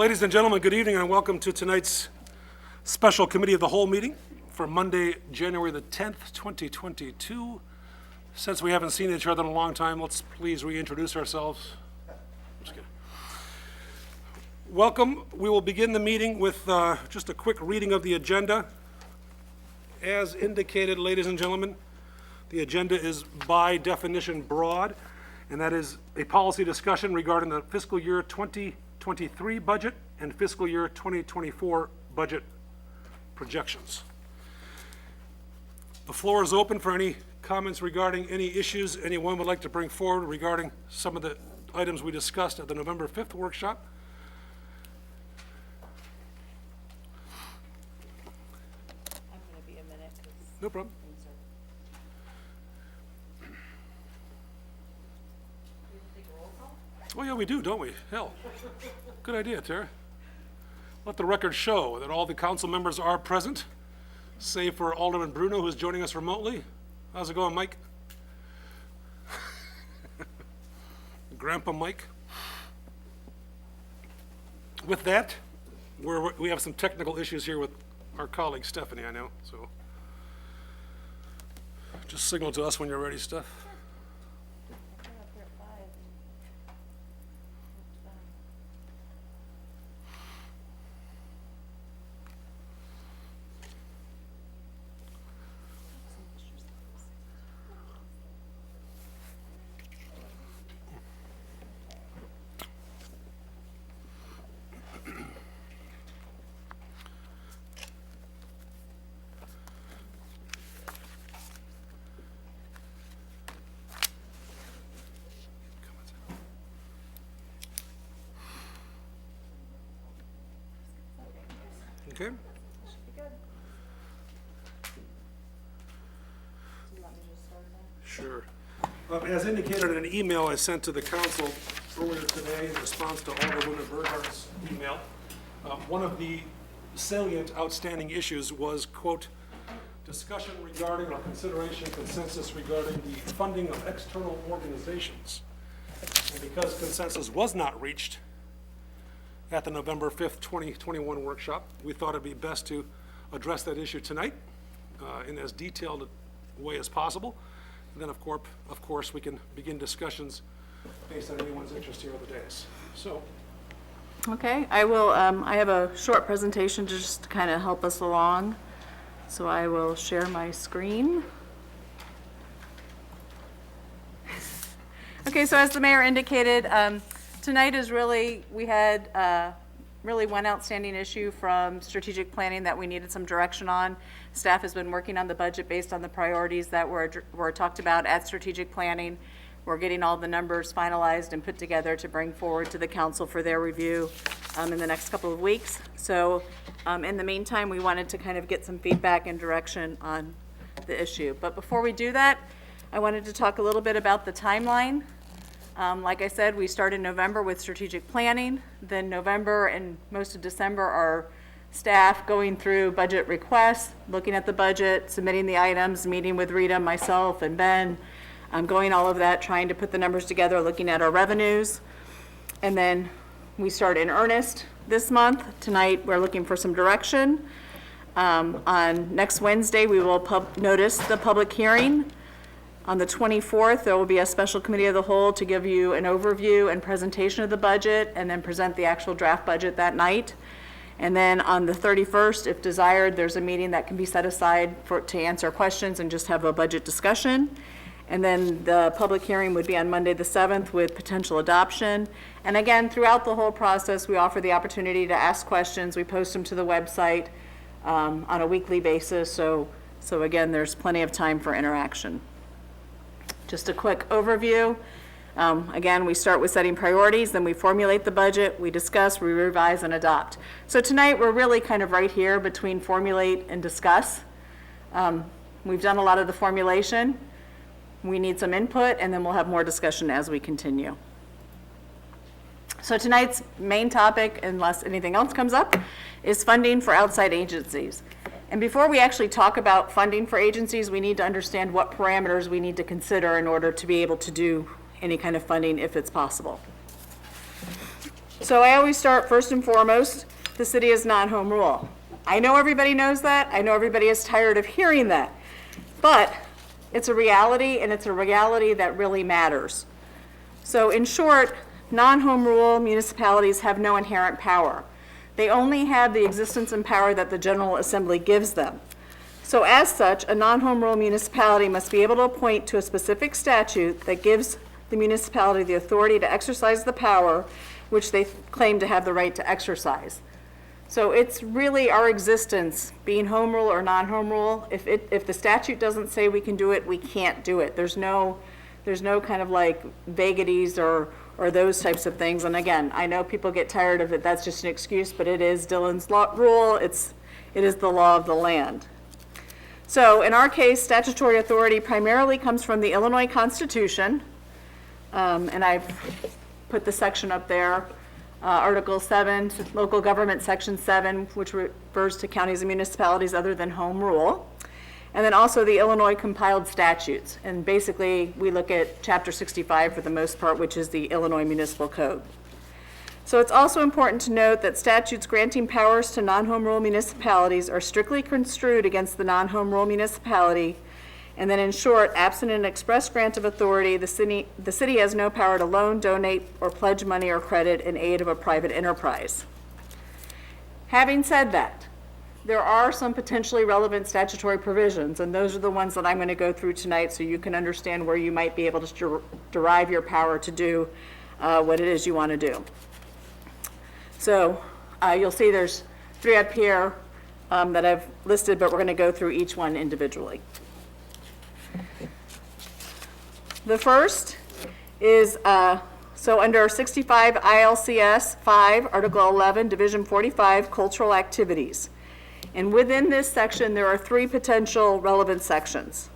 Ladies and gentlemen, good evening and welcome to tonight's special committee of the whole meeting for Monday, January the 10th, 2022. Since we haven't seen each other in a long time, let's please reintroduce ourselves. Just kidding. Welcome. We will begin the meeting with just a quick reading of the agenda. As indicated, ladies and gentlemen, the agenda is by definition broad, and that is a policy discussion regarding the fiscal year 2023 budget and fiscal year 2024 budget projections. The floor is open for any comments regarding any issues anyone would like to bring forward regarding some of the items we discussed at the November 5th workshop. I'm going to be a minute. No problem. Oh yeah, we do, don't we? Hell, good idea, Tara. Let the record show that all the council members are present, save for Alderman Bruno, who's joining us remotely. How's it going, Mike? Grandpa Mike. With that, we have some technical issues here with our colleague Stephanie, I know, so just signal to us when you're ready, Steph. Okay. Sure. As indicated in an email I sent to the council earlier today in response to Alderwoman Burghart's email, one of the salient outstanding issues was, quote, discussion regarding or consideration consensus regarding the funding of external organizations. And because consensus was not reached at the November 5th, 2021 workshop, we thought it'd be best to address that issue tonight in as detailed a way as possible. And then, of course, we can begin discussions based on anyone's interest here at the dais. So. Okay, I will. I have a short presentation to just kind of help us along. So I will share my screen. Okay, so as the mayor indicated, tonight is really, we had really one outstanding issue from strategic planning that we needed some direction on. Staff has been working on the budget based on the priorities that were talked about at strategic planning. We're getting all the numbers finalized and put together to bring forward to the council for their review in the next couple of weeks. So in the meantime, we wanted to kind of get some feedback and direction on the issue. But before we do that, I wanted to talk a little bit about the timeline. Like I said, we started November with strategic planning. Then November and most of December are staff going through budget requests, looking at the budget, submitting the items, meeting with Rita, myself, and Ben, going all of that, trying to put the numbers together, looking at our revenues. And then we start in earnest this month. Tonight, we're looking for some direction. On next Wednesday, we will notice the public hearing. On the 24th, there will be a special committee of the whole to give you an overview and presentation of the budget and then present the actual draft budget that night. And then on the 31st, if desired, there's a meeting that can be set aside to answer questions and just have a budget discussion. And then the public hearing would be on Monday the 7th with potential adoption. And again, throughout the whole process, we offer the opportunity to ask questions. We post them to the website on a weekly basis. So again, there's plenty of time for interaction. Just a quick overview. Again, we start with setting priorities, then we formulate the budget, we discuss, we revise, and adopt. So tonight, we're really kind of right here between formulate and discuss. We've done a lot of the formulation. We need some input, and then we'll have more discussion as we continue. So tonight's main topic, unless anything else comes up, is funding for outside agencies. And before we actually talk about funding for agencies, we need to understand what parameters we need to consider in order to be able to do any kind of funding if it's possible. So I always start first and foremost, the city is not home rule. I know everybody knows that. I know everybody is tired of hearing that. But it's a reality, and it's a reality that really matters. So in short, non-home rule municipalities have no inherent power. They only have the existence and power that the General Assembly gives them. So as such, a non-home rule municipality must be able to point to a specific statute that gives the municipality the authority to exercise the power which they claim to have the right to exercise. So it's really our existence, being home rule or non-home rule. If the statute doesn't say we can do it, we can't do it. There's no kind of like vagaries or those types of things. And again, I know people get tired of it. That's just an excuse, but it is Dillon's rule. It is the law of the land. So in our case, statutory authority primarily comes from the Illinois Constitution. And I've put the section up there, Article 7, Local Government Section 7, which refers to counties and municipalities other than home rule. And then also the Illinois compiled statutes. And basically, we look at Chapter 65 for the most part, which is the Illinois Municipal Code. So it's also important to note that statutes granting powers to non-home rule municipalities are strictly construed against the non-home rule municipality. And then in short, absent an express grant of authority, the city has no power to loan, donate, or pledge money or credit in aid of a private enterprise. Having said that, there are some potentially relevant statutory provisions, and those are the ones that I'm going to go through tonight so you can understand where you might be able to derive your power to do what it is you want to do. So you'll see there's 3 up here that I've listed, but we're going to go through each one individually. The first is, so under 65 ILCS 5, Article 11, Division 45, Cultural Activities. And within this section, there are 3 potential relevant sections.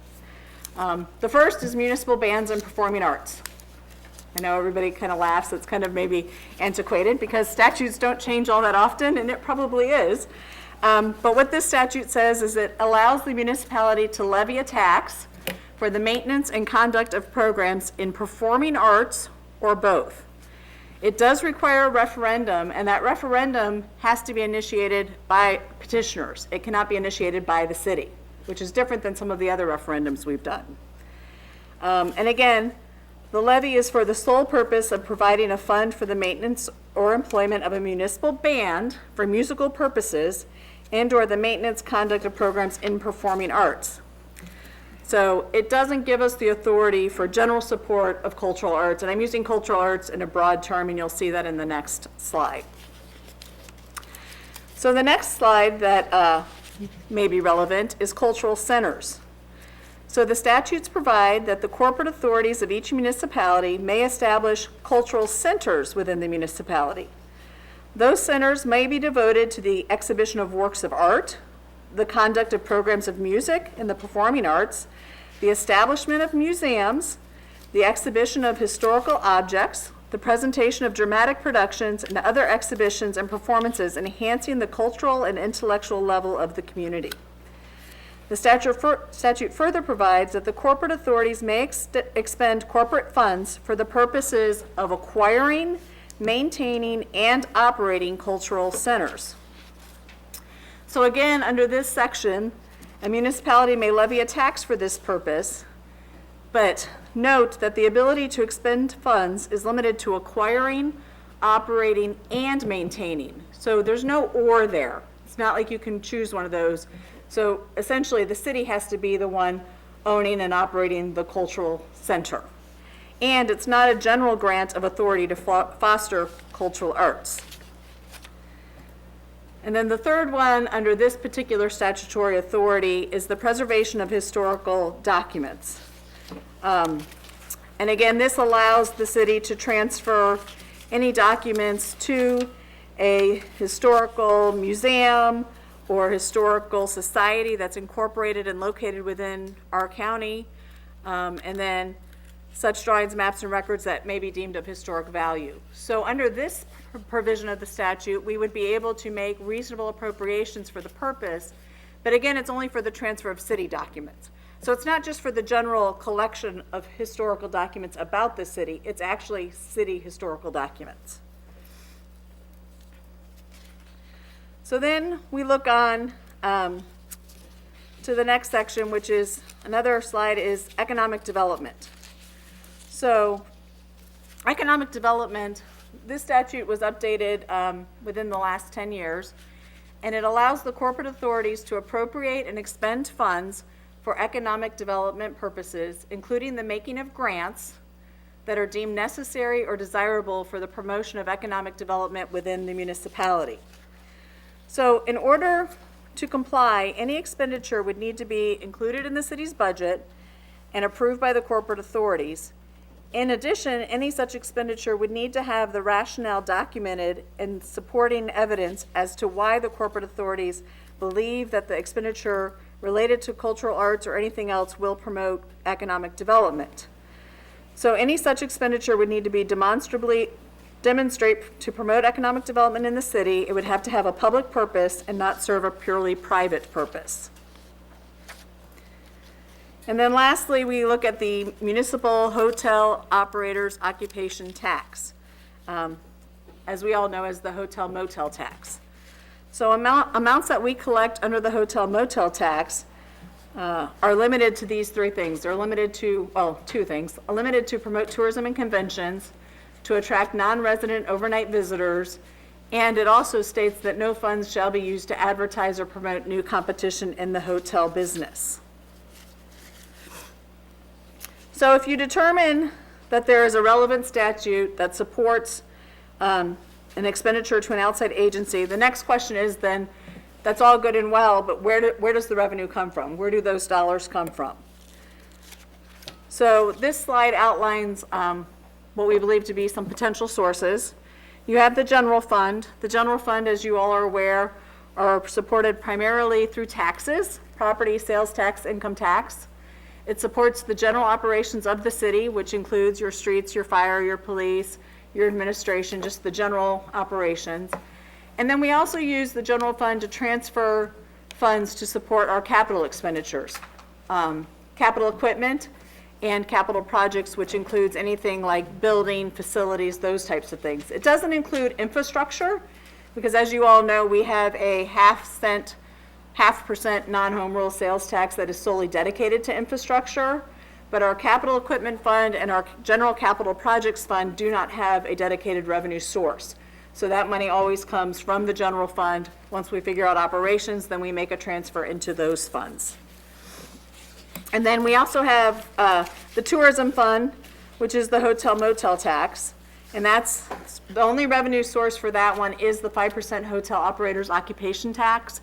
The first is municipal bands and performing arts. I know everybody kind of laughs. It's kind of maybe antiquated because statutes don't change all that often, and it probably is. But what this statute says is it allows the municipality to levy a tax for the maintenance and conduct of programs in performing arts or both. It does require a referendum, and that referendum has to be initiated by petitioners. It cannot be initiated by the city, which is different than some of the other referendums we've done. And again, the levy is for the sole purpose of providing a fund for the maintenance or employment of a municipal band for musical purposes and/or the maintenance conduct of programs in performing arts. So it doesn't give us the authority for general support of cultural arts, and I'm using cultural arts in a broad term, and you'll see that in the next slide. So the next slide that may be relevant is cultural centers. So the statutes provide that the corporate authorities of each municipality may establish cultural centers within the municipality. Those centers may be devoted to the exhibition of works of art, the conduct of programs of music and the performing arts, the establishment of museums, the exhibition of historical objects, the presentation of dramatic productions, and other exhibitions and performances enhancing the cultural and intellectual level of the community. The statute further provides that the corporate authorities may expend corporate funds for the purposes of acquiring, maintaining, and operating cultural centers. So again, under this section, a municipality may levy a tax for this purpose, but note that the ability to expend funds is limited to acquiring, operating, and maintaining. So there's no or there. It's not like you can choose one of those. So essentially, the city has to be the one owning and operating the cultural center. And it's not a general grant of authority to foster cultural arts. And then the third one under this particular statutory authority is the preservation of historical documents. And again, this allows the city to transfer any documents to a historical museum or historical society that's incorporated and located within our county, and then such drawings, maps, and records that may be deemed of historic value. So under this provision of the statute, we would be able to make reasonable appropriations for the purpose, but again, it's only for the transfer of city documents. So it's not just for the general collection of historical documents about the city, it's actually city historical documents. So then we look on to the next section, which is another slide, is economic development. So economic development, this statute was updated within the last 10 years, and it allows the corporate authorities to appropriate and expend funds for economic development purposes, including the making of grants that are deemed necessary or desirable for the promotion of economic development within the municipality. So in order to comply, any expenditure would need to be included in the city's budget and approved by the corporate authorities. In addition, any such expenditure would need to have the rationale documented and supporting evidence as to why the corporate authorities believe that the expenditure related to cultural arts or anything else will promote economic development. So any such expenditure would need to be demonstrate to promote economic development in the city. It would have to have a public purpose and not serve a purely private purpose. And then lastly, we look at the municipal hotel operators occupation tax, as we all know as the hotel motel tax. So amounts that we collect under the hotel motel tax are limited to these three things. They're limited to, well, two things. Limited to promote tourism and conventions, to attract non-resident overnight visitors, and it also states that no funds shall be used to advertise or promote new competition in the hotel business. So if you determine that there is a relevant statute that supports an expenditure to an outside agency, the next question is then, that's all good and well, but where does the revenue come from? Where do those dollars come from? So this slide outlines what we believe to be some potential sources. You have the general fund. The general fund, as you all are aware, are supported primarily through taxes, property, sales tax, income tax. It supports the general operations of the city, which includes your streets, your fire, your police, your administration, just the general operations. And then we also use the general fund to transfer funds to support our capital expenditures, capital equipment and capital projects, which includes anything like building, facilities, those types of things. It doesn't include infrastructure, because as you all know, we have a 0.5% non-home rule sales tax that is solely dedicated to infrastructure, but our capital equipment fund and our general capital projects fund do not have a dedicated revenue source. So that money always comes from the general fund. Once we figure out operations, then we make a transfer into those funds. And then we also have the tourism fund, which is the hotel motel tax. And that's the only revenue source for that one is the 5% hotel operators occupation tax.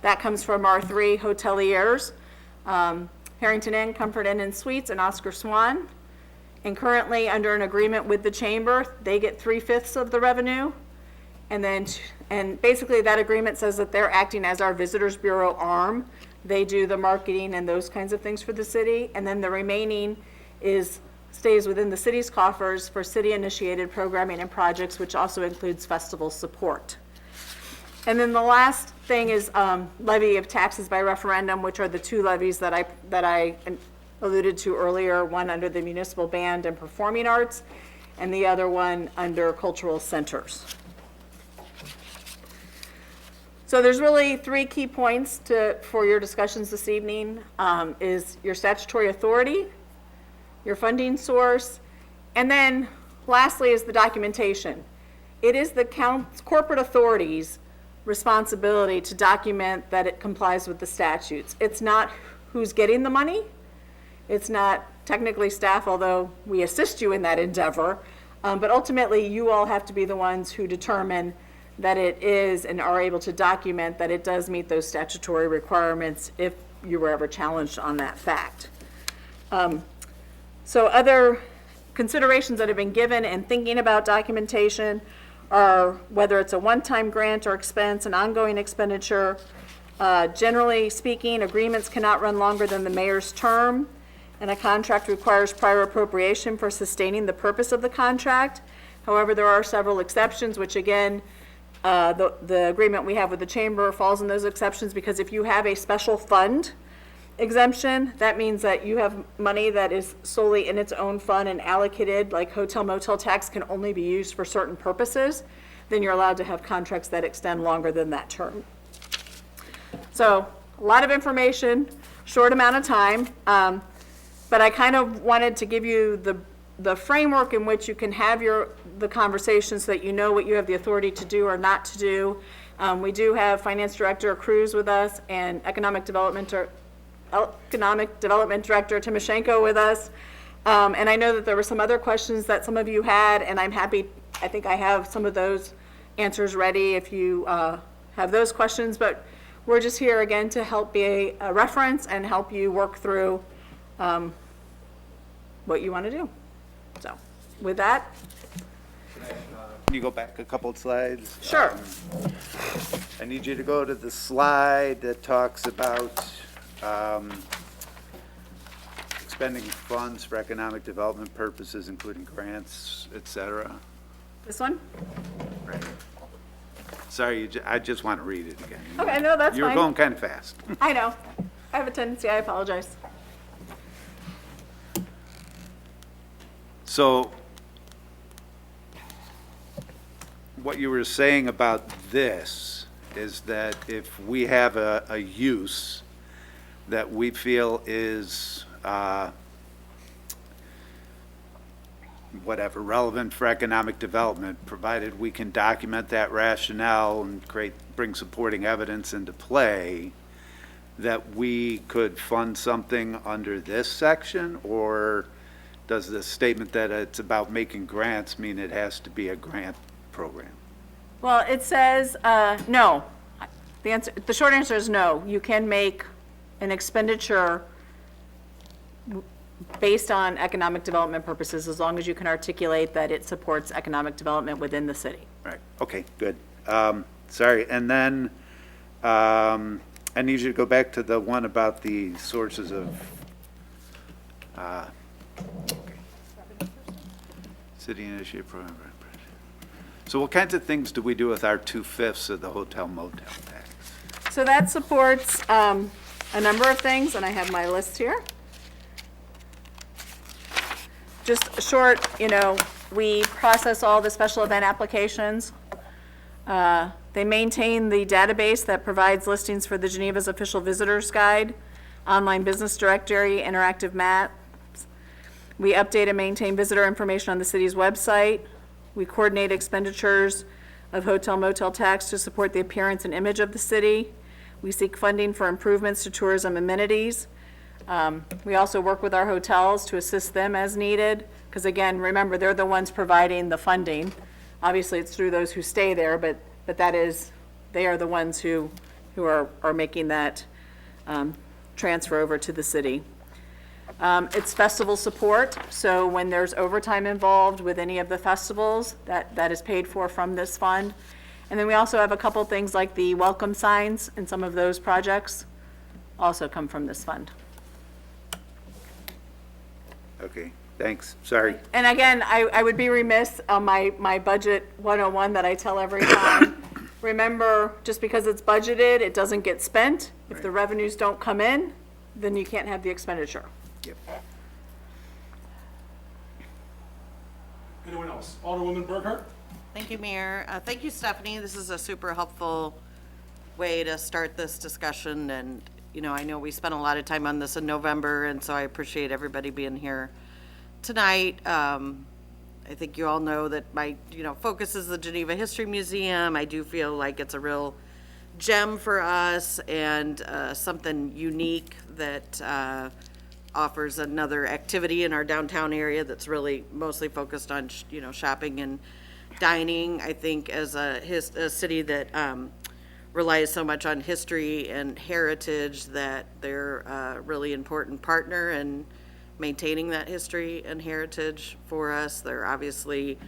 That comes from our three hoteliers, Harrington Inn, Comfort Inn and Suites, and Oscar Swan. And currently, under an agreement with the chamber, they get 3/5 of the revenue. And basically that agreement says that they're acting as our Visitors Bureau arm. They do the marketing and those kinds of things for the city. And then the remaining stays within the city's coffers for city-initiated programming and projects, which also includes festival support. And then the last thing is levy of taxes by referendum, which are the two levies that I alluded to earlier, one under the municipal band and performing arts, and the other one under cultural centers. So there's really three key points for your discussions this evening, is your statutory authority, your funding source, and then lastly is the documentation. It is the corporate authority's responsibility to document that it complies with the statutes. It's not who's getting the money. It's not technically staff, although we assist you in that endeavor. But ultimately, you all have to be the ones who determine that it is and are able to document that it does meet those statutory requirements if you were ever challenged on that fact. So other considerations that have been given in thinking about documentation are whether it's a one-time grant or expense, an ongoing expenditure. Generally speaking, agreements cannot run longer than the mayor's term, and a contract requires prior appropriation for sustaining the purpose of the contract. However, there are several exceptions, which again, the agreement we have with the chamber falls in those exceptions, because if you have a special fund exemption, that means that you have money that is solely in its own fund and allocated, like hotel motel tax can only be used for certain purposes. then you're allowed to have contracts that extend longer than that term. So a lot of information, short amount of time, but I kind of wanted to give you the framework in which you can have the conversation so that you know what you have the authority to do or not to do. We do have Finance Director Cruz with us and Economic Development Director Timoshenko with us. And I know that there were some other questions that some of you had, and I'm happy, I think I have some of those answers ready if you have those questions, but we're just here again to help be a reference and help you work through what you want to do. So with that. Can you go back a couple of slides? Sure. I need you to go to the slide that talks about expending funds for economic development purposes, including grants, et cetera. This one? Right. Sorry, I just want to read it again. Okay, no, that's You were fine. going kind of fast. I know. I have a tendency, I apologize. So what you were saying about this is that if we have a use that we feel is whatever, relevant for economic development, provided we can document that rationale and bring supporting evidence into play, that we could fund something under this section? Or does the statement that it's about making grants mean it has to be a grant program? Well, it says, no. The short answer is no. You can make an expenditure based on economic development purposes as long as you can articulate that it supports economic development within the city. Right, okay, good. Sorry, and then I need you to go back to the one about the sources of, okay. City initiated program. So what kinds of things do we do with our 2/5 of the hotel motel tax? So that supports a number of things, and I have my list here. Just short, we process all the special event applications. They maintain the database that provides listings for the Geneva's official visitors guide, online business directory, interactive maps. We update and maintain visitor information on the city's website. We coordinate expenditures of hotel motel tax to support the appearance and image of the city. We seek funding for improvements to tourism amenities. We also work with our hotels to assist them as needed, because again, remember, they're the ones providing the funding. Obviously, it's through those who stay there, but they are the ones who are making that transfer over to the city. It's festival support, so when there's overtime involved with any of the festivals, that is paid for from this fund. And then we also have a couple things like the welcome signs, and some of those projects also come from this fund. Okay, thanks, sorry. And again, I would be remiss on my budget 101 that I tell every time. Remember, just because it's budgeted, it doesn't get spent. If the revenues don't come in, then you can't have the expenditure. Yep. Anyone else? Alderwoman Burkhart? Thank you, Mayor. Thank you, Stephanie. This is a super helpful way to start this discussion. And, I know we spent a lot of time on this in November, and so I appreciate everybody being here tonight. I think you all know that my, focus is the Geneva History Museum. I do feel like it's a real gem for us and something unique that offers another activity in our downtown area that's really mostly focused on, shopping and dining. I think as a city that relies so much on history and heritage, that they're a really important partner in maintaining that history and heritage for us. They're obviously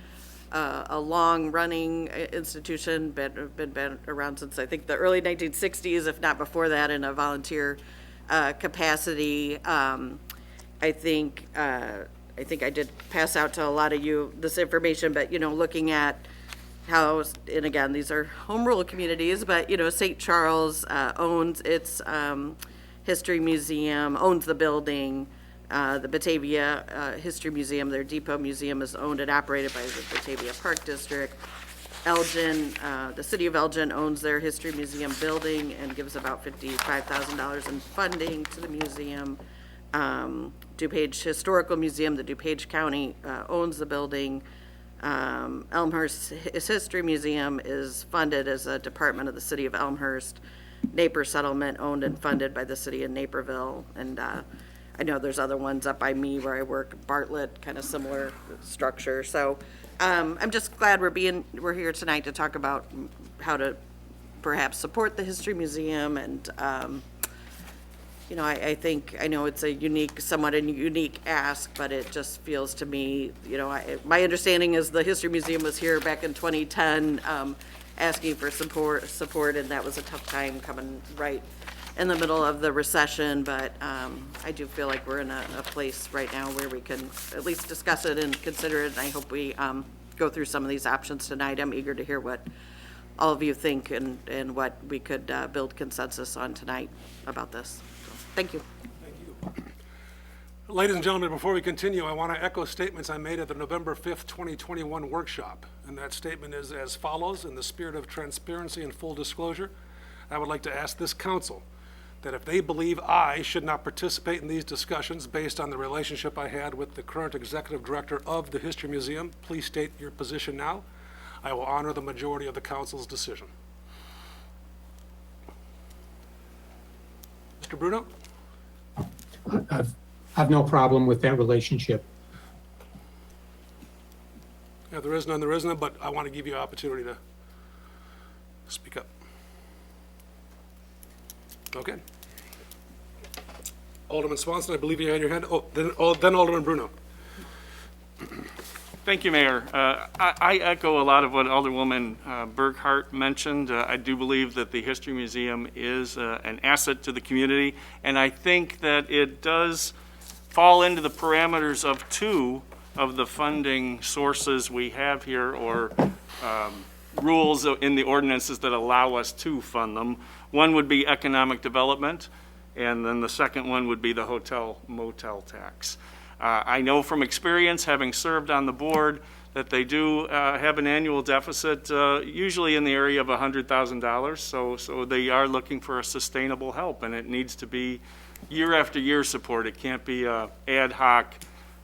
a long-running institution, been around since I think the early 1960s, if not before that, in a volunteer capacity. I think I did pass out to a lot of you this information, but looking at how, and again, these are home rule communities, but St. Charles owns its history museum, owns the building. The Batavia History Museum, their Depot Museum, is owned and operated by the Batavia Park District. Elgin, the city of Elgin owns their History Museum building and gives about $55,000 in funding to the museum. DuPage Historical Museum, the DuPage County owns the building. Elmhurst History Museum is funded as a department of the city of Elmhurst. Napier Settlement owned and funded by the city of Naperville. And I know there's other ones up by me where I work, Bartlett, kind of similar structure. So I'm just glad we're here tonight to talk about how to perhaps support the History Museum. And you know, I know it's somewhat a unique ask, but it just feels to me, you know, my understanding is the History Museum was here back in 2010, asking for support, and that was a tough time coming right in the middle of the recession. But I do feel like we're in a place right now where we can at least discuss it and consider it. And I hope we go through some of these options tonight. I'm eager to hear what all of you think and what we could build consensus on tonight about this. Thank you. Thank you. Ladies and gentlemen, before we continue, I want to echo statements I made at the November 5th, 2021 workshop. And that statement is as follows: in the spirit of transparency and full disclosure, I would like to ask this council that if they believe I should not participate in these discussions based on the relationship I had with the current executive director of the History Museum, please state your position now. I will honor the majority of the council's decision. Mr. Bruno? I've no problem with that relationship. Yeah, there is none, but I want to give you an opportunity to speak up. Okay. Alderman Swanson, I believe you had your hand. Then Alderman Bruno. Thank you, Mayor. I echo a lot of what Alderwoman Burghardt mentioned. I do believe that the History Museum is an asset to the community, and I think that it does fall into the parameters of two of the funding sources we have here, or rules in the ordinances that allow us to fund them. One would be economic development, and then the second one would be the hotel motel tax. I know from experience, having served on the board, that they do have an annual deficit, usually in the area of $100,000. So they are looking for a sustainable help, and it needs to be year after year support. It can't be a ad hoc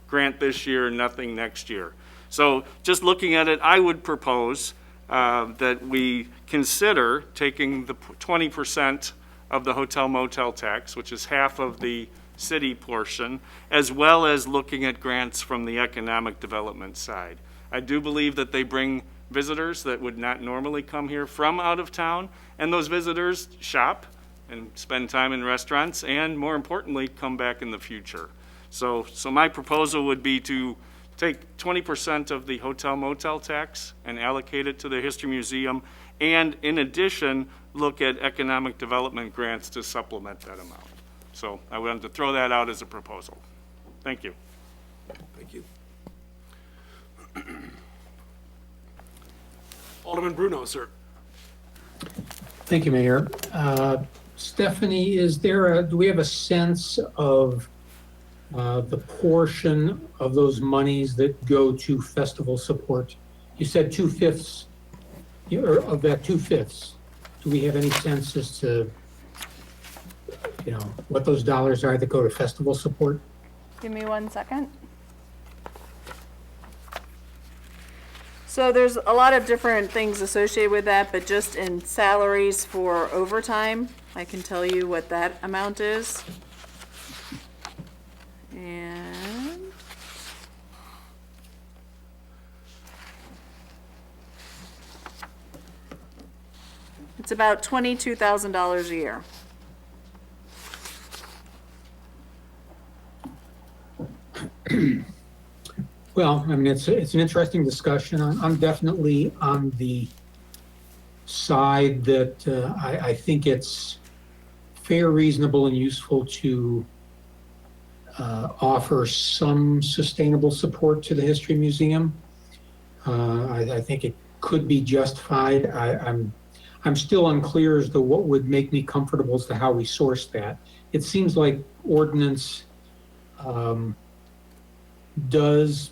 grant this year, nothing next year. So just looking at it, I would propose that we consider taking the 20% of the hotel motel tax, which is half of the city portion, as well as looking at grants from the economic development side. I do believe that they bring visitors that would not normally come here from out of town, and those visitors shop and spend time in restaurants, and more importantly, come back in the future. So my proposal would be to take 20% of the hotel motel tax and allocate it to the History Museum, and in addition, look at economic development grants to supplement that amount. So I wanted to throw that out as a proposal. Thank you. Thank you. Alderman Bruno, sir. Thank you, Mayor. Stephanie, do we have a sense of the portion of those monies that go to festival support? You said 2/5, or of that 2/5. Do we have any sense as to, you know, what those dollars are that go to festival support? Give me 1 second. So there's a lot of different things associated with that, but just in salaries for overtime, I can tell you what that amount is. And it's about $22,000 a year. Well, I mean, it's an interesting discussion. I'm definitely on the side that I think it's fair, reasonable, and useful to offer some sustainable support to the History Museum. I think it could be justified. I'm still unclear as to what would make me comfortable as to how we source that. It seems like ordinance does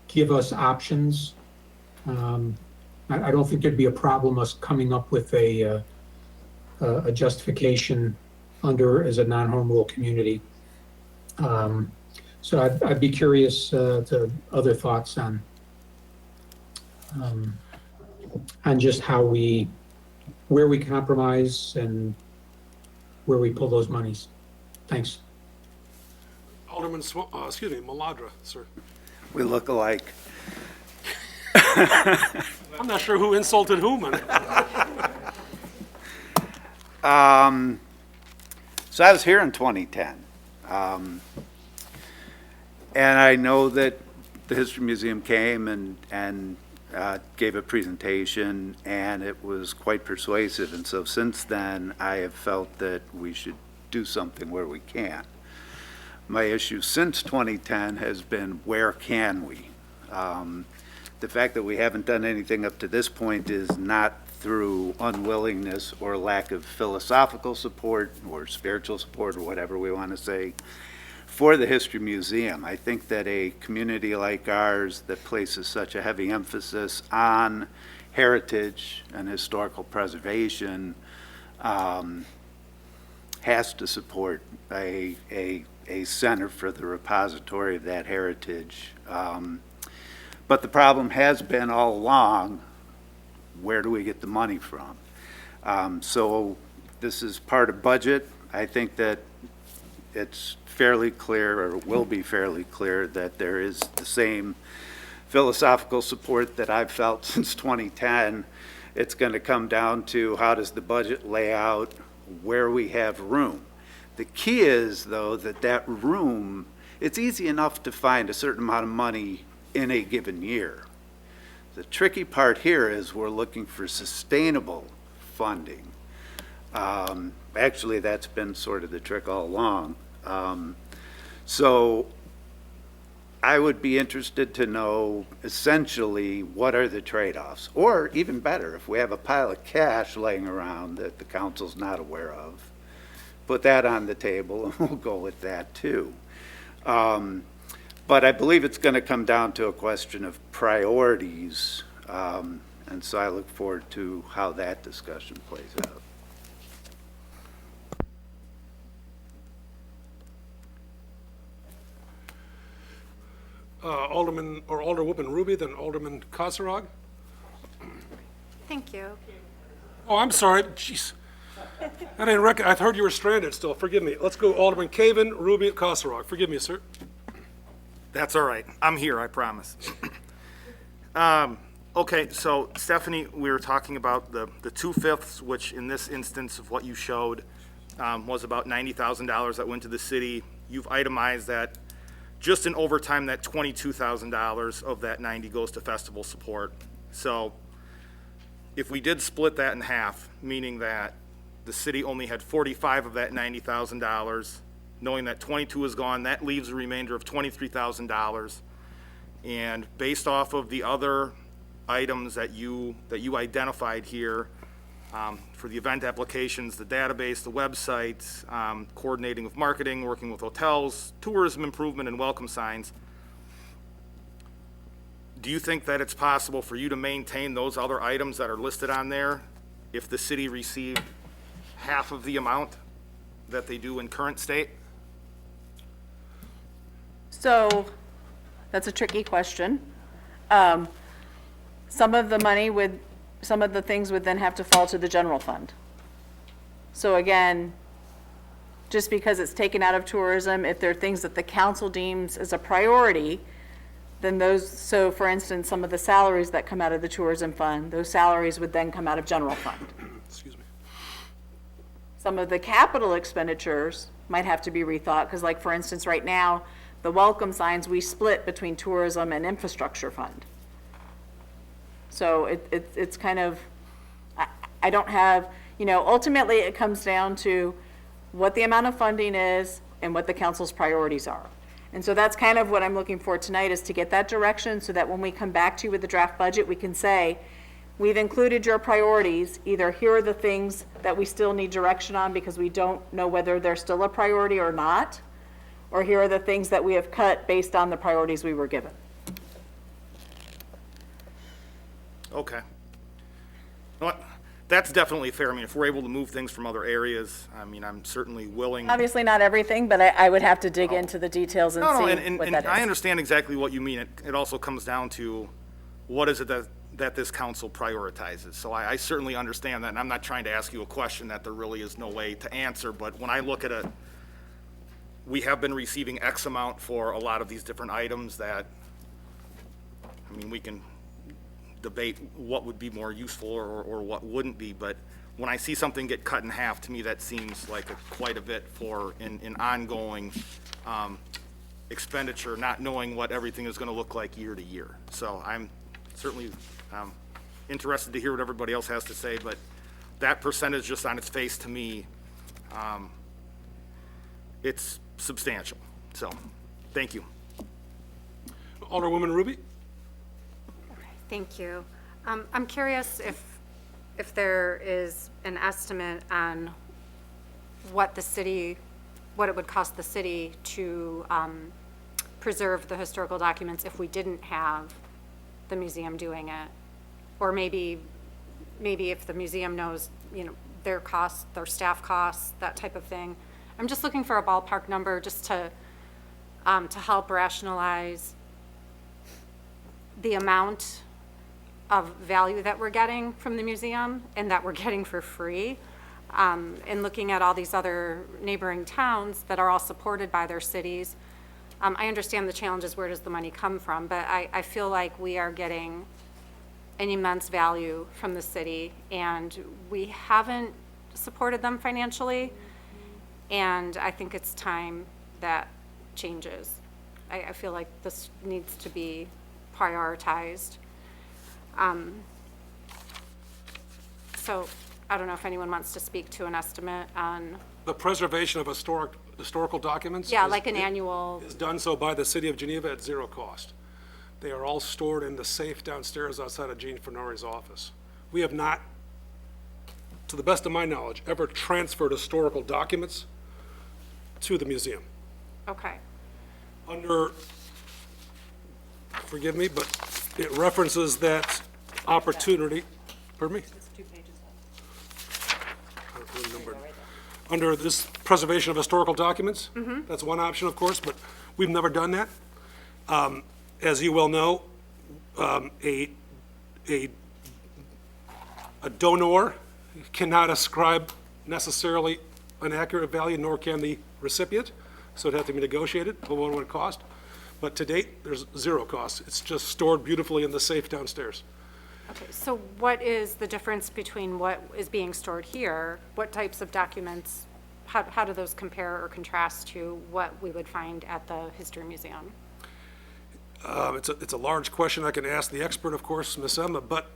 give us options. I don't think there'd be a problem us coming up with a justification as a non-home rule community. So I'd be curious to other thoughts on just where we compromise and where we pull those monies. Thanks. Alderman, Maladra, sir. We look alike. I'm not sure who insulted whom. So I was here in 2010. And I know that the History Museum came and gave a presentation, and it was quite persuasive. And so since then, I have felt that we should do something where we can. My issue since 2010 has been, where can we? The fact that we haven't done anything up to this point is not through unwillingness or lack of philosophical support or spiritual support or whatever we want to say for the History Museum. I think that a community like ours that places such a heavy emphasis on heritage and historical preservation has to support a center for the repository of that heritage. But the problem has been all along, where do we get the money from? So this is part of budget. I think that it's fairly clear, or will be fairly clear, that there is the same philosophical support that I've felt since 2010. It's going to come down to, how does the budget lay out, where we have room. The key is, though, that room, it's easy enough to find a certain amount of money in a given year. The tricky part here is we're looking for sustainable funding. Actually, that's been sort of the trick all along. So I would be interested to know essentially what are the trade-offs, or even better, if we have a pile of cash laying around that the council's not aware of, put that on the table and we'll go with that too. But I believe it's going to come down to a question of priorities, and so I look forward to how that discussion plays out. Alderman or Alderwoman Ruby, then Alderman Kosarog. Thank you. Oh, I'm sorry. Jeez. I didn't I heard you were stranded still. Forgive me. Let's go Alderman Caven, Ruby, Kosarog. Forgive me, sir. That's all right. I'm here, I promise. Okay, so Stephanie, we were talking about the 2/5, which in this instance of what you showed was about $90,000 that went to the city. You've itemized that just in overtime, that $22,000 of that 90 goes to festival support. So if we did split that in half, meaning that the city only had 45 of that $90,000, knowing that 22 is gone, that leaves a remainder of $23,000. And based off of the other items that you identified here, for the event applications, the database, the website, coordinating with marketing, working with hotels, tourism improvement, and welcome signs, do you think that it's possible for you to maintain those other items that are listed on there if the city received half of the amount that they do in current state? So, that's a tricky question. Some of the things would then have to fall to the general fund. So again, just because it's taken out of tourism, if there are things that the council deems as a priority, then so for instance, some of the salaries that come out of the tourism fund, those salaries would then come out of general fund. Excuse me. Some of the capital expenditures might have to be rethought, because like for instance, right now, the welcome signs we split between tourism and infrastructure fund. So it's kind of, I don't have, ultimately it comes down to what the amount of funding is and what the council's priorities are. And so that's kind of what I'm looking for tonight, is to get that direction so that when we come back to you with the draft budget, we can say, we've included your priorities. Either here are the things that we still need direction on because we don't know whether they're still a priority or not, or here are the things that we have cut based on the priorities we were given. Okay. Well, that's definitely fair. I mean, if we're able to move things from other areas, I mean, I'm certainly willing. Obviously not everything, but I would have to dig into the details and No, no, see what and that I is. understand exactly what you mean. It also comes down to what is it that this council prioritizes. So I certainly understand that, and I'm not trying to ask you a question that there really is no way to answer, but when I look at we have been receiving X amount for a lot of these different items that, I mean, we can debate what would be more useful or what wouldn't be, but when I see something get cut in half, to me, that seems like quite a bit for an ongoing expenditure, not knowing what everything is gonna look like year to year. So I'm certainly interested to hear what everybody else has to say, but that percentage just on its face, to me, it's substantial. So, thank you. Alderwoman Ruby? Thank you. I'm curious if there is an estimate on what it would cost the city to preserve the historical documents if we didn't have the museum doing it? Or maybe if the museum knows, their costs, their staff costs, that type of thing. I'm just looking for a ballpark number just to help rationalize the amount of value that we're getting from the museum and that we're getting for free. And looking at all these other neighboring towns that are all supported by their cities. I understand the challenges, where does the money come from, but I feel like we are getting an immense value from the city, and we haven't supported them financially, and I think it's time that changes. I feel like this needs to be prioritized. So I don't know if anyone wants to speak to an estimate on, The preservation of historical documents? yeah, is- like an annual, Is done so by the city of Geneva at zero cost. They are all stored in the safe downstairs outside of Gene Fenori's office. We have not, to the best of my knowledge, ever transferred historical documents to the museum. okay. Under, forgive me, but it references that opportunity, pardon me? I don't remember. Under this preservation of historical documents, that's one option, of course, but we've never done that. As you well know, a donor cannot ascribe necessarily an accurate value, nor can the recipient, so it'd have to be negotiated for what it would cost. But to date, there's zero cost. It's just stored beautifully in the safe downstairs. Okay, so what is the difference between what is being stored here? What types of documents, how do those compare or contrast to what we would find at the History Museum? It's a large question. I can ask the expert, of course, Ms. Emma, but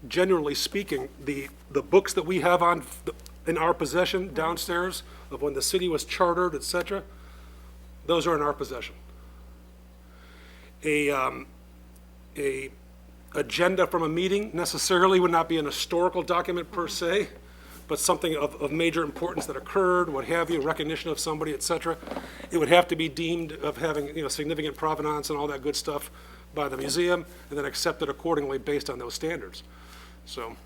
generally speaking, the books that we have in our possession downstairs of when the city was chartered, et cetera, those are in our possession. A agenda from a meeting necessarily would not be an historical document per se, but something of major importance that occurred, what have you, recognition of somebody, et cetera. It would have to be deemed of having, significant provenance and all that good stuff by the museum, and then accepted accordingly based on those standards. So,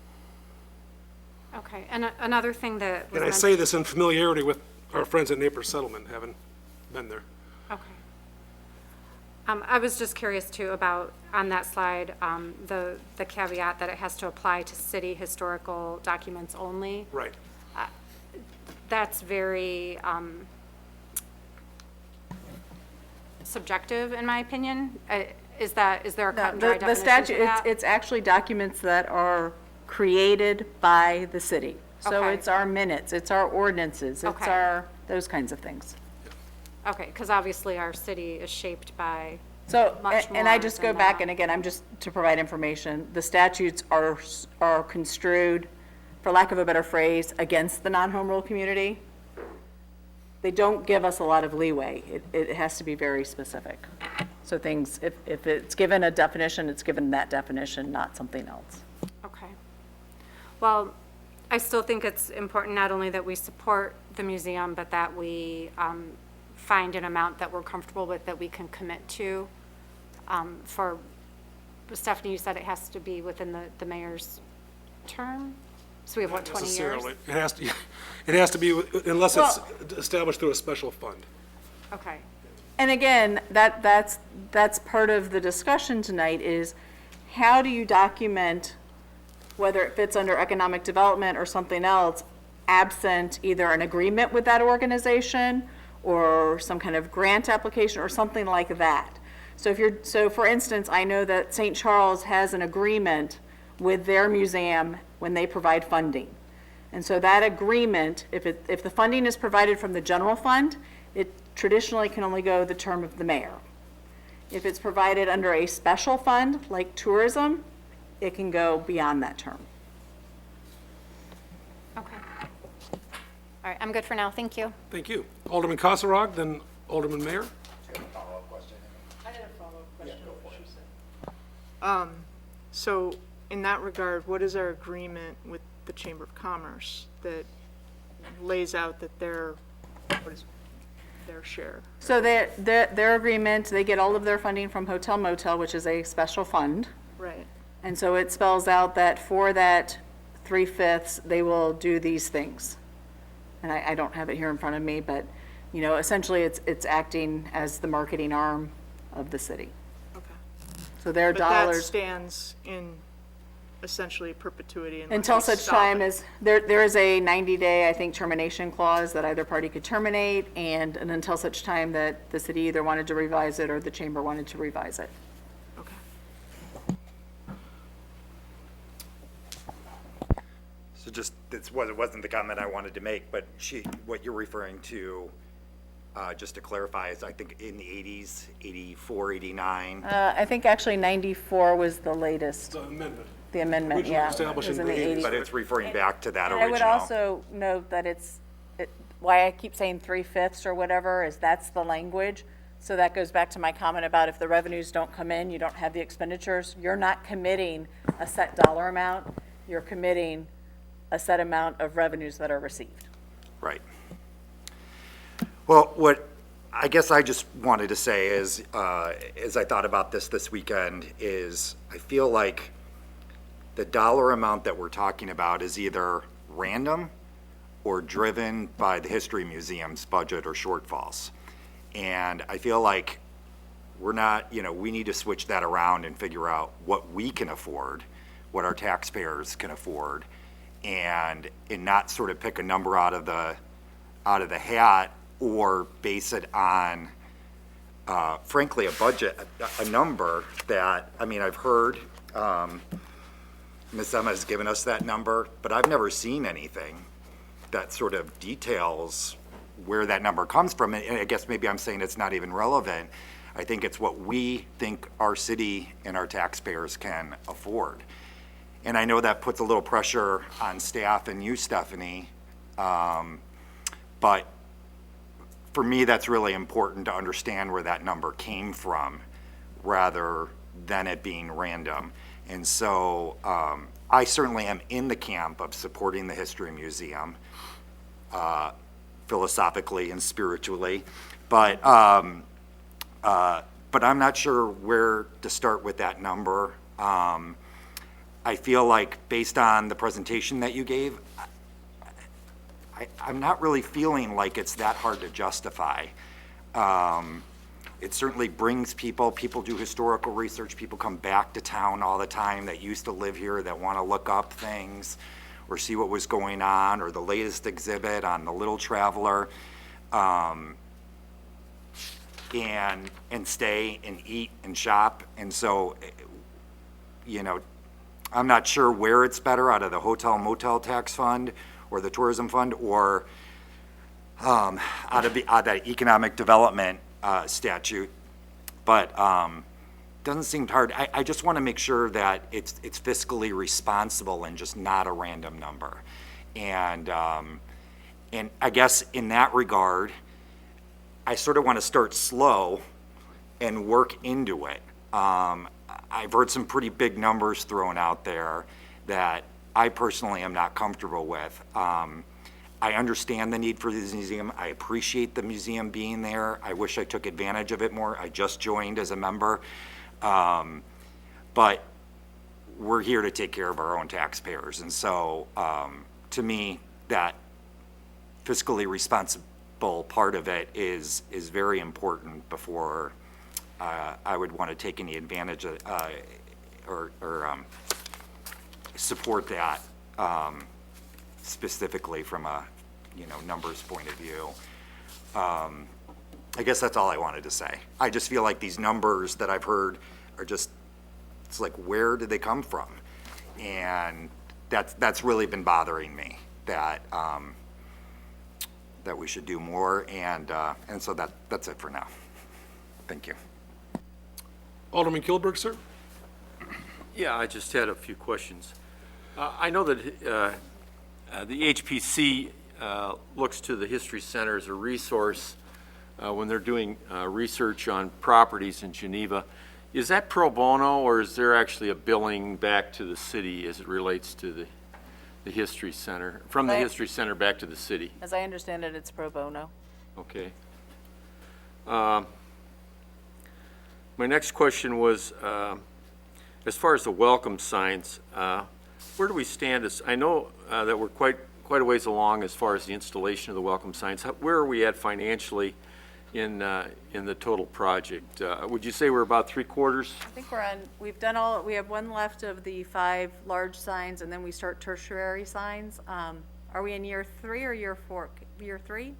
Okay, and another thing that was and I say this in familiarity with our friends at Naples Settlement, having been there. Okay. I was just curious too about, on that slide, the caveat that it has to apply to city historical documents only. Right. That's very subjective, in my opinion. Is there a cut and dry The definition statute, to that? it's actually documents that are created by the city. So Okay. it's our minutes, it's our ordinances, it's Okay. those kinds of things. Okay, because obviously our city is shaped by, So, Much and I more just than go back, that. and again, I'm just to provide information, the statutes are construed, for lack of a better phrase, against the non-home rule community. They don't give us a lot of leeway. It has to be very specific. So things, if it's given a definition, it's given that definition, not something else. okay. Well, I still think it's important not only that we support the museum, but that we find an amount that we're comfortable with, that we can commit to. For, Stephanie, you said it has to be within the mayor's term? So we have, what, 20 years? Necessarily. It has to be, unless it's established through a special fund. Okay. And again, that's part of the discussion tonight is how do you document whether it fits under economic development or something else, absent either an agreement with that organization or some kind of grant application or something like that. So for instance, I know that St. Charles has an agreement with their museum when they provide funding. And so that agreement, if the funding is provided from the general fund, it traditionally can only go the term of the mayor. If it's provided under a special fund, like tourism, it can go beyond that term. Okay. All right, I'm good for now. Thank you. Thank you. Alderman Kasserag, then Alderman Mayor. So in that regard, what is our agreement with the Chamber of Commerce that lays out that what is their share? So their agreement, they get all of their funding from Hotel Motel, which is a special fund. Right. And so it spells out that for that 3/5, they will do these things. And I don't have it here in front of me, but, you know, essentially it's acting as the marketing arm of the city. Okay. So their But that dollars, stands in essentially perpetuity unless until we such stop time it. as, there is a 90-day, I think, termination clause that either party could terminate, and until such time that the city either wanted to revise it or the chamber wanted to revise it. Okay. So just, it wasn't the comment I wanted to make, but what you're referring to, just to clarify, is I think in the 80s, 84, 89. I think actually 94 was the latest, The amendment. the amendment, Originally yeah. established It was in in the the 80s. But it's referring back to that And I original. would also note that why I keep saying 3/5 or whatever is that's the language. So that goes back to my comment about if the revenues don't come in, you don't have the expenditures, you're not committing a set dollar amount, you're committing a set amount of revenues that are received. Right. Well, what I guess I just wanted to say is, as I thought about this weekend, is I feel like the dollar amount that we're talking about is either random or driven by the History Museum's budget or shortfalls. And I feel like we're not, we need to switch that around and figure out what we can afford, what our taxpayers can afford, and not sort of pick a number out of the hat or base it on, frankly, a budget, a number that, I've heard, Ms. Emma has given us that number, but I've never seen anything that sort of details where that number comes from. And I guess maybe I'm saying it's not even relevant. I think it's what we think our city and our taxpayers can afford. And I know that puts a little pressure on staff and you, Stephanie, but for me, that's really important to understand where that number came from rather than it being random. And so I certainly am in the camp of supporting the History Museum, philosophically and spiritually, but I'm not sure where to start with that number. I feel like based on the presentation that you gave, I'm not really feeling like it's that hard to justify. It certainly brings people do historical research, people come back to town all the time that used to live here that want to look up things or see what was going on, or the latest exhibit on the Little Traveler, and stay and eat and shop. And so, I'm not sure where it's better, out of the hotel motel tax fund or the tourism fund, or out of that economic development statute, but doesn't seem hard. I just want to make sure that it's fiscally responsible and just not a random number. And I guess in that regard, I sort of want to start slow and work into it. I've heard some pretty big numbers thrown out there that I personally am not comfortable with. I understand the need for this museum. I appreciate the museum being there. I wish I took advantage of it more. I just joined as a member. But we're here to take care of our own taxpayers. And so, to me, that fiscally responsible part of it is very important before I would want to take any advantage of, or support that specifically from a, numbers point of view. I guess that's all I wanted to say. I just feel like these numbers that I've heard are just, it's like, where did they come from? And that's really been bothering me, that that we should do more, and so that's it for now. Thank you. Alderman Kilberg, sir? Yeah, I just had a few questions. I know that the HPC looks to the History Center as a resource when they're doing research on properties in Geneva. Is that pro bono, or is there actually a billing back to the city as it relates to the History Center, from the History Center back to the city? As I understand it, it's pro bono. Okay. My next question was, as far as the welcome signs, where do we stand? I know that we're quite a ways along as far as the installation of the welcome signs. Where are we at financially in the total project? Would you say we're about 3/4? I think we have one left of the 5 large signs, and then we start tertiary signs. Are we in year 3 or year 4? Year 3?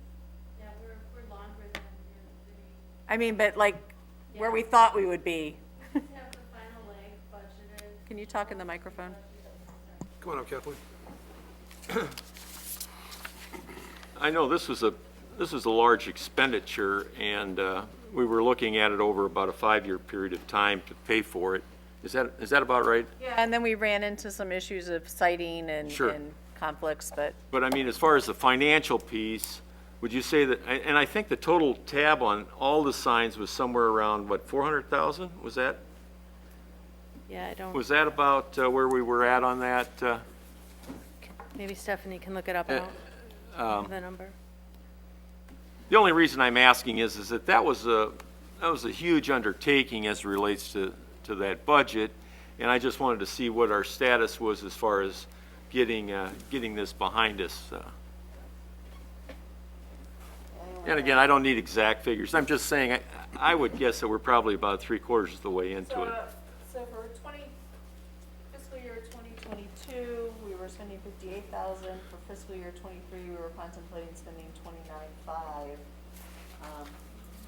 Yeah, we're longer than year 3. I mean, but like where we thought we would be. We just have the final leg budgeted. Can you talk in the microphone? Come on up, Kathleen. I know this was a large expenditure, and we were looking at it over about a 5-year period of time to pay for it. Is that about right? Yeah, and then we ran into some issues of siting and Sure. and conflicts, but But I mean, as far as the financial piece, would you say that, and I think the total tab on all the signs was somewhere around, what, 400,000? Was that about where we were at on that? Maybe Stephanie can look it up. I don't have the number. The only reason I'm asking is that was a huge undertaking as it relates to that budget, and I just wanted to see what our status was as far as getting this behind us. And again, I don't need exact figures. I'm just saying, I would guess that we're probably about 3/4 of the way into it. So for fiscal year 2022, we were spending $58,000. For fiscal year 23, we were contemplating spending $29,500.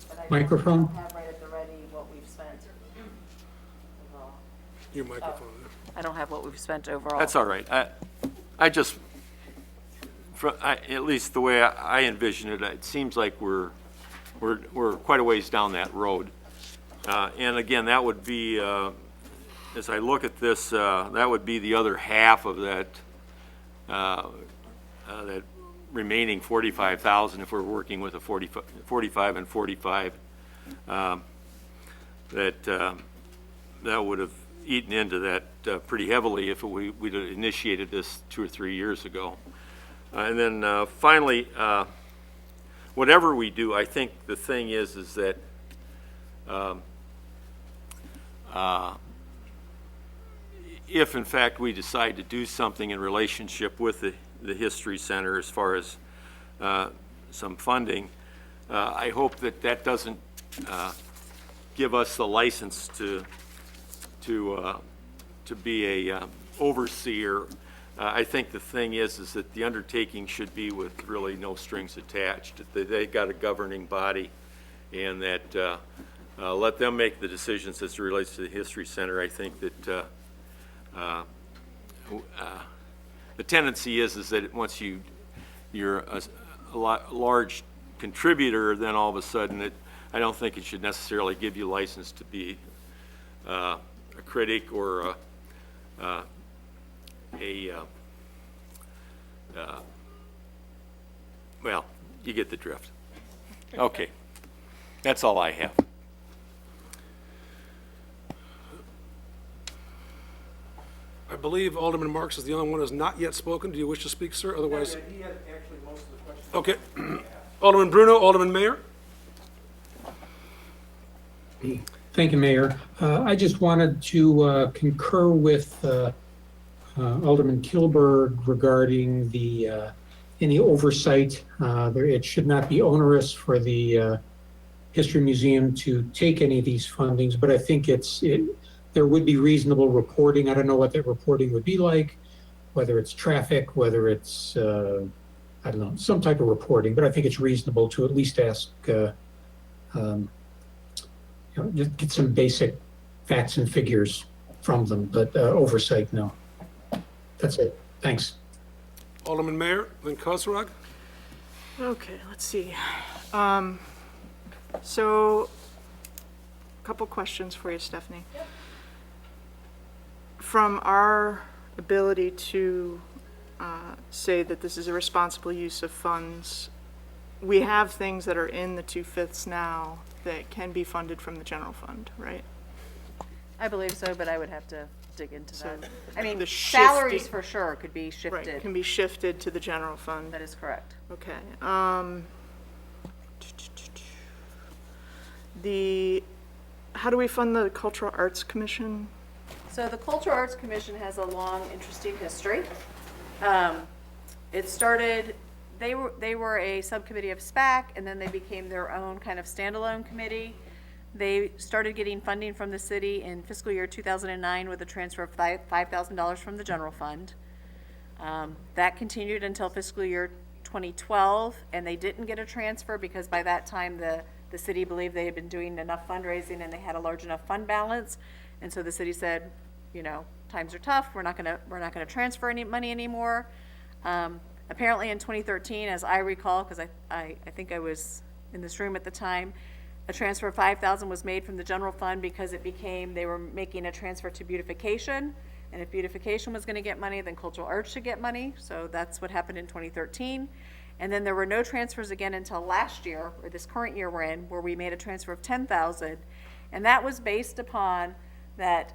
But I Microphone? don't have right at the ready what we've spent overall. Your microphone. I don't have what we've spent overall. That's all right. I just, at least the way I envision it, it seems like we're quite a ways down that road. And again, that would be, as I look at this, that would be the other half of that remaining 45,000 if we're working with a 45 and 45. That would have eaten into that pretty heavily if we'd initiated this 2 or 3 years ago. And then finally, whatever we do, I think the thing is that if in fact we decide to do something in relationship with the History Center as far as some funding, I hope that doesn't give us the license to be a overseer. I think the thing is that the undertaking should be with really no strings attached. They got a governing body, and that let them make the decisions as it relates to the History Center. I think that the tendency is that once you're a large contributor, then all of a sudden I don't think it should necessarily give you license to be a critic or well, you get the drift. Okay, that's all I have. I believe Alderman Marks is the only one who has not yet spoken. Do you wish to speak, sir? Otherwise. He had actually most of the questions. Okay. Alderman Bruno, Alderman Mayor. Thank you, Mayor. I just wanted to concur with Alderman Kilberg regarding the any oversight. It should not be onerous for the History Museum to take any of these fundings, but I think there would be reasonable reporting. I don't know what that reporting would be like, whether it's traffic, whether it's, I don't know, some type of reporting, but I think it's reasonable to at least ask, just get some basic facts and figures from them, but oversight, no. That's it. Thanks. Alderman Mayor, then Kozarag. Okay, let's see. So, a couple questions for you, Stephanie. From our ability to say that this is a responsible use of funds, we have things that are in the 2/5 now that can be funded from the general fund, right? I believe so, but I would have to dig into So that. I mean, the salaries shifting- for sure could be Right, shifted. can be shifted to the general fund. That is correct. Okay. How do we fund the Cultural Arts Commission? So the Cultural Arts Commission has a long, interesting history. It started, they were a subcommittee of SPAC, and then they became their own kind of standalone committee. They started getting funding from the city in fiscal year 2009 with a transfer of $5,000 from the general fund. That continued until fiscal year 2012, and they didn't get a transfer because by that time the city believed they had been doing enough fundraising and they had a large enough fund balance. And so the city said, you know, times are tough, we're not gonna transfer any money anymore. Apparently in 2013, as I recall, because I think I was in this room at the time, a transfer of $5,000 was made from the general fund because they were making a transfer to beautification. And if beautification was gonna get money, then cultural arts should get money. So that's what happened in 2013. And then there were no transfers again until last year, or this current year we're in, where we made a transfer of $10,000. And that was based upon that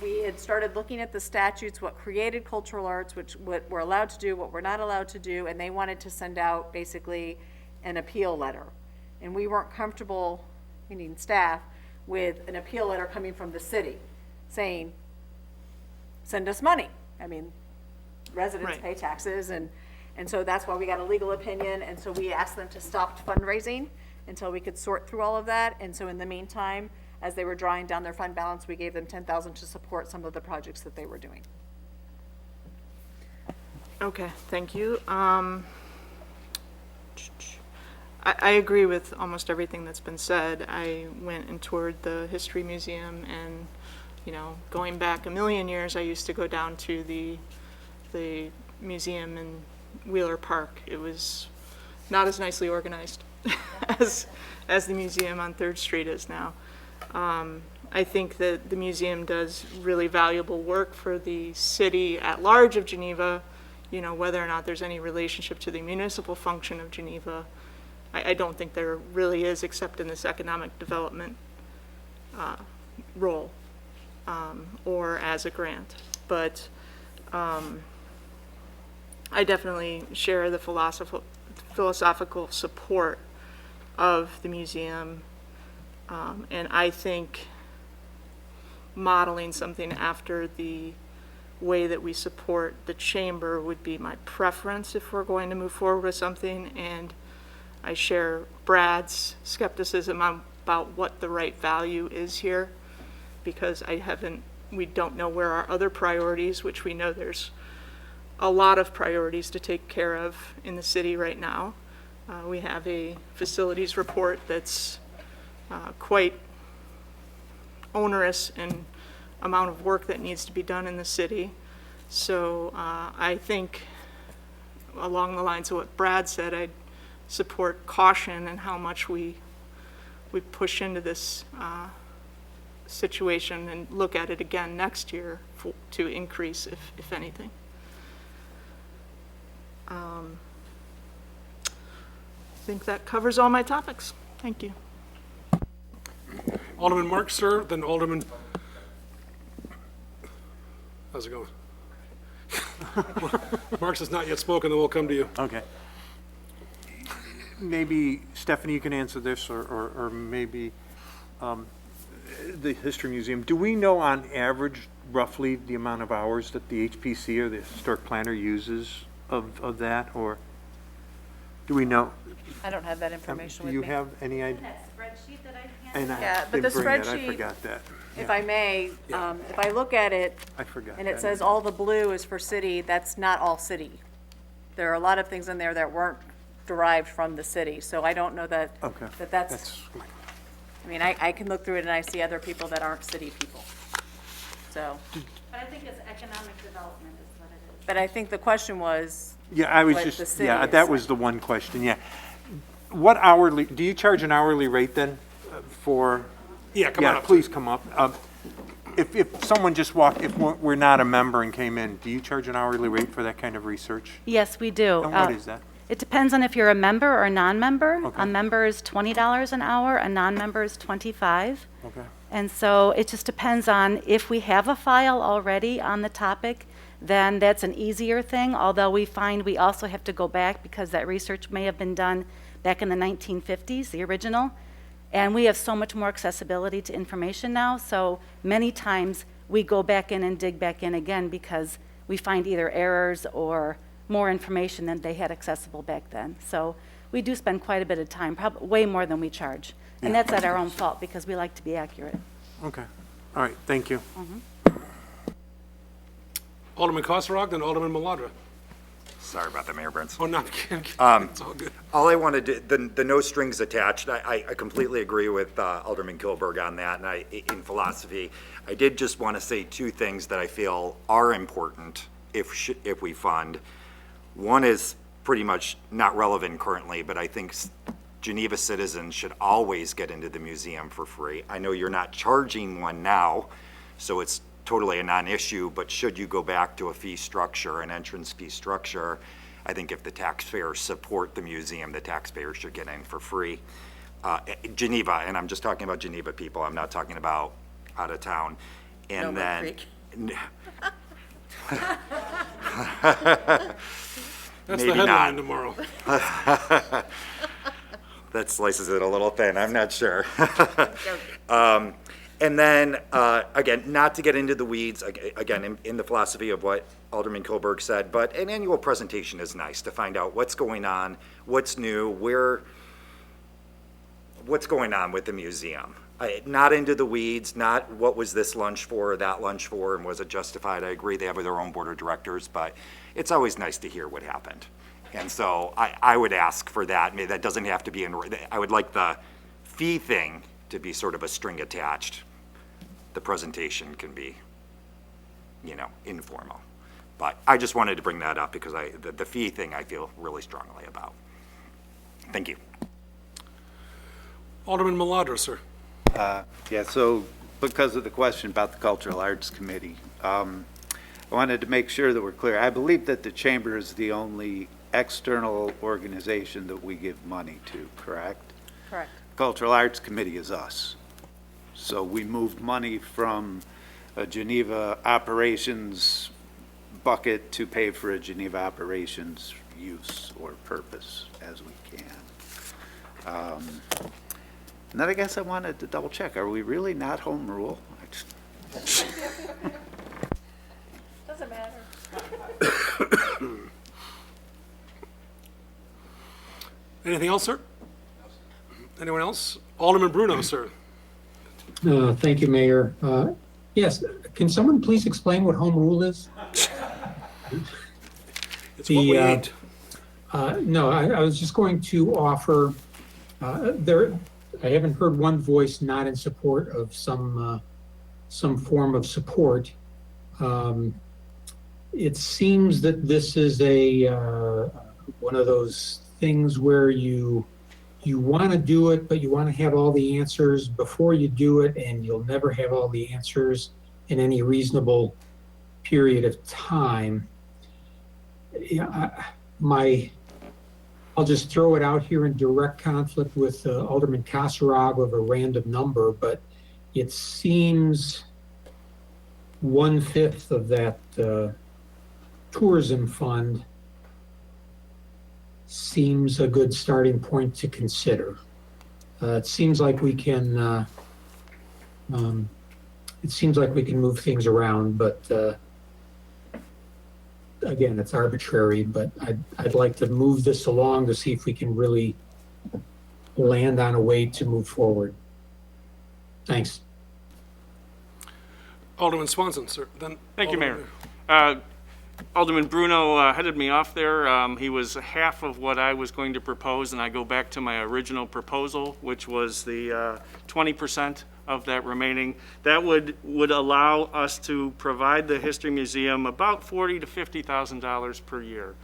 we had started looking at the statutes, what created cultural arts, what we're allowed to do, what we're not allowed to do, and they wanted to send out basically an appeal letter. And we weren't comfortable, meaning staff, with an appeal letter coming from the city saying, send us money. I mean, residents Right. pay taxes, and so that's why we got a legal opinion, and so we asked them to stop fundraising until we could sort through all of that. And so in the meantime, as they were drawing down their fund balance, we gave them $10,000 to support some of the projects that they were doing. Okay, thank you. I agree with almost everything that's been said. I went and toured the History Museum, and, you know, going back a million years, I used to go down to the museum in Wheeler Park. It was not as nicely organized as the museum on 3rd Street is now. I think that the museum does really valuable work for the city at large of Geneva, you know, whether or not there's any relationship to the municipal function of Geneva. I don't think there really is, except in this economic development role, or as a grant. But I definitely share the philosophical support of the museum, and I think modeling something after the way that we support the chamber would be my preference if we're going to move forward with something. And I share Brad's skepticism about what the right value is here, because we don't know where our other priorities, which we know there's a lot of priorities to take care of in the city right now. We have a facilities report that's quite onerous in amount of work that needs to be done in the city. So I think along the lines of what Brad said, I'd support caution and how much we push into this situation and look at it again next year to increase, if anything. I think that covers all my topics. Thank you. Alderman Marks, sir, then Alderman. How's it going? Marks has not yet spoken, then we'll come to you. Okay. Maybe, Stephanie, you can answer this, or maybe, the History Museum, do we know on average roughly the amount of hours that the HPC or the historic planner uses of that, or do we know? I don't have that information with Do me. you have any idea? That spreadsheet that I And I Yeah, but didn't the bring that. I spreadsheet- forgot that. If I may, if I look at it, I forgot and it that. says all the blue is for city, that's not all city. There are a lot of things in there that weren't derived from the city, so I don't know that, Okay. that's, I mean, I can look through it and I see other people that aren't city people. So, But I think it's economic development is what it is. but I think the question was, Yeah, I was what the just, city yeah, is. that was the one question, yeah. What hourly, do you charge an hourly rate then for? Yeah, come on Yeah, up. please come up. If someone just walked, if we're not a member and came in, do you charge an hourly rate for that kind of research? Yes, we do. And what is that? It depends on if you're a member or a non-member. Okay. A member is $20 an hour, a non-member is $25. Okay. And so it just depends on if we have a file already on the topic, then that's an easier thing, although we find we also have to go back because that research may have been done back in the 1950s, the original. And we have so much more accessibility to information now, so many times we go back in and dig back in again because we find either errors or more information than they had accessible back then. So we do spend quite a bit of time, probably way more than we charge. And that's at our own fault because we like to be accurate. Okay, all right, thank you. Alderman Kosorog, then Alderman Maladra. Sorry about that, Mayor Burns. Oh, no, it's all good. All I wanted to, the no strings attached, I completely agree with Alderman Kilberg on that, and in philosophy, I did just want to say two things that I feel are important if we fund. One is pretty much not relevant currently, but I think Geneva citizens should always get into the museum for free. I know you're not charging one now, so it's totally a non-issue, but should you go back to a fee structure, an entrance fee structure, I think if the taxpayers support the museum, the taxpayers should get in for free. Geneva, and I'm just talking about Geneva people, I'm not talking about out of town. And then, That's maybe the headline not. tomorrow. That slices it a little thin, I'm not sure. And then, again, not to get into the weeds, again, in the philosophy of what Alderman Kilberg said, but an annual presentation is nice to find out what's going on, what's new, what's going on with the museum. Not into the weeds, not what was this lunch for or that lunch for, and was it justified? I agree, they have their own board of directors, but it's always nice to hear what happened. And so I would ask for that. Maybe that doesn't have to be I would like the fee thing to be sort of a string attached. The presentation can be, informal. But I just wanted to bring that up because the fee thing I feel really strongly about. Thank you. Alderman Maladra, sir. Yeah, so because of the question about the Cultural Arts Committee, I wanted to make sure that we're clear. I believe that the Chamber is the only external organization that we give money to, correct? correct. Cultural Arts Committee is us. So we moved money from a Geneva operations bucket to pay for a Geneva operations use or purpose as we can. And then I guess I wanted to double check, are we really not home rule? Doesn't matter. Anything else, sir? Anyone else? Alderman Bruno, sir. Thank you, Mayor. Yes, can someone please explain what home rule is? It's what we eat. No, I was just going to offer, I haven't heard one voice not in support of some form of support. It seems that this is one of those things where you want to do it, but you want to have all the answers before you do it, and you'll never have all the answers in any reasonable period of time. I'll just throw it out here in direct conflict with Alderman Kosorog of a random number, but it seems 1/5 of that tourism fund seems a good starting point to consider. It seems like we can It seems like we can move things around, but again, it's arbitrary, but I'd like to move this along to see if we can really land on a way to move forward. Thanks. Alderman Swanson, sir, then. Thank you, Alderman Mayor. Alderman Bruno headed me off there. He was half of what I was going to propose, and I go back to my original proposal, which was the 20% of that remaining. That would allow us to provide the History Museum about $40,000 to $50,000 per year.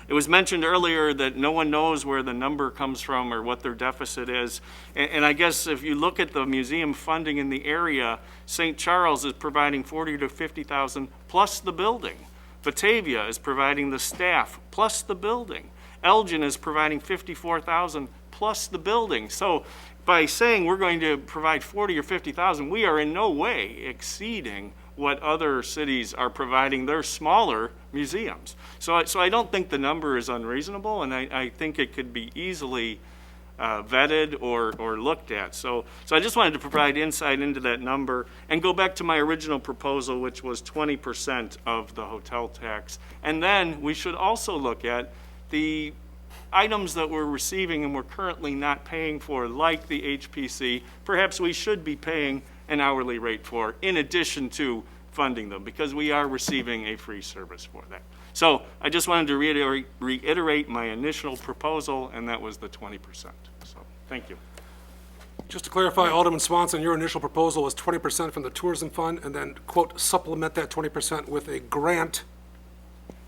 It was mentioned earlier that no one knows where the number comes from or what their deficit is. And I guess if you look at the museum funding in the area, St. Charles is providing $40,000 to $50,000 plus the building. Batavia is providing the staff plus the building. Elgin is providing $54,000 plus the building. So by saying we're going to provide $40,000 or $50,000, we are in no way exceeding what other cities are providing their smaller museums. So I don't think the number is unreasonable, and I think it could be easily vetted or looked at. So I just wanted to provide insight into that number and go back to my original proposal, which was 20% of the hotel tax. And then we should also look at the items that we're receiving and we're currently not paying for, like the HPC. Perhaps we should be paying an hourly rate for, in addition to funding them, because we are receiving a free service for that. So I just wanted to reiterate my initial proposal, and that was the 20%. So thank you. Just to clarify, Alderman Swanson, your initial proposal was 20% from the tourism fund, and then, quote, supplement that 20% with a grant.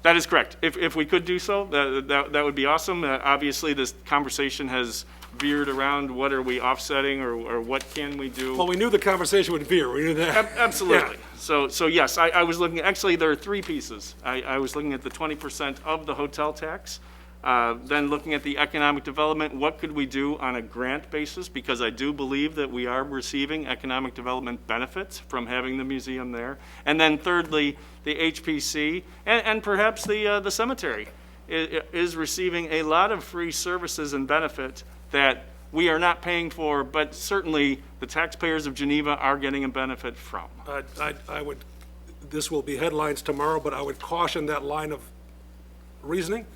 That is correct. If we could do so, that would be awesome. Obviously, this conversation has veered around what are we offsetting or what can we do. Well, we knew the conversation would veer. We knew that. Absolutely. Yeah. So yes, I was looking, actually, there are three pieces. I was looking at the 20% of the hotel tax, then looking at the economic development, what could we do on a grant basis, because I do believe that we are receiving economic development benefits from having the museum there. And then thirdly, the HPC and perhaps the cemetery is receiving a lot of free services and benefit that we are not paying for, but certainly the taxpayers of Geneva are getting a benefit from. I would, this will be headlines tomorrow, but I would caution that line of reasoning,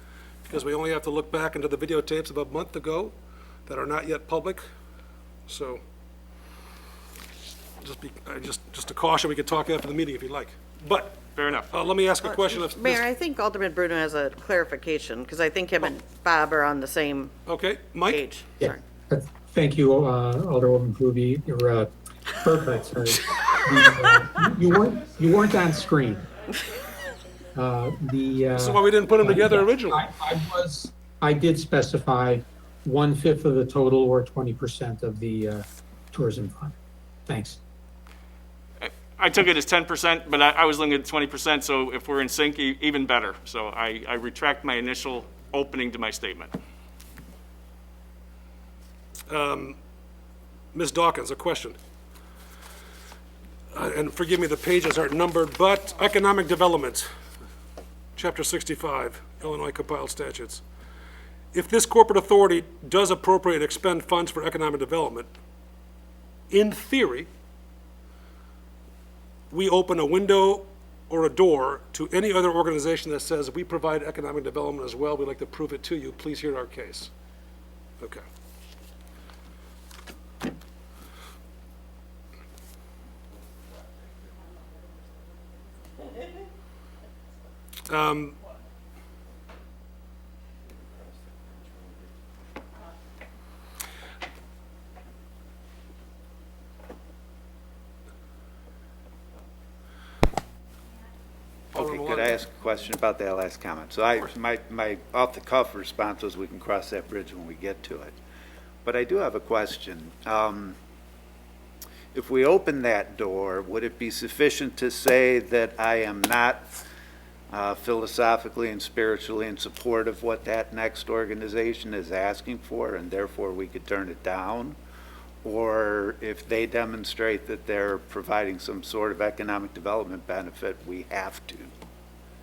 because we only have to look back into the videotapes of a month ago that are not yet public. So just a caution, we could talk after the meeting if you'd like. But fair enough. Let me ask a question. Mayor, I think Alderman Bruno has a clarification, because I think him and Bob are on the same Okay, Mike? page. Yeah. Thank you, Alderwoman Ruby. You're perfect. Sorry. You weren't on screen. This is why we didn't put them together originally. I did specify 1/5 of the total or 20% of the tourism fund. Thanks. I took it as 10%, but I was looking at 20%, so if we're in sync, even better. So I retract my initial opening to my statement. Ms. Dawkins, a question. And forgive me, the pages aren't numbered, but economic development, Chapter 65, Illinois compiled statutes. If this corporate authority does appropriate and expend funds for economic development, in theory, we open a window or a door to any other organization that says, we provide economic development as well, we'd like to prove it to you, please hear our case. Okay. Okay, could I ask a question about that last comment? So my off-the-cuff response was we can cross that bridge when we get to it. But I do have a question. If we open that door, would it be sufficient to say that I am not philosophically and spiritually in support of what that next organization is asking for, and therefore we could turn it down? Or if they demonstrate that they're providing some sort of economic development benefit, we have to?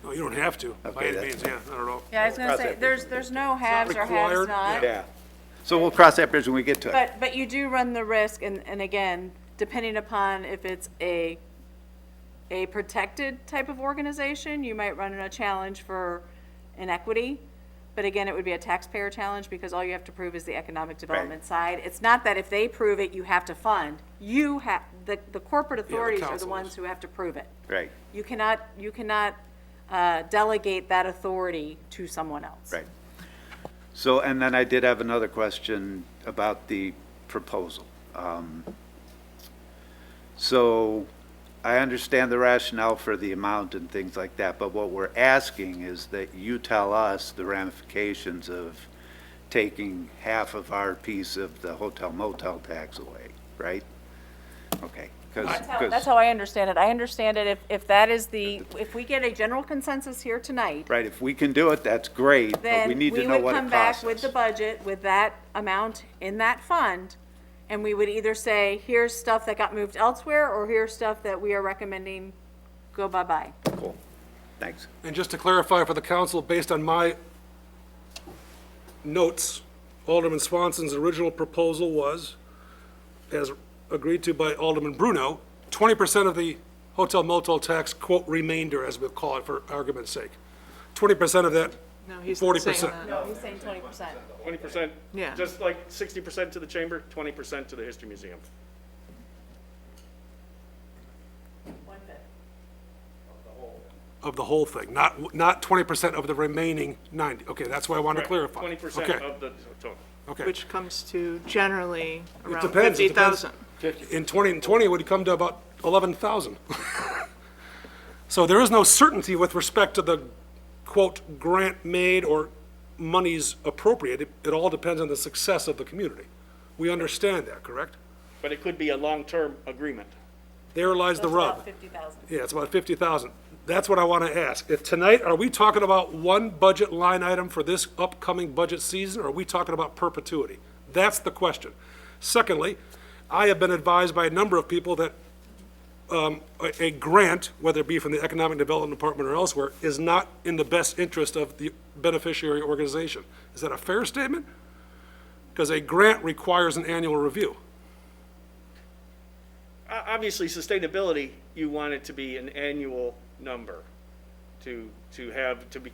No, you don't have to, by Okay, any that's means, yeah, I don't know. Yeah, I was gonna say, there's no haves or haves required, not. Yeah. So we'll cross that bridge when we get to it. But you do run the risk, and again, depending upon if it's a protected type of organization, you might run in a challenge for inequity. But again, it would be a taxpayer challenge because all you have to prove is the economic development side. It's not that if they prove it, you have to fund. You have, the corporate authorities are the council ones is. who have to prove it. Right, You cannot delegate that authority to someone else. right. So, and then I did have another question about the proposal. So I understand the rationale for the amount and things like that, but what we're asking is that you tell us the ramifications of taking half of our piece of the hotel motel tax away, right? Okay. That's how I understand it. I understand it if that is if we get a general consensus here tonight, Right, if we can do it, that's great, but we then need to we know would what come it back costs with the us. budget, with that amount in that fund, and we would either say, here's stuff that got moved elsewhere, or here's stuff that we are recommending go bye-bye. Cool, thanks. And just to clarify for the council, based on my notes, Alderman Swanson's original proposal was, as agreed to by Alderman Bruno, 20% of the hotel motel tax, quote, remainder, as we'll call it for argument's sake. 20% of that, No, he's not saying 40%. that. No, he's saying 20%. 20%, Yeah. just like 60% to the chamber, 20% to the History Museum. of the whole thing, not 20% of the remaining 90. Okay, that's why I wanted to clarify. 20% Okay, of the total. okay. Which comes to generally around depends, it depends. 50,000. In 2020, it would come to about 11,000. So there is no certainty with respect to the, quote, grant made or monies appropriated. It all depends on the success of the community. We understand that, correct? But it could be a long-term agreement. There lies the That's rub. about 50,000. Yeah, it's about 50,000. That's what I want to ask. If tonight, are we talking about one budget line item for this upcoming budget season, or are we talking about perpetuity? That's the question. Secondly, I have been advised by a number of people that a grant, whether it be from the Economic Development Department or elsewhere, is not in the best interest of the beneficiary organization. Is that a fair statement? Because a grant requires an annual review. Obviously, sustainability, you want it to be an annual number, to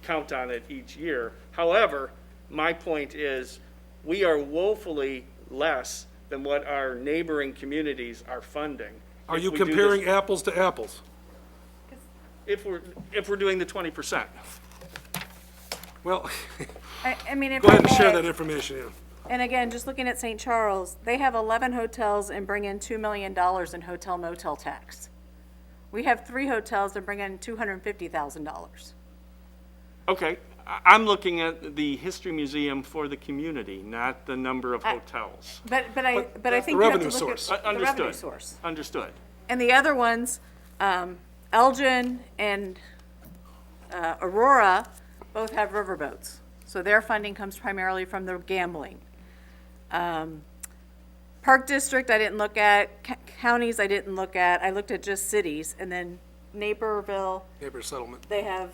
count on it each year. However, my point is, we are woefully less than what our neighboring communities are funding. Are if you we do this- comparing apples to apples? If we're doing the 20%. Well, I mean, if go ahead I and share may, that information, yeah. and again, just looking at St. Charles, they have 11 hotels and bring in $2 million in hotel motel tax. We have 3 hotels that bring in $250,000. Okay, I'm looking at the History Museum for the community, not the number of hotels. But I that's think the you have to revenue look at source. the revenue source. Understood. And the other ones, Elgin and Aurora, both have riverboats. So their funding comes primarily from the gambling. Park District, I didn't look at. Counties, I didn't look at. I looked at just cities. And then Naperville, Neighbor settlement. they have,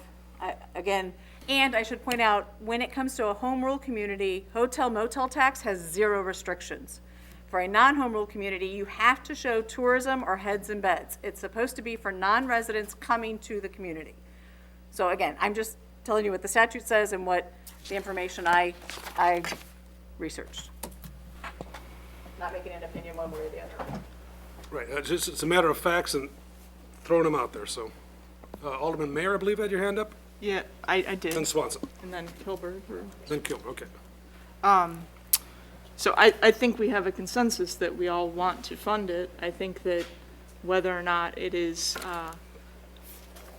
again, and I should point out, when it comes to a home rule community, hotel motel tax has 0 restrictions. For a non-home rule community, you have to show tourism or heads and beds. It's supposed to be for non-residents coming to the community. So again, I'm just telling you what the statute says and what the information I researched. Not making an opinion one way or the other. Right, it's a matter of facts and throwing them out there, so. Alderman Mayor, I believe, had your hand up? Yeah, I did. Then Swanson, And then Hilberg. then Kilmer, okay. So I think we have a consensus that we all want to fund it. I think that whether or not it is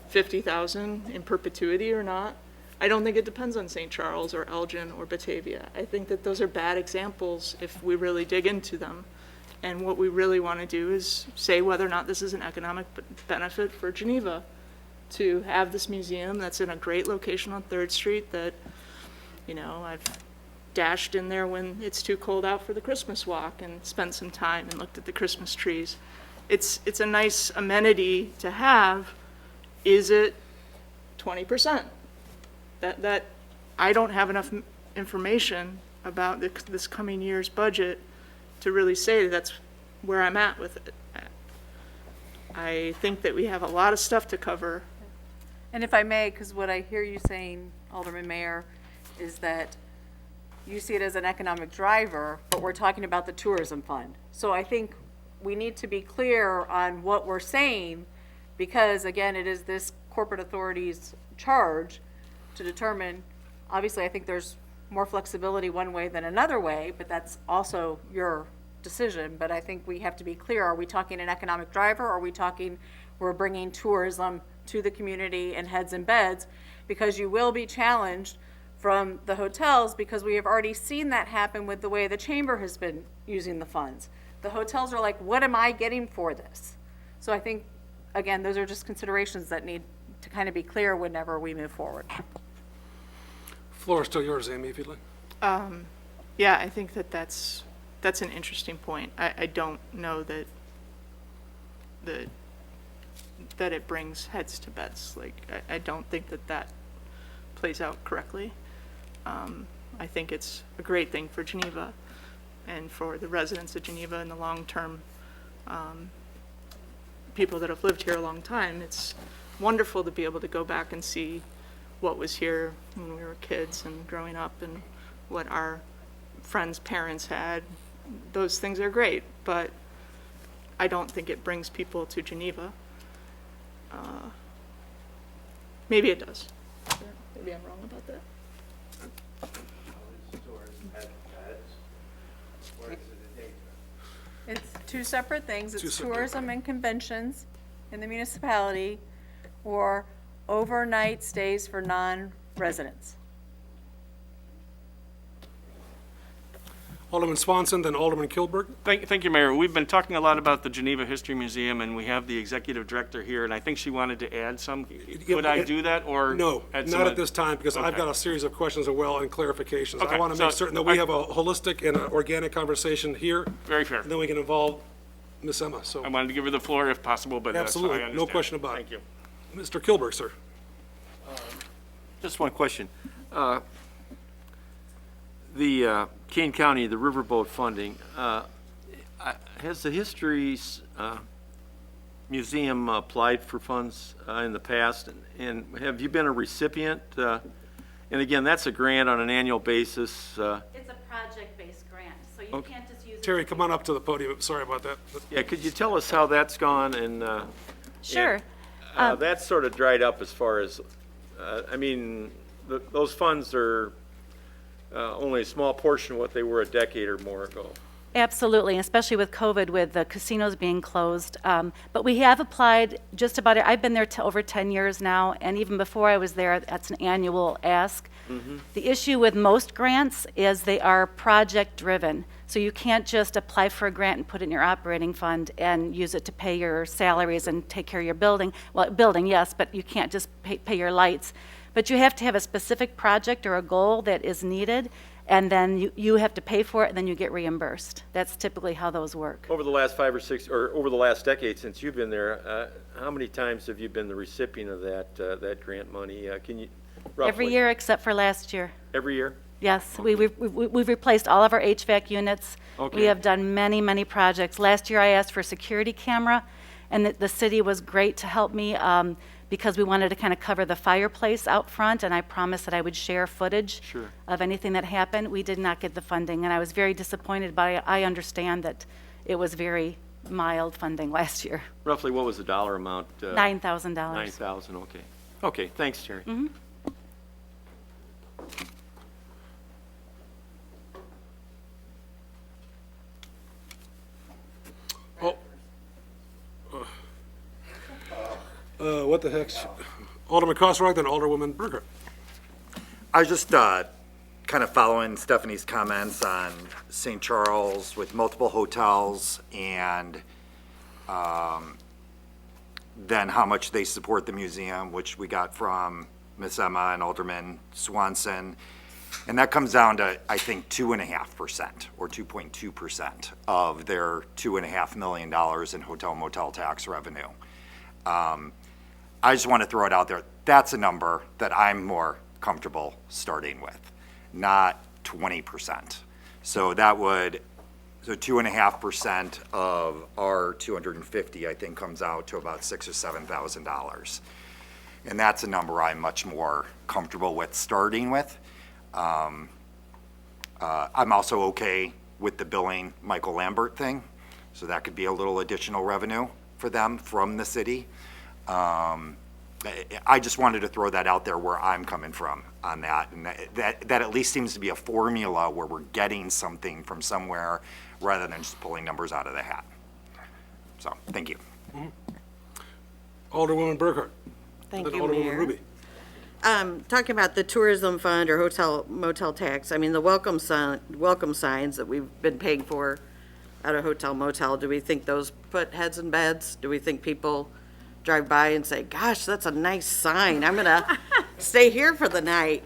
50,000 in perpetuity or not, I don't think it depends on St. Charles or Elgin or Batavia. I think that those are bad examples if we really dig into them. And what we really want to do is say whether or not this is an economic benefit for Geneva to have this museum that's in a great location on 3rd Street that, you know, I've dashed in there when it's too cold out for the Christmas walk and spent some time and looked at the Christmas trees. It's a nice amenity to have. Is it 20%? That I don't have enough information about this coming year's budget to really say that's where I'm at with it. I think that we have a lot of stuff to cover. And if I may, because what I hear you saying, Alderman Mayor, is that you see it as an economic driver, but we're talking about the tourism fund. So I think we need to be clear on what we're saying, because again, it is this corporate authority's charge to determine. Obviously, I think there's more flexibility one way than another way, but that's also your decision. But I think we have to be clear, are we talking an economic driver, or are we talking we're bringing tourism to the community and heads and beds? Because you will be challenged from the hotels, because we have already seen that happen with the way the chamber has been using the funds. The hotels are like, what am I getting for this? So I think, again, those are just considerations that need to kind of be clear whenever we move forward. Floor is still yours, Amy, if you'd like. Yeah, I think that that's an interesting point. I don't know that it brings heads to beds. Like, I don't think that plays out correctly. I think it's a great thing for Geneva and for the residents of Geneva and the long-term people that have lived here a long time. It's wonderful to be able to go back and see what was here when we were kids and growing up and what our friends' parents had. Those things are great, but I don't think it brings people to Geneva. Maybe it does. Maybe I'm wrong about that. It's two separate things. Two It's separate. tourism and conventions in the municipality, or overnight stays for non-residents. Alderman Swanson, then Alderman Kilberg. Thank you, Mayor. We've been talking a lot about the Geneva History Museum, and we have the executive director here, and I think she wanted to add some. Could I do that, or? No, add not some- at this time, because I've Okay. got a series of questions as well and clarifications. I Okay, want to make so certain that we have a holistic and an organic conversation here, Very fair. and then we can involve Ms. Emma, I so. wanted to give her the floor if possible, but that's, I Absolutely, understand. no question about it. Thank you. Mr. Kilberg, sir. Just one question. The Kane County, the riverboat funding, has the History Museum applied for funds in the past? And have you been a recipient? And again, that's a grant on an annual basis. It's a project-based grant, so you can't just use it. Terry, come on up to the podium. Sorry about that. Yeah, could you tell us how that's gone? And Sure. that's sort of dried up as far as, I mean, those funds are only a small portion of what they were a decade or more ago. Absolutely, especially with COVID, with the casinos being closed. But we have applied just about it. I've been there over 10 years now, and even before I was there, that's an annual ask. The issue with most grants is they are project-driven. So you can't just apply for a grant and put it in your operating fund and use it to pay your salaries and take care of your building. Well, building, yes, but you can't just pay your lights. But you have to have a specific project or a goal that is needed, and then you have to pay for it, and then you get reimbursed. That's typically how those work. Over the last 5 or 6, or over the last decade since you've been there, how many times have you been the recipient of that grant money? Can you, roughly? Every year except for last year. Every year? Yes, we've replaced all of our HVAC units. Okay. We have done many, many projects. Last year I asked for a security camera, and the city was great to help me because we wanted to kind of cover the fireplace out front, and I promised that I would share footage Sure. of anything that happened. We did not get the funding, and I was very disappointed, but I understand that it was very mild funding last year. Roughly, what was the dollar amount? $9,000. 9,000, okay. Okay, thanks, Terry. What the heck? Alderman Crossrock, then Alderwoman Burger. I was just kind of following Stephanie's comments on St. Charles with multiple hotels and then how much they support the museum, which we got from Ms. Emma and Alderman Swanson. And that comes down to, I think, 2.5% or 2.2% of their $2.5 million in hotel motel tax revenue. I just want to throw it out there. That's a number that I'm more comfortable starting with, not 20%. So that would So 2.5% of our 250, I think, comes out to about $6,000 or $7,000. And that's a number I'm much more comfortable with starting with. I'm also okay with the billing Michael Lambert thing, so that could be a little additional revenue for them from the city. I just wanted to throw that out there where I'm coming from on that, and that at least seems to be a formula where we're getting something from somewhere rather than just pulling numbers out of the hat. So, thank you. Alderwoman Burkhart. Thank Then you, Alderwoman Mayor. Ruby. Talking about the tourism fund or hotel motel tax, I mean, the welcome signs that we've been paying for at a hotel motel, do we think those put heads in beds? Do we think people drive by and say, gosh, that's a nice sign, I'm gonna stay here for the night?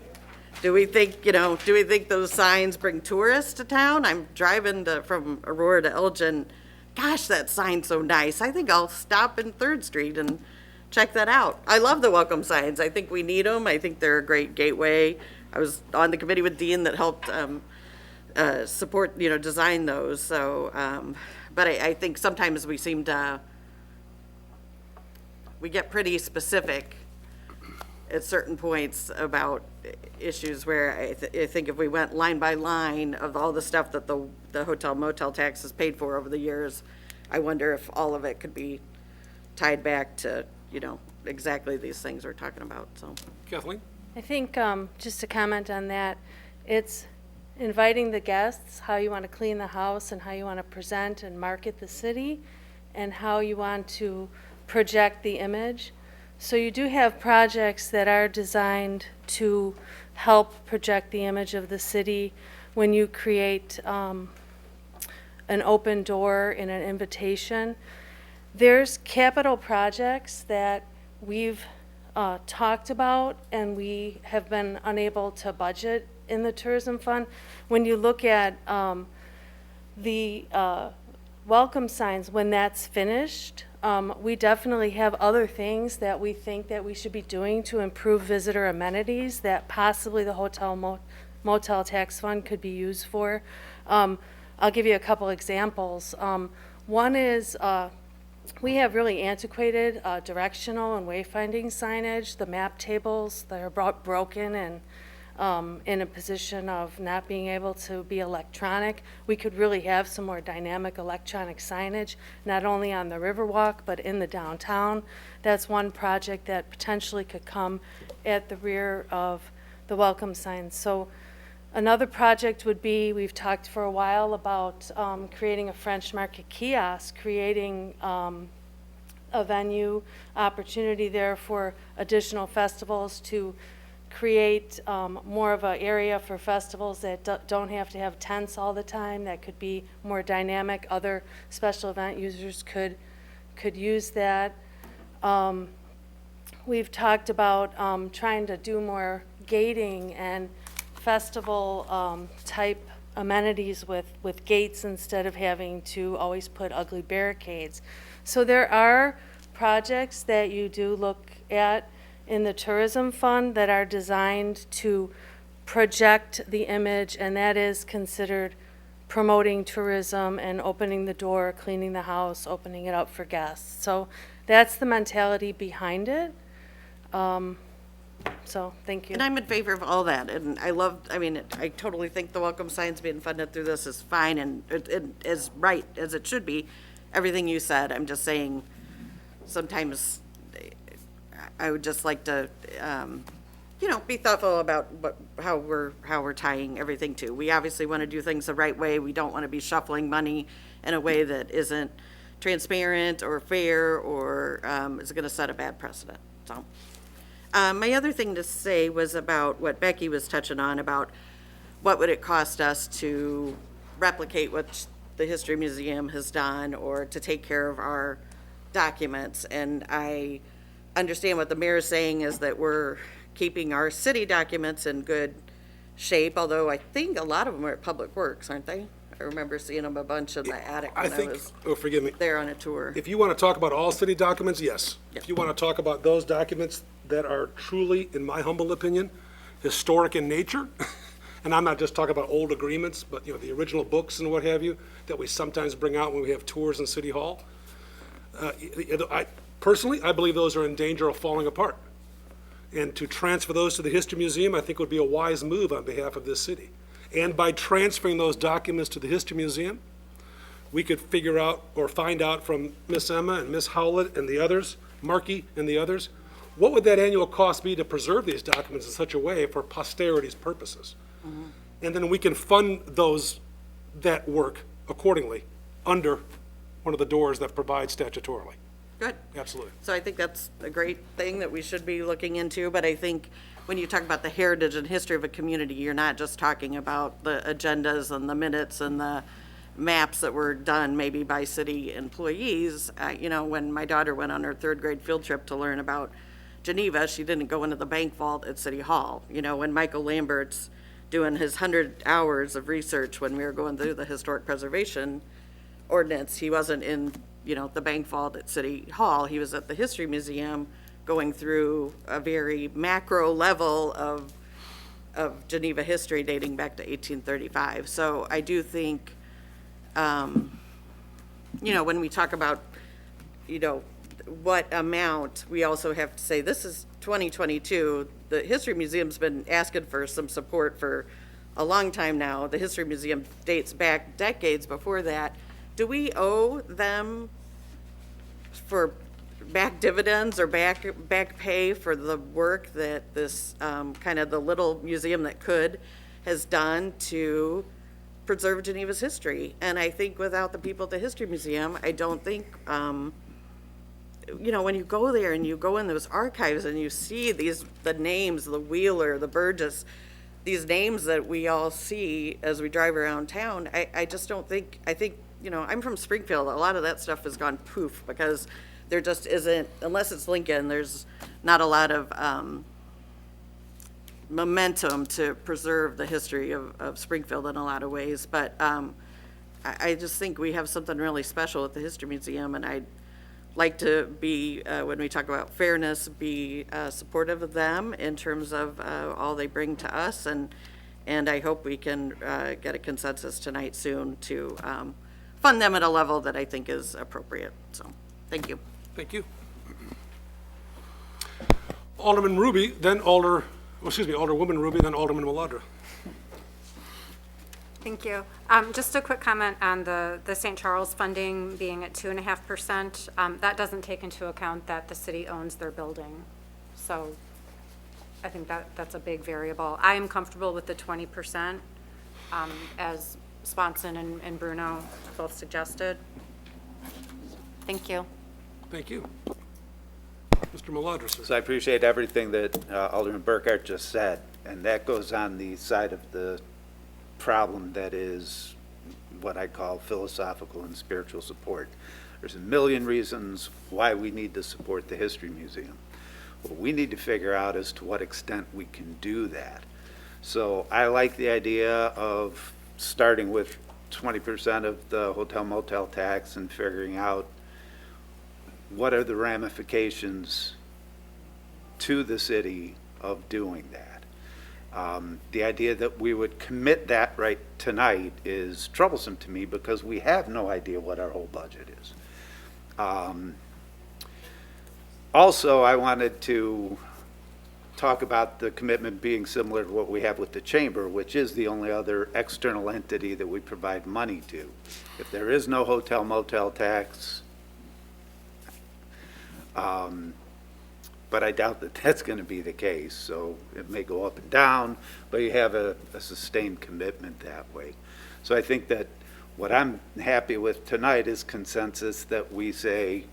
Do we think, do we think those signs bring tourists to town? I'm driving from Aurora to Elgin, gosh, that sign's so nice, I think I'll stop in 3rd Street and check that out. I love the welcome signs. I think we need them. I think they're a great gateway. I was on the committee with Dean that helped support, design those. So, but I think sometimes we get pretty specific at certain points about issues where I think if we went line by line of all the stuff that the hotel motel tax has paid for over the years, I wonder if all of it could be tied back to exactly these things we're talking about, so. Kathleen? I think, just to comment on that, it's inviting the guests, how you want to clean the house and how you want to present and market the city and how you want to project the image. So you do have projects that are designed to help project the image of the city when you create an open door in an invitation. There's capital projects that we've talked about and we have been unable to budget in the tourism fund. When you look at the welcome signs, when that's finished, we definitely have other things that we think that we should be doing to improve visitor amenities that possibly the hotel motel tax fund could be used for. I'll give you a couple examples. One is we have really antiquated directional and wayfinding signage. The map tables that are broken and in a position of not being able to be electronic. We could really have some more dynamic electronic signage, not only on the Riverwalk, but in the downtown. That's one project that potentially could come at the rear of the welcome signs. So another project would be, we've talked for a while about creating a French Market kiosk, creating a venue opportunity there for additional festivals to create more of an area for festivals that don't have to have tents all the time, that could be more dynamic. Other special event users could use that. We've talked about trying to do more gating and festival type amenities with gates instead of having to always put ugly barricades. So there are projects that you do look at in the tourism fund that are designed to project the image, and that is considered promoting tourism and opening the door, cleaning the house, opening it up for guests. So that's the mentality behind it. So thank you. And I'm in favor of all that, and I totally think the welcome signs being funded through this is fine, and it is right, as it should be, everything you said. I'm just saying, sometimes I would just like to, be thoughtful about how we're tying everything to. We obviously want to do things the right way. We don't want to be shuffling money in a way that isn't transparent or fair or is going to set a bad precedent. So, my other thing to say was about what Becky was touching on about what would it cost us to replicate what the History Museum has done or to take care of our documents. And I understand what the mayor is saying is that we're keeping our city documents in good shape, although I think a lot of them are at Public Works, aren't they? I remember seeing them a bunch in the attic when I was forgive me. there on a tour. If you want to talk about all city documents, yes. Yep. If you want to talk about those documents that are truly, in my humble opinion, historic in nature, And I'm not just talking about old agreements, but, you know, the original books and what have you, that we sometimes bring out when we have tours in City Hall. Personally, I believe those are in danger of falling apart. And to transfer those to the History Museum, I think would be a wise move on behalf of this city. And by transferring those documents to the History Museum, we could figure out or find out from Miss Emma and Miss Howlett and the others, Markey and the others, what would that annual cost be to preserve these documents in such a way for posterity's purposes? And then we can fund that work accordingly under one of the doors that provides statutorily. Good. Absolutely. So I think that's a great thing that we should be looking into, but I think when you talk about the heritage and history of a community, you're not just talking about the agendas and the minutes and the maps that were done maybe by city employees. You know, when my daughter went on her third grade field trip to learn about Geneva, she didn't go into the bank vault at City Hall. You know, when Michael Lambert's doing his 100 hours of research when we were going through the historic preservation ordinance, he wasn't in, you know, the bank vault at City Hall. He was at the History Museum going through a very macro level of Geneva history dating back to 1835. So I do think, you know, when we talk about, you know, what amount, we also have to say, this is 2022. The History Museum's been asking for some support for a long time now. The History Museum dates back decades before that. Do we owe them for back dividends or back pay for the work that this kind of the little museum that could has done to preserve Geneva's history? And I think without the people at the History Museum, I don't think, you know, when you go there and you go in those archives and you see the names, the Wheeler, the Burgess, these names that we all see as we drive around town, I just don't think, I think, you know, I'm from Springfield. A lot of that stuff has gone poof because there just isn't, unless it's Lincoln, there's not a lot of momentum to preserve the history of Springfield in a lot of ways. But I just think we have something really special at the History Museum, and I'd like to be, when we talk about fairness, be supportive of them in terms of all they bring to us, and I hope we can get a consensus tonight soon to fund them at a level that I think is appropriate. So, thank you. Thank you. Alderman Ruby, then Alderwoman Ruby, then Alderman Maladra. Thank you. Just a quick comment on the St. Charles funding being at 2.5%. That doesn't take into account that the city owns their building. So I think that's a big variable. I am comfortable with the 20%, as Swanson and Bruno both suggested. Thank you. Thank you. Mr. Maladra, sir. So I appreciate everything that Alderman Burkhart just said, and that goes on the side of the problem that is what I call philosophical and spiritual support. There's a million reasons why we need to support the History Museum. What we need to figure out is to what extent we can do that. So I like the idea of starting with 20% of the hotel motel tax and figuring out what are the ramifications to the city of doing that. The idea that we would commit that right tonight is troublesome to me because we have no idea what our whole budget is. Also, I wanted to talk about the commitment being similar to what we have with the chamber, which is the only other external entity that we provide money to. If there is no hotel motel tax, but I doubt that that's going to be the case, so it may go up and down, but you have a sustained commitment that way. So I think that what I'm happy with tonight is consensus that we say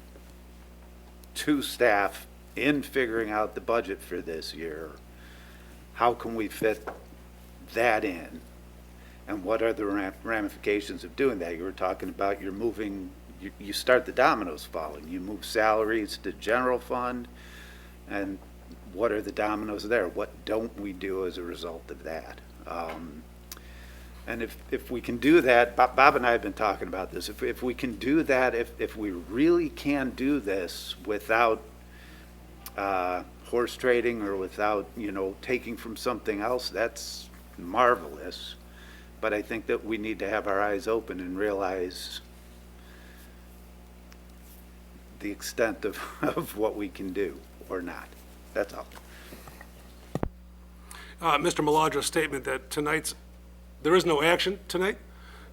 to staff in figuring out the budget for this year, how can we fit that in? And what are the ramifications of doing that? You were talking about you're moving, you start the dominoes falling. You move salaries to general fund, and what are the dominoes there? What don't we do as a result of that? And if we can do that, Bob and I have been talking about this, if we can do that, if we really can do this without horse trading or without, taking from something else, that's marvelous, but I think that we need to have our eyes open and realize the extent of, of what we can do or not. That's all. Mr. Maladra's statement that there is no action tonight.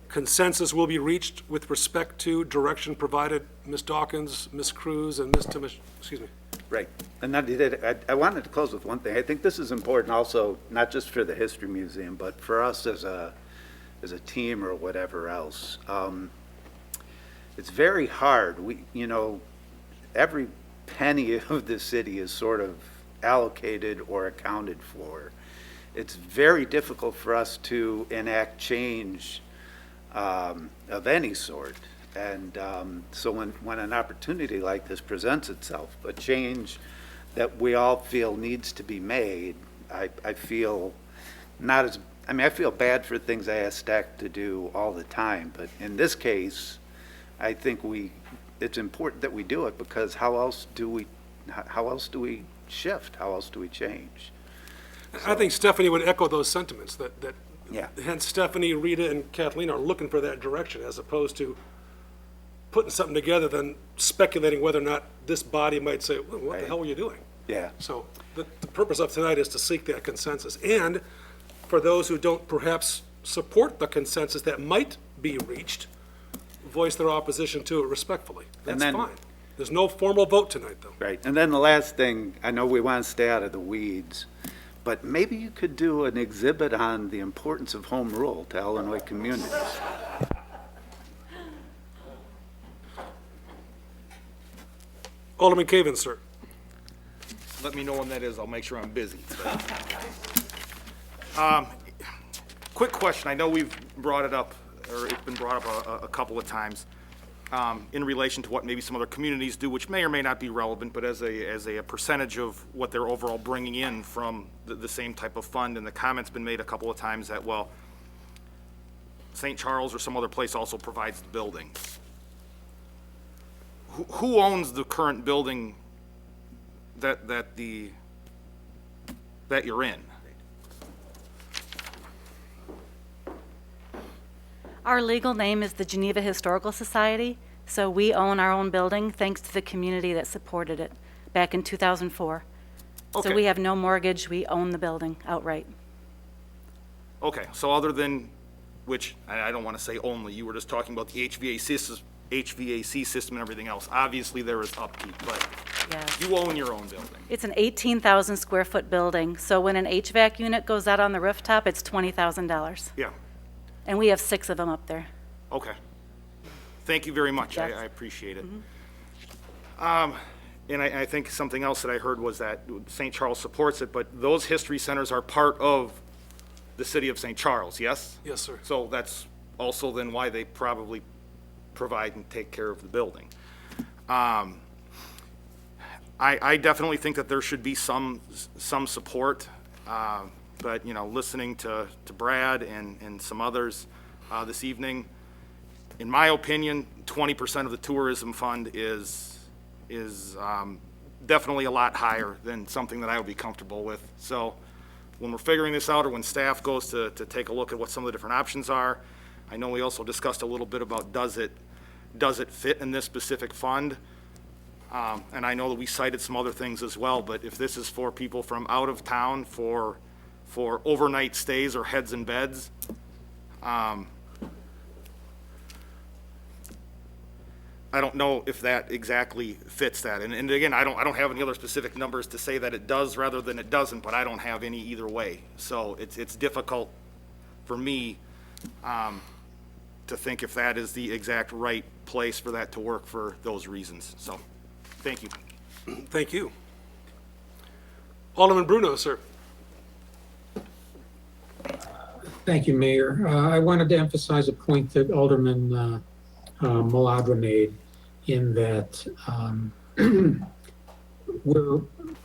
Consensus will be reached with respect to direction provided, Ms. Dawkins, Ms. Cruz, and Ms. Timish, excuse me. Right. And I wanted to close with one thing. I think this is important also, not just for the History Museum, but for us as a team or whatever else. It's very hard. Every penny of the city is sort of allocated or accounted for. It's very difficult for us to enact change of any sort. And so when an opportunity like this presents itself, a change that we all feel needs to be made, I feel I feel bad for things I ask staff to do all the time, but in this case, I think it's important that we do it, because how else do we shift? How else do we change? I think Stephanie would echo those sentiments, that Yeah. hence Stephanie, Rita, and Kathleen are looking for that direction, as opposed to putting something together, then speculating whether or not this body might say, well, what the hell were you doing? Yeah. So the purpose of tonight is to seek that consensus. And for those who don't perhaps support the consensus that might be reached, voice their opposition to it respectfully. And That's then- fine. There's no formal vote tonight, though. Right. And then the last thing, I know we want to stay out of the weeds, but maybe you could do an exhibit on the importance of home rule to Illinois communities. Alderman Caven, sir. Let me know when that is, I'll make sure I'm busy. Quick question, I know we've brought it up, or it's been brought up a couple of times, in relation to what maybe some other communities do, which may or may not be relevant, but as a percentage of what they're overall bringing in from the same type of fund, and the comment's been made a couple of times that, well, St. Charles or some other place also provides the building. Who owns the current building that you're in? Our legal name is the Geneva Historical Society, so we own our own building thanks to the community that supported it back in 2004. Okay. So we have no mortgage, we own the building outright. Okay, so other than, which I don't want to say only, you were just talking about the HVAC system and everything else. Obviously, there is upkeep, but Yes. you own your own building. It's an 18,000 square foot building, so when an HVAC unit goes out on the rooftop, it's $20,000. Yeah, And we have 6 of them up there. okay. Thank you very much. I Yes. appreciate it. And I think something else that I heard was that St. Charles supports it, but those history centers are part of the city of St. Charles, yes? Yes, sir. So that's also then why they probably provide and take care of the building. I definitely think that there should be some support, but, listening to Brad and some others this evening, in my opinion, 20% of the tourism fund is definitely a lot higher than something that I would be comfortable with. So when we're figuring this out, or when staff goes to take a look at what some of the different options are, I know we also discussed a little bit about does it fit in this specific fund? And I know that we cited some other things as well, but if this is for people from out of town for overnight stays or heads in beds, I don't know if that exactly fits that. And again, I don't have any other specific numbers to say that it does rather than it doesn't, but I don't have any either way. So it's difficult for me to think if that is the exact right place for that to work for those reasons. So, thank you. Thank you. Alderman Bruno, sir. Thank you, Mayor. I wanted to emphasize a point that Alderman Maladra made, in that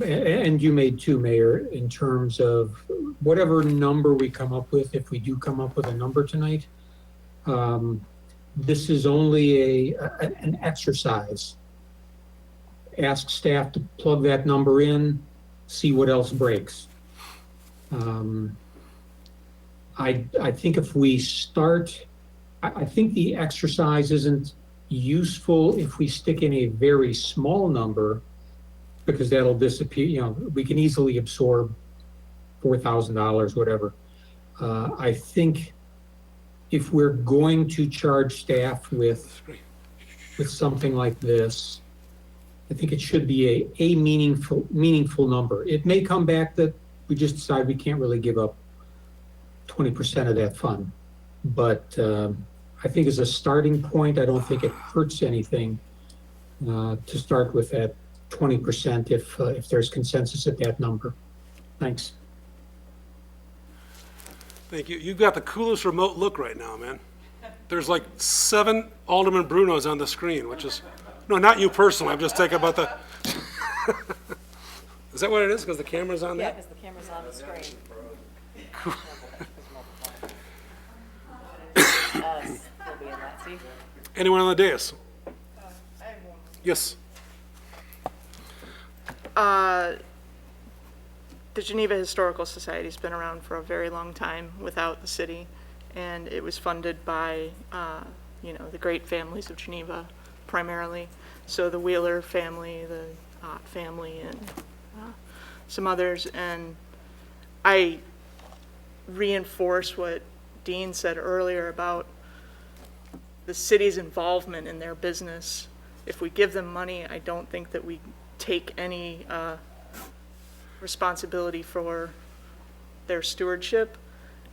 and you made too, Mayor, in terms of whatever number we come up with, if we do come up with a number tonight, this is only an exercise. Ask staff to plug that number in, see what else breaks. I think if we start, I think the exercise isn't useful if we stick in a very small number, because that'll disappear, you know, we can easily absorb $4,000, whatever. I think if we're going to charge staff with something like this, I think it should be a meaningful number. It may come back that we just decide we can't really give up 20% of that fund. But I think as a starting point, I don't think it hurts anything to start with that 20% if there's consensus at that number. Thanks. Thank you. You've got the coolest remote look right now, man. There's like 7 Alderman Brunos on the screen, which is, no, not you personally, I'm just talking about the, is that what it is, because the camera's on Yeah, there? because the camera's on the screen. We'll be in that, see? Anyone on the dais? Yes. The Geneva Historical Society's been around for a very long time without the city, and it was funded by, the great families of Geneva primarily. So the Wheeler family, the Ott family, and some others. And I reinforce what Dean said earlier about the city's involvement in their business. If we give them money, I don't think that we take any responsibility for their stewardship.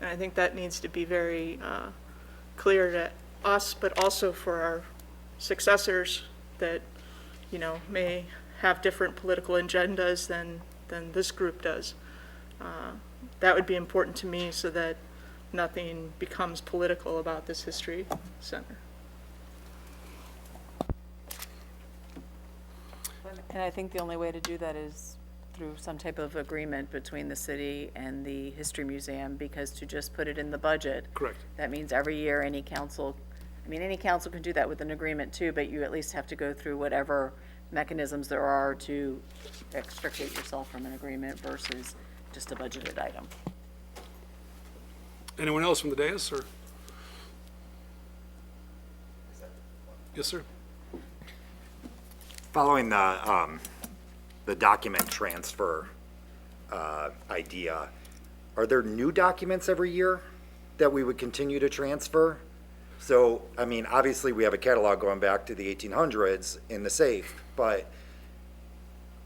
And I think that needs to be very clear to us, but also for our successors that, may have different political agendas than this group does. That would be important to me so that nothing becomes political about this history center. And I think the only way to do that is through some type of agreement between the city and the History Museum, because to just put it in the budget. Correct. That means every year any council can do that with an agreement too, but you at least have to go through whatever mechanisms there are to extricate yourself from an agreement versus just a budgeted item. Anyone else from the dais, or? Yes, sir. Following the document transfer idea, are there new documents every year that we would continue to transfer? So, I mean, obviously, we have a catalog going back to the 1800s in the safe, but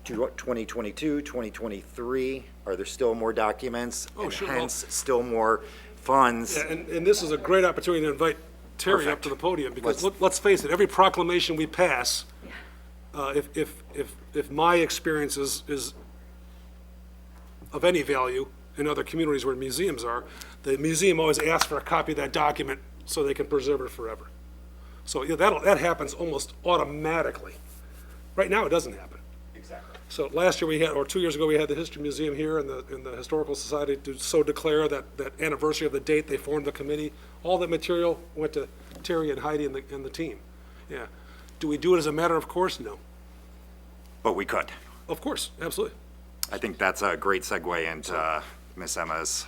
2022, 2023, are there still more documents? Oh, and sure. hence, still more funds? Yeah, and this is a great opportunity to invite Terry up to the podium, because let's face it, every proclamation we pass, if my experience is of any value in other communities where museums are, the museum always asks for a copy of that document so they can preserve it forever. So yeah, that happens almost automatically. Right now, it doesn't happen. Exactly. So last year we had, or 2 years ago, we had the History Museum here and the Historical Society to so declare that anniversary of the date they formed the committee. All that material went to Terry and Heidi and the team. Yeah. Do we do it as a matter of course? No. But we could. Of course, absolutely. I think that's a great segue into Miss Emma's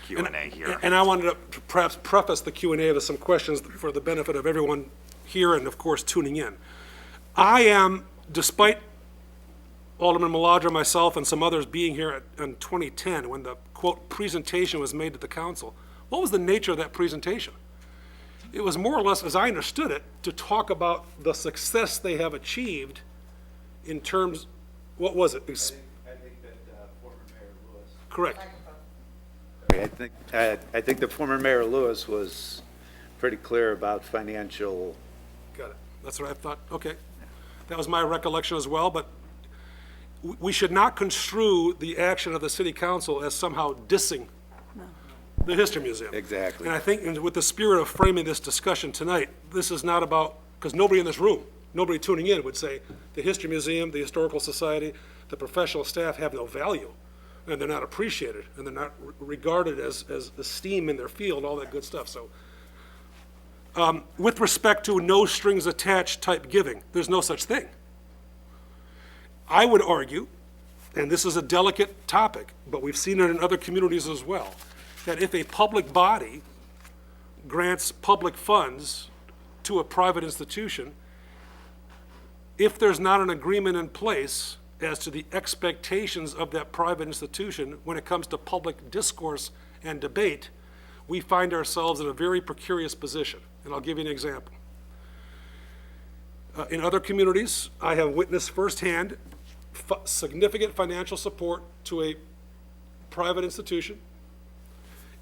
Q&A here. And I wanted to perhaps preface the Q&A with some questions for the benefit of everyone here and, of course, tuning in. I am, despite Alderman Maladra, myself, and some others being here in 2010 when the, quote, presentation was made to the council, what was the nature of that presentation? It was more or less, as I understood it, to talk about the success they have achieved in terms, what was it? I think that former Mayor Lewis. Correct. I think the former Mayor Lewis was pretty clear about financial. Got it. That's what I thought. Okay. That was my recollection as well, but we should not construe the action of the city council as somehow dissing the History Museum. Exactly. And I think with the spirit of framing this discussion tonight, this is not about, because nobody in this room, nobody tuning in would say the History Museum, the Historical Society, the professional staff have no value, and they're not appreciated, and they're not regarded as esteemed in their field, all that good stuff. So with respect to no strings attached type giving, there's no such thing. I would argue, and this is a delicate topic, but we've seen it in other communities as well, that if a public body grants public funds to a private institution, if there's not an agreement in place as to the expectations of that private institution when it comes to public discourse and debate, we find ourselves in a very precarious position. And I'll give you an example. In other communities, I have witnessed firsthand significant financial support to a private institution.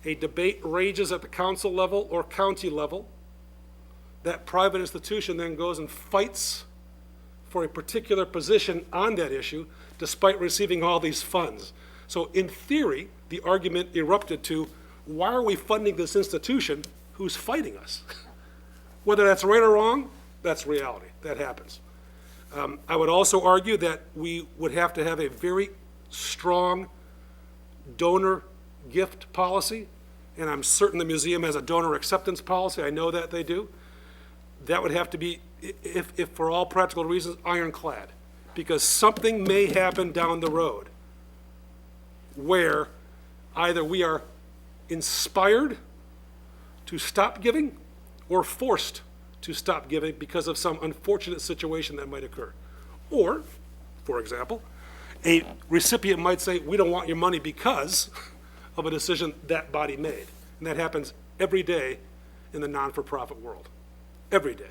A debate rages at the council level or county level. That private institution then goes and fights for a particular position on that issue despite receiving all these funds. So in theory, the argument erupted to, why are we funding this institution who's fighting us? Whether that's right or wrong, that's reality. That happens. I would also argue that we would have to have a very strong donor gift policy, and I'm certain the museum has a donor acceptance policy. I know that they do. That would have to be, if for all practical reasons, ironclad, because something may happen down the road where either we are inspired to stop giving or forced to stop giving because of some unfortunate situation that might occur. Or, for example, a recipient might say, we don't want your money because of a decision that body made. And that happens every day in the non-for-profit world. Every day.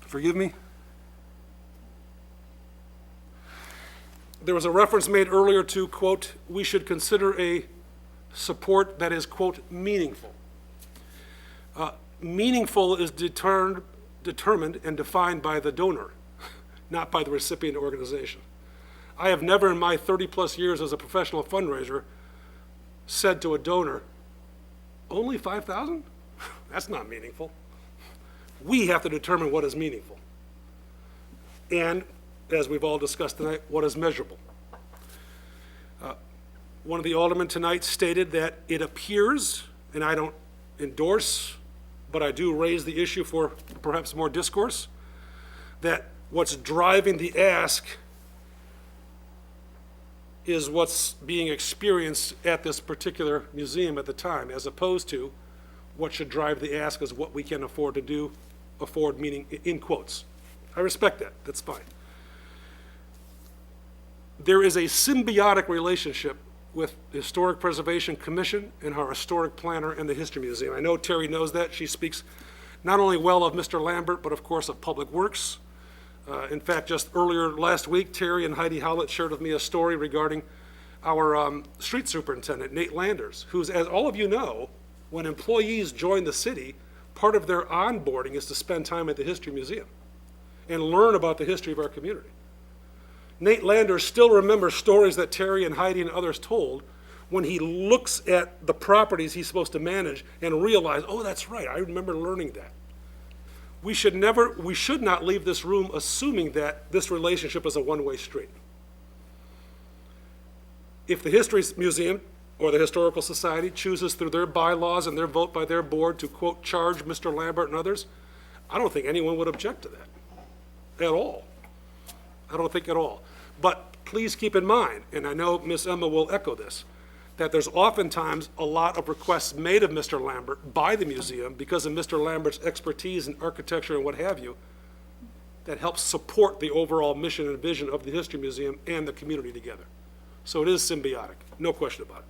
Forgive me? There was a reference made earlier to, quote, we should consider a support that is, quote, meaningful. Meaningful is determined and defined by the donor, not by the recipient organization. I have never in my 30-plus years as a professional fundraiser said to a donor, only $5,000? That's not meaningful. We have to determine what is meaningful. And, as we've all discussed tonight, what is measurable. One of the aldermen tonight stated that it appears, and I don't endorse, but I do raise the issue for perhaps more discourse, that what's driving the ask is what's being experienced at this particular museum at the time, as opposed to what should drive the ask is what we can afford to do, afford meaning in quotes. I respect that, that's fine. There is a symbiotic relationship with the Historic Preservation Commission and our historic planner and the History Museum. I know Terry knows that. She speaks not only well of Mr. Lambert, but of course of Public Works. In fact, just earlier last week, Terry and Heidi Howlett shared with me a story regarding our street superintendent, Nate Landers, who's, as all of you know, when employees join the city, part of their onboarding is to spend time at the History Museum and learn about the history of our community. Nate Landers still remembers stories that Terry and Heidi and others told when he looks at the properties he's supposed to manage and realize, oh, that's right, I remember learning that. We should not leave this room assuming that this relationship is a one-way street. If the History Museum or the Historical Society chooses through their bylaws and their vote by their board to, quote, charge Mr. Lambert and others, I don't think anyone would object to that at all. I don't think at all. But please keep in mind, and I know Ms. Emma will echo this, that there's oftentimes a lot of requests made of Mr. Lambert by the museum because of Mr. Lambert's expertise in architecture and what have you, that helps support the overall mission and vision of the History Museum and the community together. So it is symbiotic, no question about it.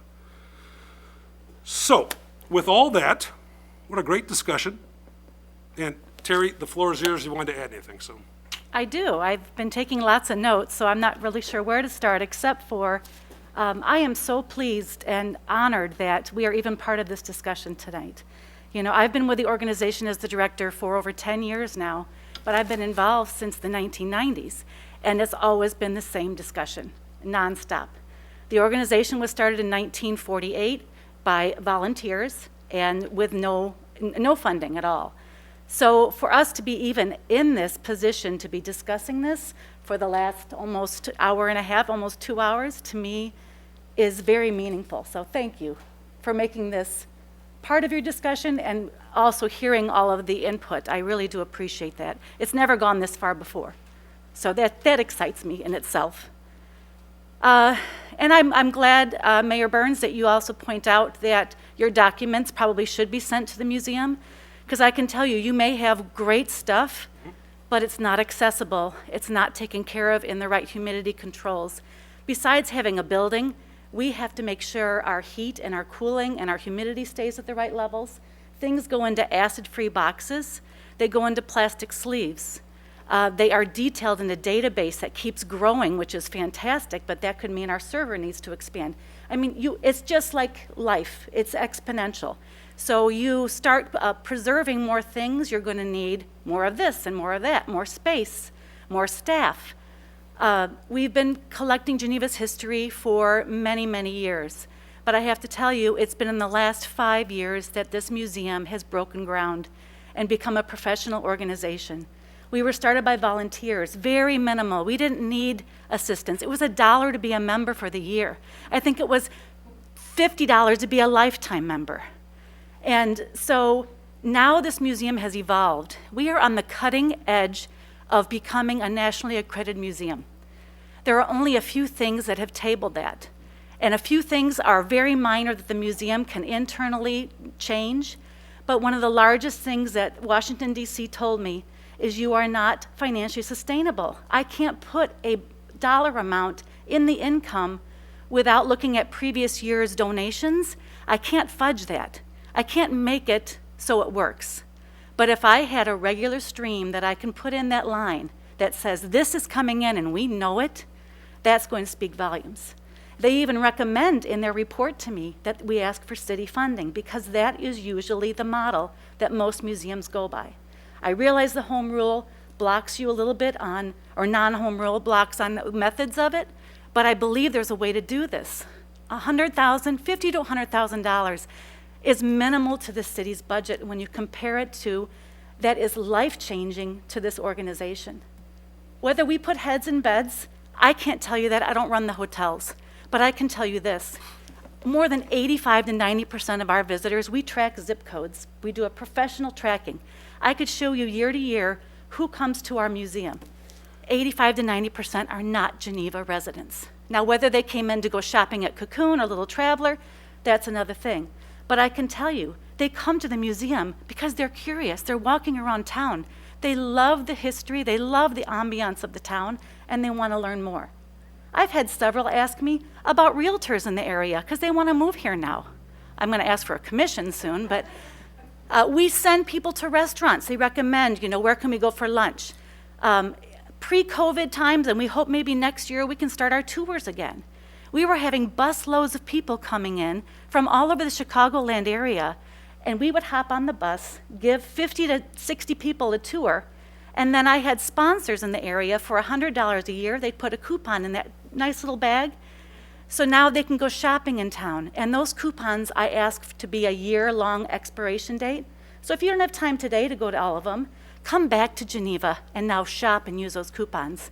So, with all that, what a great discussion. And Terry, the floor is yours if you wanted to add anything, so. I do. I've been taking lots of notes, so I'm not really sure where to start, except for I am so pleased and honored that we are even part of this discussion tonight. You know, I've been with the organization as the director for over 10 years now, but I've been involved since the 1990s, and it's always been the same discussion, nonstop. The organization was started in 1948 by volunteers and with no funding at all. So for us to be even in this position to be discussing this for the last almost hour and a half, almost 2 hours, to me is very meaningful. So thank you for making this part of your discussion and also hearing all of the input. I really do appreciate that. It's never gone this far before. So that excites me in itself. And I'm glad, Mayor Burns, that you also point out that your documents probably should be sent to the museum, because I can tell you, you may have great stuff, but it's not accessible. It's not taken care of in the right humidity controls. Besides having a building, we have to make sure our heat and our cooling and our humidity stays at the right levels. Things go into acid-free boxes. They go into plastic sleeves. They are detailed in a database that keeps growing, which is fantastic, but that could mean our server needs to expand. I mean, it's just like life. It's exponential. So you start preserving more things, you're going to need more of this and more of that, more space, more staff. We've been collecting Geneva's history for many, many years. But I have to tell you, it's been in the last 5 years that this museum has broken ground and become a professional organization. We were started by volunteers, very minimal. We didn't need assistance. It was $1 to be a member for the year. I think it was $50 to be a lifetime member. And so now this museum has evolved. We are on the cutting edge of becoming a nationally accredited museum. There are only a few things that have tabled that. And a few things are very minor that the museum can internally change. But one of the largest things that Washington, D.C. told me is you are not financially sustainable. I can't put a dollar amount in the income without looking at previous year's donations. I can't fudge that. I can't make it so it works. But if I had a regular stream that I can put in that line that says this is coming in and we know it, that's going to speak volumes. They even recommend in their report to me that we ask for city funding because that is usually the model that most museums go by. I realize the home rule blocks you a little bit on, or non-home rule blocks on the methods of it, but I believe there's a way to do this. $100,000, $50,000 to $100,000 is minimal to the city's budget when you compare it to that is life-changing to this organization. Whether we put heads in beds, I can't tell you that. I don't run the hotels. But I can tell you this. More than 85 to 90% of our visitors, we track zip codes. We do a professional tracking. I could show you year to year who comes to our museum. 85 to 90% are not Geneva residents. Now, whether they came in to go shopping at Cocoon or Little Traveler, that's another thing. But I can tell you, they come to the museum because they're curious. They're walking around town. They love the history, they love the ambiance of the town, and they want to learn more. I've had several ask me about realtors in the area because they want to move here now. I'm going to ask for a commission soon, but we send people to restaurants. They recommend, where can we go for lunch? Pre-COVID times, and we hope maybe next year we can start our tours again. We were having bus loads of people coming in from all over the Chicagoland area, and we would hop on the bus, give 50 to 60 people a tour, and then I had sponsors in the area for $100 a year. They'd put a coupon in that nice little bag. So now they can go shopping in town. And those coupons I ask to be a year-long expiration date. So if you don't have time today to go to all of them, come back to Geneva and now shop and use those coupons.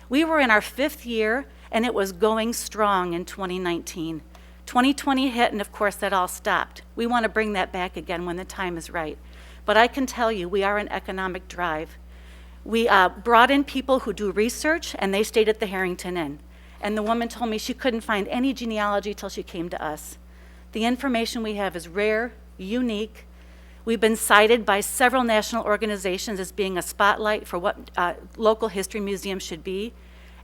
We were in our 5th year, and it was going strong in 2019. 2020 hit, and of course that all stopped. We want to bring that back again when the time is right. But I can tell you, we are an economic drive. We brought in people who do research, and they stayed at the Harrington Inn. And the woman told me she couldn't find any genealogy till she came to us. The information we have is rare, unique. We've been cited by several national organizations as being a spotlight for what local history museums should be.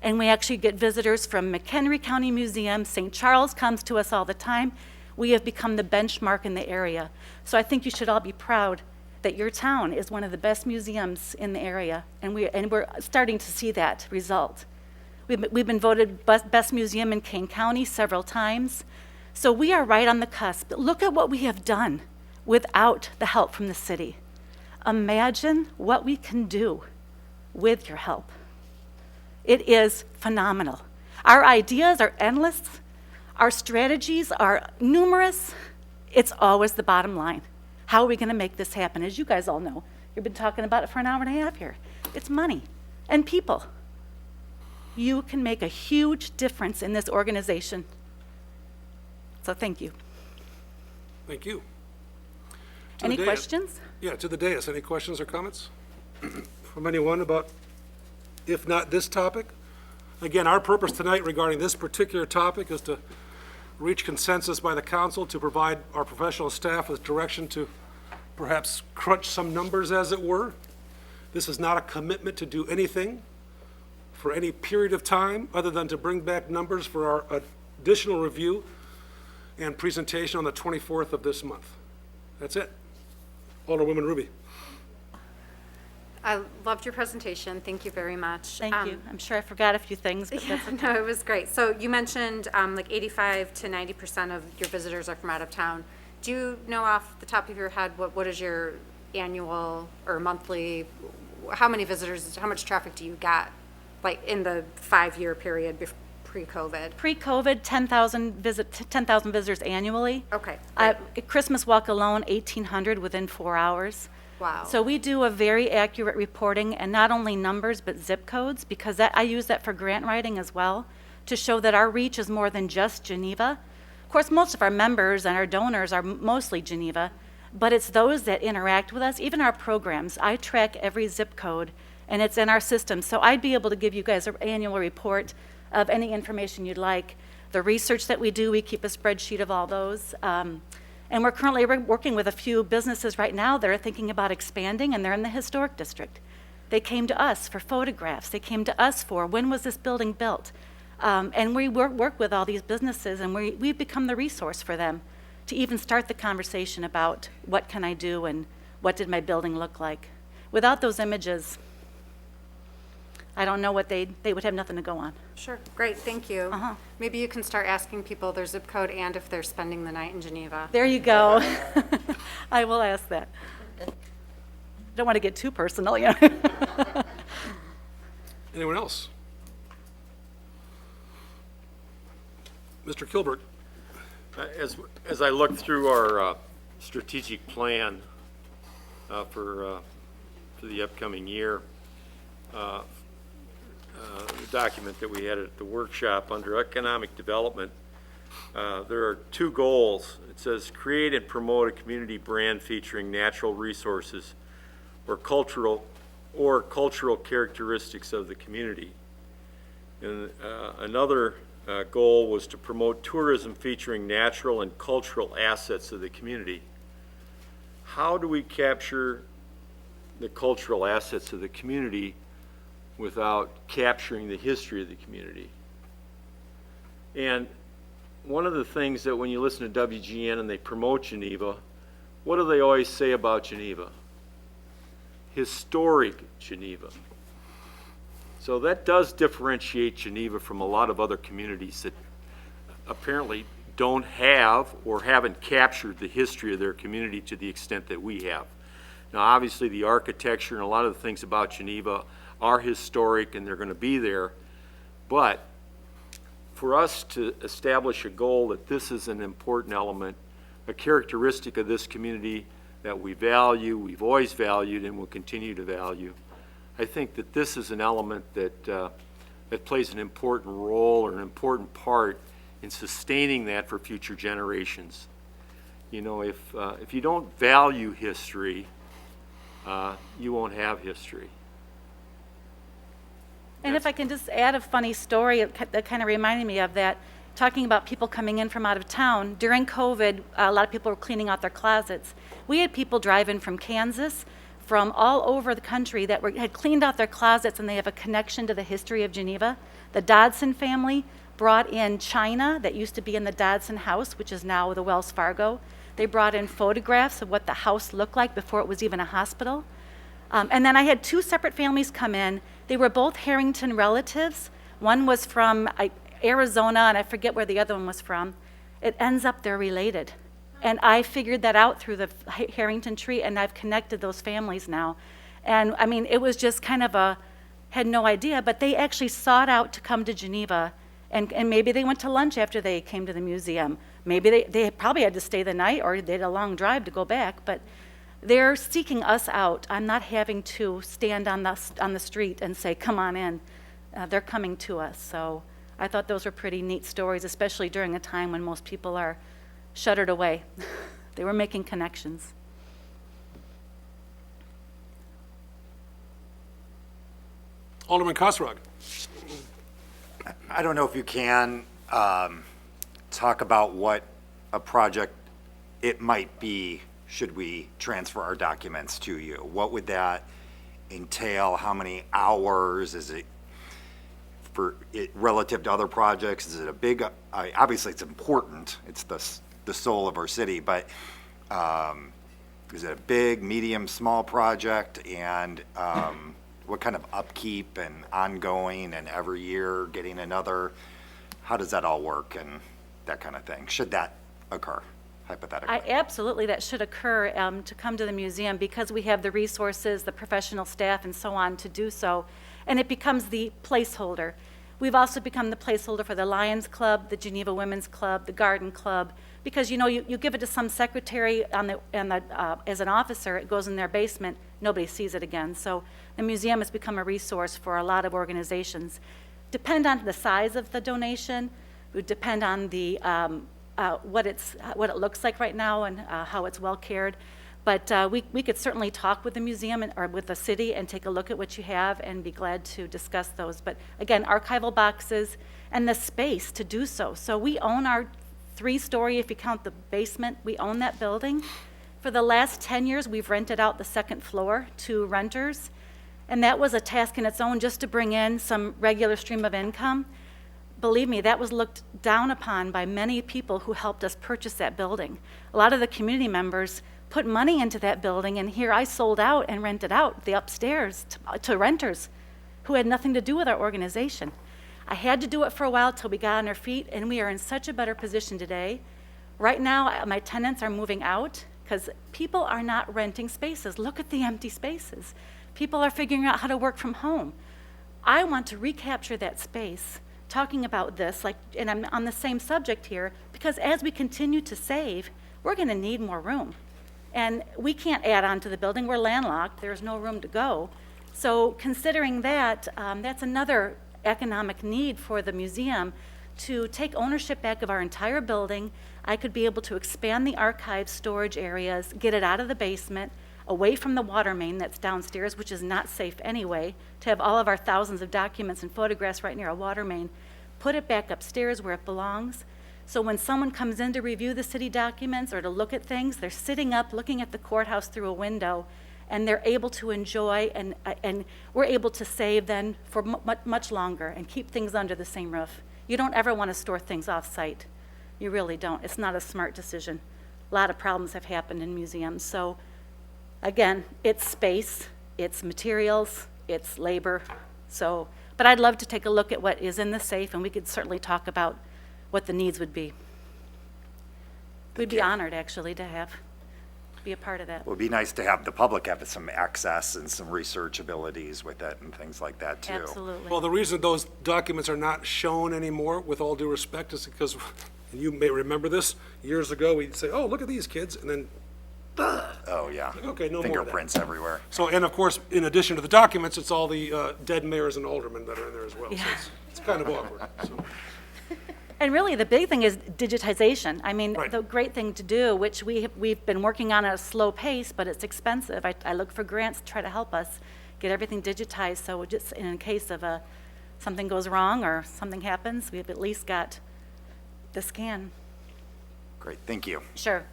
And we actually get visitors from McHenry County Museum. St. Charles comes to us all the time. We have become the benchmark in the area. So I think you should all be proud that your town is one of the best museums in the area, and we're starting to see that result. We've been voted best museum in Kane County several times, so we are right on the cusp. Look at what we have done without the help from the city. Imagine what we can do with your help. It is phenomenal. Our ideas are endless. Our strategies are numerous. It's always the bottom line. How are we going to make this happen? As you guys all know, you've been talking about it for an hour and a half here. It's money and people. You can make a huge difference in this organization. So thank you. Thank you. Any questions? Yeah, to the dais. Any questions or comments from anyone about if not this topic. Again, our purpose tonight regarding this particular topic is to reach consensus by the council to provide our professional staff with direction to perhaps crunch some numbers, as it were. This is not a commitment to do anything for any period of time other than to bring back numbers for our additional review and presentation on the 24th of this month. That's it. Alderwoman Ruby. I loved your presentation. Thank you very much. Thank you. I'm sure I forgot a few things, but that's okay. No, it was great. So you mentioned like 85 to 90% of your visitors are from out of town. Do you know off the top of your head what is your annual or monthly, how many visitors, how much traffic do you get, like in the 5-year period pre-COVID? Pre-COVID, 10,000 visitors annually. Okay, At Christmas walk alone, 1,800 within 4 hours. Wow. So we do a very accurate reporting, and not only numbers, but zip codes, because I use that for grant writing as well, to show that our reach is more than just Geneva. Of course, most of our members and our donors are mostly Geneva, but it's those that interact with us, even our programs. I track every zip code, and it's in our system. So I'd be able to give you guys an annual report of any information you'd like. The research that we do, we keep a spreadsheet of all those. And we're currently working with a few businesses right now that are thinking about expanding, and they're in the historic district. They came to us for photographs. They came to us for, when was this building built? And we work with all these businesses, and we've become the resource for them to even start the conversation about what can I do and what did my building look like. Without those images, I don't know what they would have nothing to go on. Sure, great, thank you. Maybe you can start asking people their zip code and if they're spending the night in Geneva. There you go. I will ask that. Don't want to get too personal, yeah. Anyone else? Mr. Kilbert. As I look through our strategic plan for the upcoming year, the document that we had at the workshop under economic development, there are 2 goals. It says create and promote a community brand featuring natural resources or cultural characteristics of the community. And another goal was to promote tourism featuring natural and cultural assets of the community. How do we capture the cultural assets of the community without capturing the history of the community? And one of the things that when you listen to WGN and they promote Geneva, what do they always say about Geneva? Historic Geneva. So that does differentiate Geneva from a lot of other communities that apparently don't have or haven't captured the history of their community to the extent that we have. Now, obviously, the architecture and a lot of the things about Geneva are historic and they're going to be there, but for us to establish a goal that this is an important element, a characteristic of this community that we value, we've always valued, and will continue to value, I think that this is an element that that plays an important role or an important part in sustaining that for future generations. You know, if you don't value history, you won't have history. And if I can just add a funny story that kind of reminded me of that, talking about people coming in from out of town. During COVID, a lot of people were cleaning out their closets. We had people drive in from Kansas, from all over the country that had cleaned out their closets, and they have a connection to the history of Geneva. The Dodson family brought in china that used to be in the Dodson house, which is now the Wells Fargo. They brought in photographs of what the house looked like before it was even a hospital. And then I had 2 separate families come in. They were both Harrington relatives. One was from Arizona, and I forget where the other one was from. It ends up they're related. And I figured that out through the Harrington tree, and I've connected those families now. And I mean, it was just kind of had no idea, but they actually sought out to come to Geneva, and maybe they went to lunch after they came to the museum. Maybe they probably had to stay the night, or they had a long drive to go back, but they're seeking us out. I'm not having to stand on the street and say, come on in. They're coming to us. So I thought those were pretty neat stories, especially during a time when most people are shuttered away. They were making connections. Alderman Kosrog. I don't know if you can talk about what a project it might be should we transfer our documents to you. What would that entail? How many hours? Is it for it relative to other projects? Is it a big, obviously it's important. It's the soul of our city, but is it a big, medium, small project? And what kind of upkeep and ongoing and every year getting another, how does that all work and that kind of thing? Should that occur, hypothetically? Absolutely, that should occur to come to the museum because we have the resources, the professional staff and so on to do so. And it becomes the placeholder. We've also become the placeholder for the Lions Club, the Geneva Women's Club, the Garden Club, because you give it to some secretary as an officer, it goes in their basement, nobody sees it again. So the museum has become a resource for a lot of organizations. Depend on the size of the donation, it would depend on the what it looks like right now and how it's well cared. But we could certainly talk with the museum or with the city and take a look at what you have and be glad to discuss those. But again, archival boxes and the space to do so. So we own our 3-story, if you count the basement, we own that building. For the last 10 years, we've rented out the second floor to renters. And that was a task in its own just to bring in some regular stream of income. Believe me, that was looked down upon by many people who helped us purchase that building. A lot of the community members put money into that building, and here I sold out and rented out the upstairs to renters who had nothing to do with our organization. I had to do it for a while till we got on our feet, and we are in such a better position today. Right now, my tenants are moving out because people are not renting spaces. Look at the empty spaces. People are figuring out how to work from home. I want to recapture that space, talking about this, and I'm on the same subject here, because as we continue to save, we're going to need more room. And we can't add on to the building. We're landlocked. There's no room to go. So considering that, that's another economic need for the museum to take ownership back of our entire building. I could be able to expand the archive storage areas, get it out of the basement, away from the water main that's downstairs, which is not safe anyway, to have all of our thousands of documents and photographs right near a water main, put it back upstairs where it belongs. So when someone comes in to review the city documents or to look at things, they're sitting up looking at the courthouse through a window, and they're able to enjoy, and we're able to save then for much longer and keep things under the same roof. You don't ever want to store things off-site. You really don't. It's not a smart decision. A lot of problems have happened in museums. So again, it's space, it's materials, it's labor. So, but I'd love to take a look at what is in the safe, and we could certainly talk about what the needs would be. We'd be honored, actually, to be a part of that. It would be nice to have the public have some access and some research abilities with it and things like that, too. Absolutely. Well, the reason those documents are not shown anymore, with all due respect, is because, and you may remember this, years ago, we'd say, oh, look at these kids, and then, Oh, yeah. okay, no more of that. Fingerprints everywhere. So, and of course, in addition to the documents, it's all the dead mayors and aldermen that are in there as well. So Yeah. it's kind of awkward, so. And really, the big thing is digitization. I mean, Right. the great thing to do, which we've been working on at a slow pace, but it's expensive. I look for grants to try to help us get everything digitized, so just in case of something goes wrong or something happens, we've at least got the scan. Great, thank you. Sure.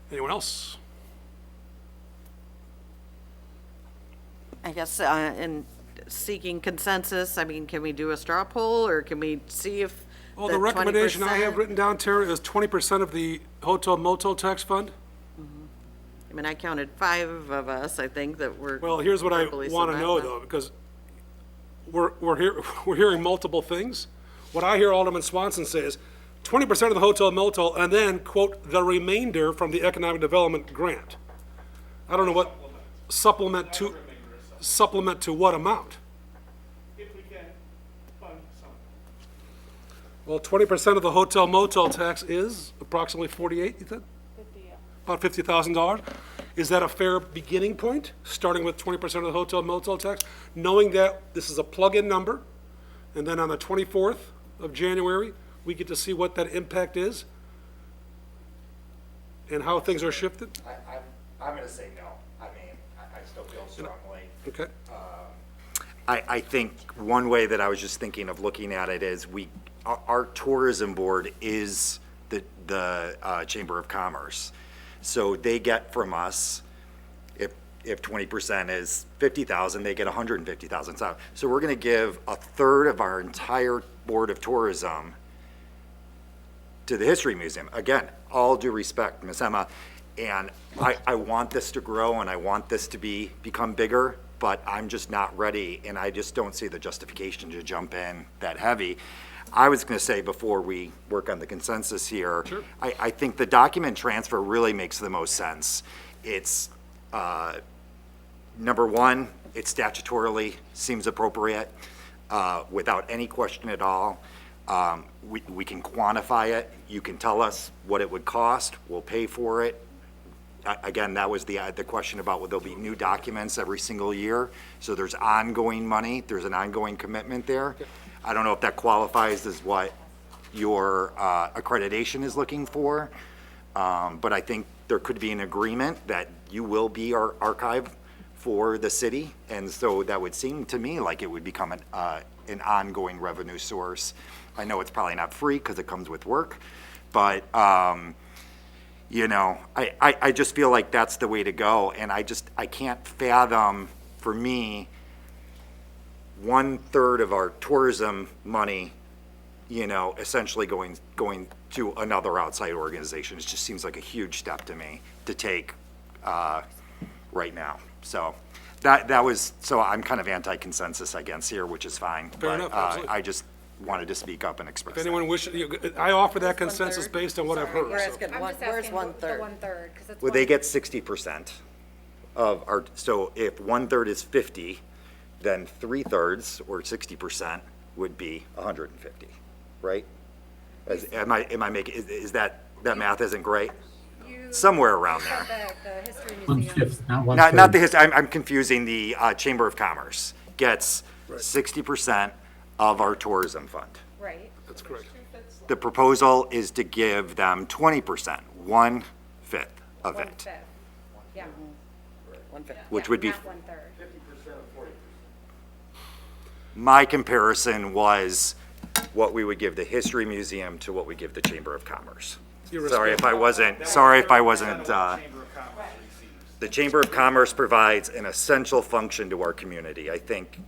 Anyone else? I guess in seeking consensus, I mean, can we do a straw poll, or can we see if Well, the recommendation I have written down, Tara, is 20% of the hotel motel tax fund. I mean, I counted 5 of us, I think, that were. Well, here's what I verbally want to said know, that. though, because we're hearing multiple things. What I hear Alderman Swanson say is 20% of the hotel motel, and then, quote, the remainder from the economic development grant. I don't know what supplement to what amount? If we can fund some. Well, 20% of the hotel motel tax is approximately 48, you think? About $50,000. Is that a fair beginning point, starting with 20% of the hotel motel tax, knowing that this is a plug-in number, and then on the 24th of January, we get to see what that impact is and how things are shifted? I'm gonna say no. I mean, I still feel strongly. Okay. I think one way that I was just thinking of looking at it is our tourism board is the Chamber of Commerce. So they get from us, if 20% is 50,000, they get 150,000. So we're gonna give a third of our entire Board of Tourism to the History Museum. Again, all due respect, Ms. Emma, and I want this to grow and I want this to become bigger, but I'm just not ready, and I just don't see the justification to jump in that heavy. I was gonna say, before we work on the consensus here, Sure. I think the document transfer really makes the most sense. It's, number one, it statutorily seems appropriate, without any question at all. We can quantify it. You can tell us what it would cost. We'll pay for it. Again, that was the question about, will there be new documents every single year? So there's ongoing money. There's an ongoing commitment there. I don't know if that qualifies as what your accreditation is looking for, but I think there could be an agreement that you will be our archive for the city, and so that would seem to me like it would become an ongoing revenue source. I know it's probably not free because it comes with work, but you know, I just feel like that's the way to go, and I can't fathom, for me, 1/3 of our tourism money, you know, essentially going to another outside organization. It just seems like a huge step to me to take right now. So so I'm kind of anti-consensus, I guess, here, which is fine. Fair enough, absolutely. I just wanted to speak up and express If that. anyone wishes, I offer that consensus based on what I've heard. We're so. asking, I'm just where's asking the 1/3? 1/3, because it's. Well, they get 60% of our, so if 1/3 is 50, then 3/3 or 60% would be 150, right? Am I making, is that math isn't great? Somewhere around there. The History Museum. 1/5, not 1/3. Not the history, I'm confusing the Chamber of Commerce. Gets 60% of our tourism fund. Right. That's correct. The proposal is to give them 20%, 1/5 of it, 1/5. Yeah. 1/5. which would be, Not 1/3. my comparison was what we would give the History Museum to what we give the Chamber of Commerce. You're Sorry if I wasn't, the Chamber of Commerce provides an essential function to our community. I think,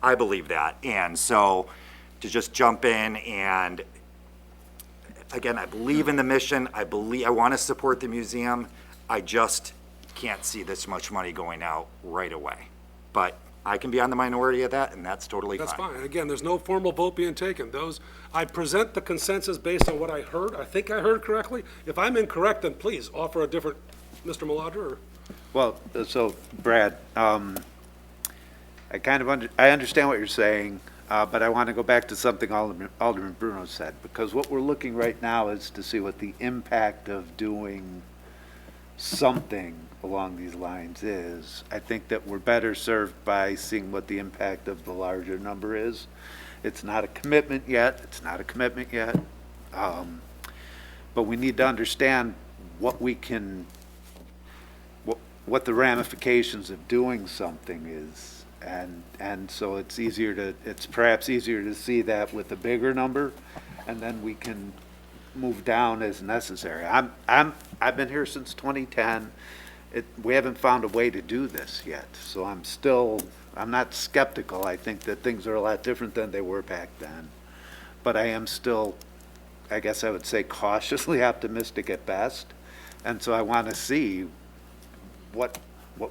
I believe that. And so to just jump in and, again, I believe in the mission. I want to support the museum. I just can't see this much money going out right away. But I can be on the minority of that, and that's totally fine. That's fine. And again, there's no formal vote being taken. I present the consensus based on what I heard. I think I heard correctly. If I'm incorrect, then please offer a different, Mr. Maladra, or? Well, so Brad, I understand what you're saying, but I want to go back to something Alderman Bruno said, because what we're looking right now is to see what the impact of doing something along these lines is. I think that we're better served by seeing what the impact of the larger number is. It's not a commitment yet. But we need to understand what we can, what the ramifications of doing something is. And so it's perhaps easier to see that with a bigger number, and then we can move down as necessary. I've been here since 2010. We haven't found a way to do this yet, so I'm not skeptical. I think that things are a lot different than they were back then. But I am still, I guess I would say, cautiously optimistic at best. And so I want to see what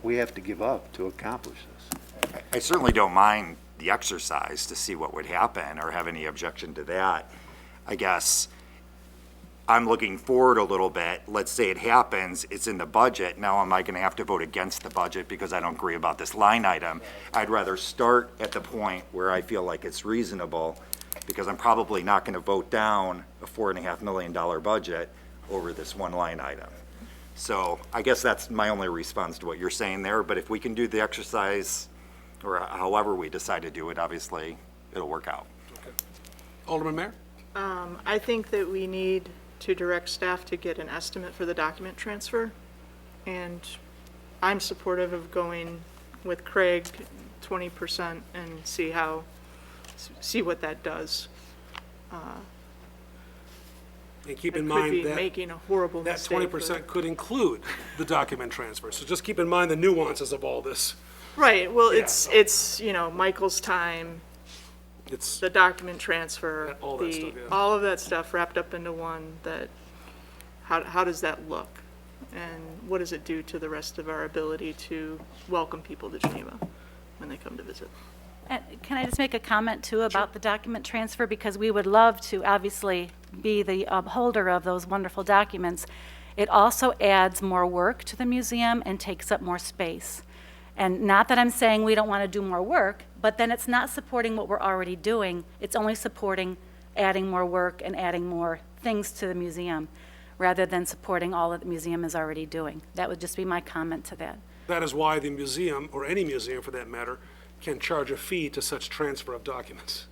we have to give up to accomplish this. I certainly don't mind the exercise to see what would happen or have any objection to that. I guess I'm looking forward a little bit. Let's say it happens, it's in the budget. Now am I going to have to vote against the budget because I don't agree about this line item? I'd rather start at the point where I feel like it's reasonable, because I'm probably not going to vote down a $4.5 million budget over this one line item. So I guess that's my only response to what you're saying there. But if we can do the exercise, or however we decide to do it, obviously it'll work out. Alderman Mayor? I think that we need to direct staff to get an estimate for the document transfer. And I'm supportive of going with Craig 20% and see what that does. And keep in I could mind be that making a horrible that mistake. 20% could include the document transfer. So just keep in mind the nuances of all this. Right, well, Yeah. it's, Michael's time, It's, the document transfer, All that stuff, yeah. all of that stuff wrapped up into one that, how does that look? And what does it do to the rest of our ability to welcome people to Geneva when they come to visit? And can I just make a comment too about the document transfer? Because we would love to obviously be the holder of those wonderful documents. It also adds more work to the museum and takes up more space. And not that I'm saying we don't want to do more work, but then it's not supporting what we're already doing. It's only supporting adding more work and adding more things to the museum, rather than supporting all that the museum is already doing. That would just be my comment to that. that is why the museum, or any museum for that matter, can charge a fee to such transfer of documents.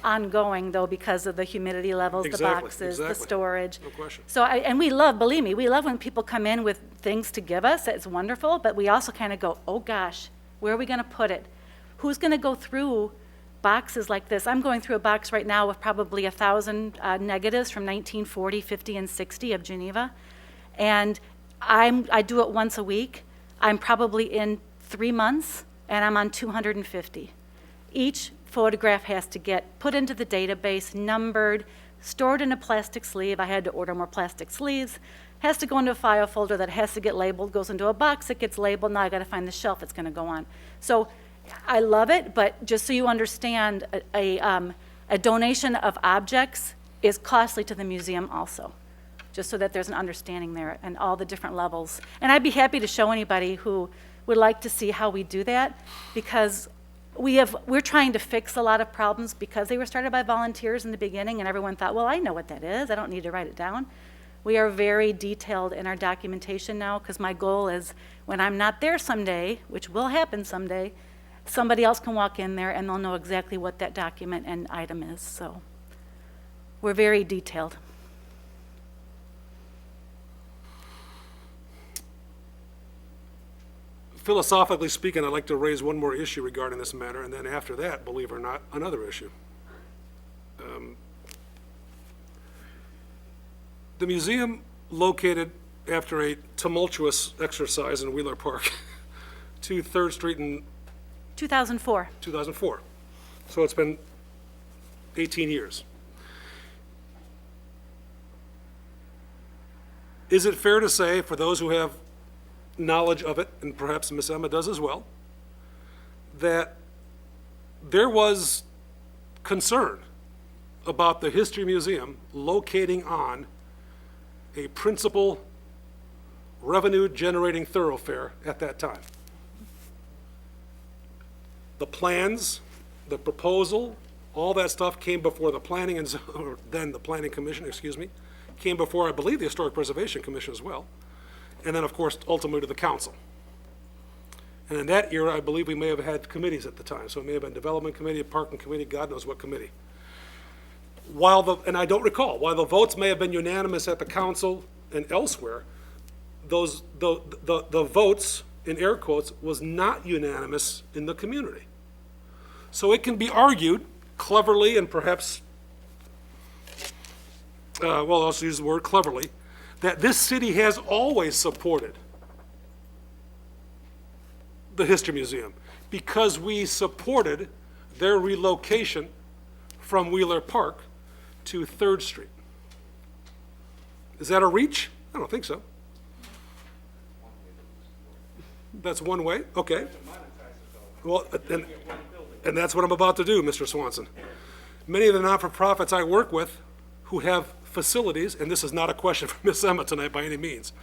Ongoing, though, because of the humidity levels, the Exactly, boxes, the exactly. storage. No question. So, and we love, believe me, we love when people come in with things to give us. It's wonderful, but we also kind of go, oh gosh, where are we going to put it? Who's going to go through boxes like this? I'm going through a box right now with probably 1,000 negatives from 1940, 50, and 60 of Geneva. And I do it once a week. I'm probably in 3 months, and I'm on 250. Each photograph has to get put into the database, numbered, stored in a plastic sleeve. I had to order more plastic sleeves. Has to go into a file folder that has to get labeled, goes into a box that gets labeled. Now I got to find the shelf it's going to go on. So I love it, but just so you understand, a donation of objects is costly to the museum also, just so that there's an understanding there and all the different levels. And I'd be happy to show anybody who would like to see how we do that, because we're trying to fix a lot of problems because they were started by volunteers in the beginning, and everyone thought, well, I know what that is. I don't need to write it down. We are very detailed in our documentation now, because my goal is when I'm not there someday, which will happen someday, somebody else can walk in there and they'll know exactly what that document and item is. So we're very detailed. Philosophically speaking, I'd like to raise one more issue regarding this matter, and then after that, believe it or not, another issue. The museum, located after a tumultuous exercise in Wheeler Park to 3rd Street in 2004. 2004. So it's been 18 years. Is it fair to say, for those who have knowledge of it, and perhaps Ms. Emma does as well, that there was concern about the History Museum locating on a principal revenue-generating thoroughfare at that time? The plans, the proposal, all that stuff came before the planning and, or then the Planning Commission, excuse me, came before, I believe, the Historic Preservation Commission as well, and then, of course, ultimately to the council. And in that era, I believe we may have had committees at the time, so it may have been Development Committee, Parking Committee, God knows what committee. And I don't recall, while the votes may have been unanimous at the council and elsewhere, the votes, in air quotes, was not unanimous in the community. So it can be argued cleverly and perhaps, well, I'll also use the word cleverly, that this city has always supported the History Museum because we supported their relocation from Wheeler Park to 3rd Street. Is that a reach? I don't think so. That's one way? Okay. Well, and that's what I'm about to do, Mr. Swanson. Many of the not-for-profits I work with who have facilities, and this is not a question for Ms. Emma tonight by any means,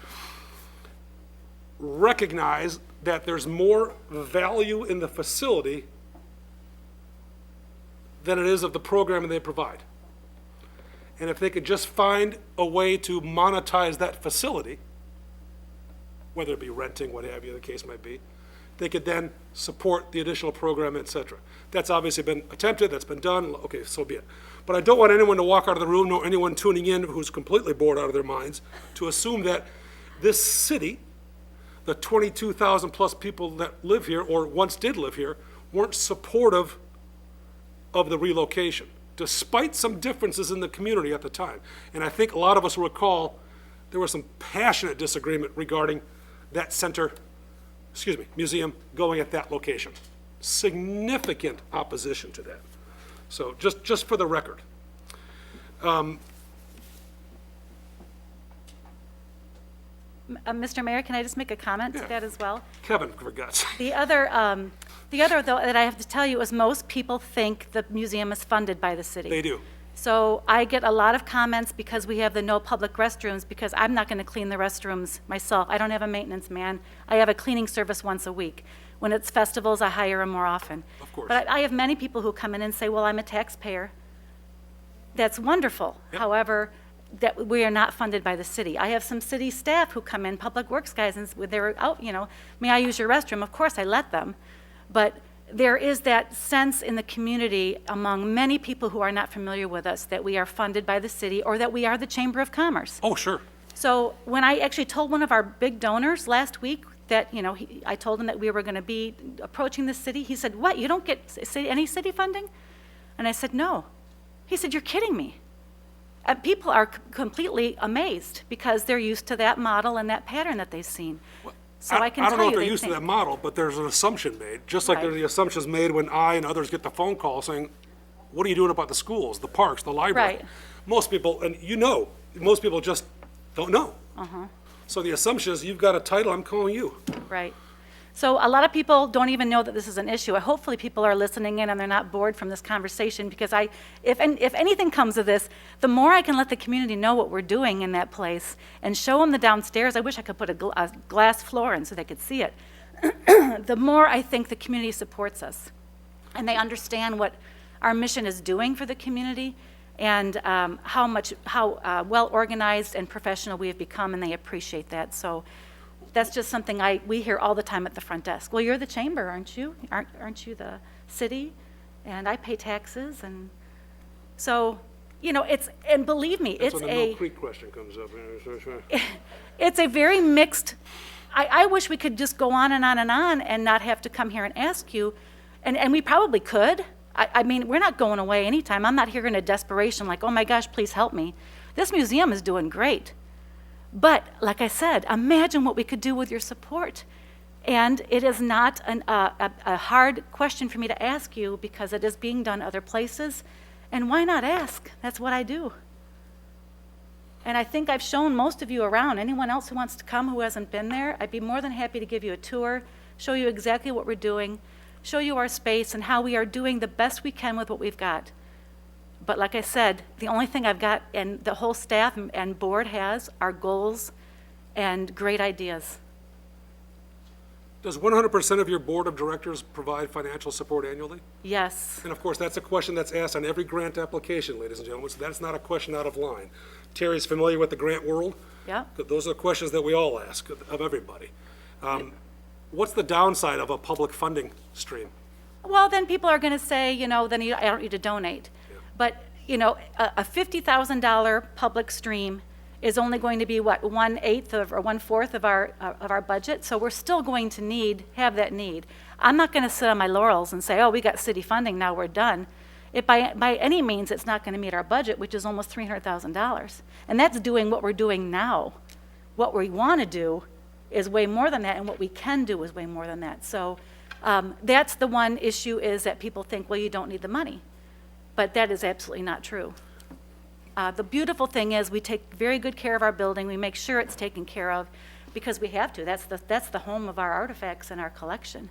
recognize that there's more value in the facility than it is of the programming they provide. And if they could just find a way to monetize that facility, whether it be renting, what have you, the case might be, they could then support the additional program, et cetera. That's obviously been attempted, that's been done, okay, so be it. But I don't want anyone to walk out of the room, nor anyone tuning in who's completely bored out of their minds, to assume that this city, the 22,000 plus people that live here, or once did live here, weren't supportive of the relocation, despite some differences in the community at the time. And I think a lot of us will recall there was some passionate disagreement regarding that museum going at that location. Significant opposition to that. So just for the record. Mr. Mayor, can I just make a comment to that as well? Kevin, for God's sake. The other though, that I have to tell you is most people think the museum is funded by the city. They do. So I get a lot of comments because we have the no public restrooms, because I'm not going to clean the restrooms myself. I don't have a maintenance man. I have a cleaning service once a week. When it's festivals, I hire them more often. Of course. But I have many people who come in and say, well, I'm a taxpayer. That's wonderful. Yep. However, that we are not funded by the city. I have some city staff who come in, public works guys, and when they're out, may I use your restroom? Of course, I let them. But there is that sense in the community among many people who are not familiar with us that we are funded by the city or that we are the Chamber of Commerce. Oh, sure. So when I actually told one of our big donors last week that, I told him that we were going to be approaching the city, he said, what, you don't get any city funding? And I said, no. He said, you're kidding me. People are completely amazed because they're used to that model and that pattern that they've seen. So I can I don't tell know you if they're they used to think- that model, but there's an assumption made, just like Right. there are the assumptions made when I and others get the phone call saying, what are you doing about the schools, the parks, the library? Right. Most people, and most people just don't know. So the assumption is, you've got a title, I'm calling you. Right. So a lot of people don't even know that this is an issue. Hopefully people are listening in and they're not bored from this conversation, because if anything comes of this, the more I can let the community know what we're doing in that place and show them the downstairs. I wish I could put a glass floor in so they could see it. The more I think the community supports us and they understand what our mission is doing for the community and how well organized and professional we have become, and they appreciate that. So that's just something we hear all the time at the front desk. Well, you're the chamber, aren't you? Aren't you the city? And I pay taxes, and so, and believe me, That's when the Mill Creek question comes up. it's a very mixed, I wish we could just go on and not have to come here and ask you, and we probably could. I mean, we're not going away anytime. I'm not here in a desperation like, oh my gosh, please help me. This museum is doing great. But like I said, imagine what we could do with your support. And it is not a hard question for me to ask you, because it is being done other places. And why not ask? That's what I do. And I think I've shown most of you around. Anyone else who wants to come who hasn't been there, I'd be more than happy to give you a tour, show you exactly what we're doing, show you our space and how we are doing the best we can with what we've got. But like I said, the only thing I've got, and the whole staff and board has, are goals and great ideas. Does 100% of your board of directors provide financial support annually? Yes. And of course, that's a question that's asked on every grant application, ladies and gentlemen, so that's not a question out of line. Terry's familiar with the grant world. Yeah. Those are the questions that we all ask of everybody. What's the downside of a public funding stream? Well, then people are going to say, then I don't need to donate. But, a $50,000 public stream is only going to be, what, 1/8 or 1/4 of our budget? So we're still going to have that need. I'm not going to sit on my laurels and say, oh, we got city funding, now we're done. By any means, it's not going to meet our budget, which is almost $300,000. And that's doing what we're doing now. What we want to do is way more than that, and what we can do is way more than that. So that's the one issue, is that people think, well, you don't need the money. But that is absolutely not true. The beautiful thing is we take very good care of our building. We make sure it's taken care of because we have to. That's the home of our artifacts and our collection.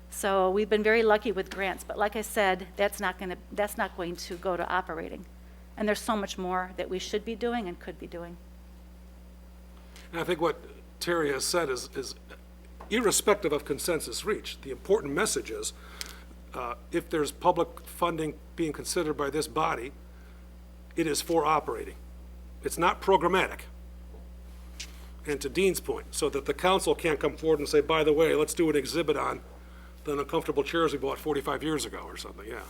So we've been very lucky with grants. But like I said, that's not going to go to operating. And there's so much more that we should be doing and could be doing. And I think what Terry has said is irrespective of consensus reached, the important message is, if there's public funding being considered by this body, it is for operating. It's not programmatic. and to Dean's point, so that the council can't come forward and say, by the way, let's do an exhibit on the uncomfortable chairs we bought 45 years ago or something, yeah.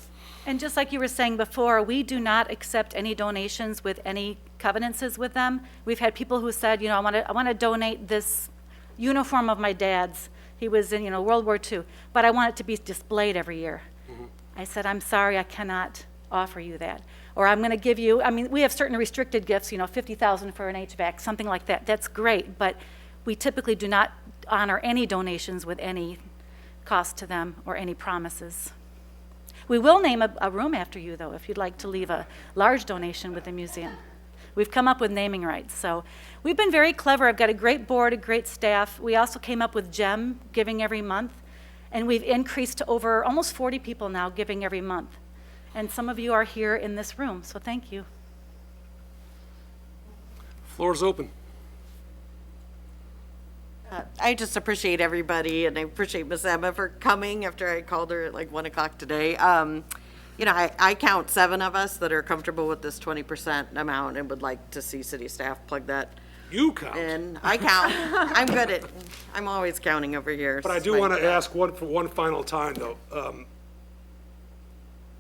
And just like you were saying before, we do not accept any donations with any covenances with them. We've had people who said, I want to donate this uniform of my dad's. He was in, World War II, but I want it to be displayed every year. I said, I'm sorry, I cannot offer you that. Or I'm going to give you, we have certain restricted gifts, $50,000 for an HVAC, something like that. That's great, but we typically do not honor any donations with any cost to them or any promises. We will name a room after you, though, if you'd like to leave a large donation with the museum. We've come up with naming rights, so we've been very clever. I've got a great board, a great staff. We also came up with GEM, giving every month, and we've increased to over almost 40 people now giving every month. And some of you are here in this room, so thank you. Floor is open. I just appreciate everybody, and I appreciate Miss Emma for coming after I called her at like 1 o'clock today. I count 7 of us that are comfortable with this 20% amount and would like to see city staff plug that. You count. And I count. I'm always counting over here. But I do want to ask for one final time, though.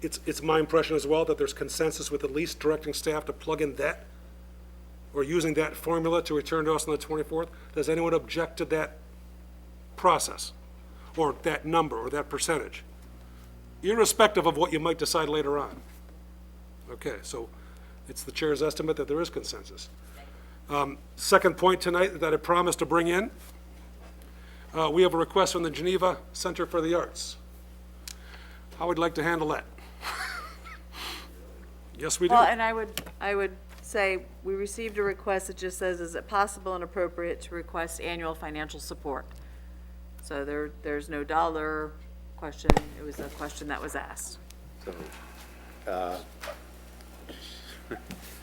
It's my impression as well that there's consensus with at least directing staff to plug in that, or using that formula to return to us on the 24th. Does anyone object to that process, or that number, or that percentage? Irrespective of what you might decide later on. Okay, so it's the chair's estimate that there is consensus. Second point tonight that I promised to bring in, we have a request from the Geneva Center for the Arts. How would you like to handle that? Yes, we do. Well, and I would say, we received a request that just says, is it possible and appropriate to request annual financial support? So there's no dollar question, it was a question that was asked.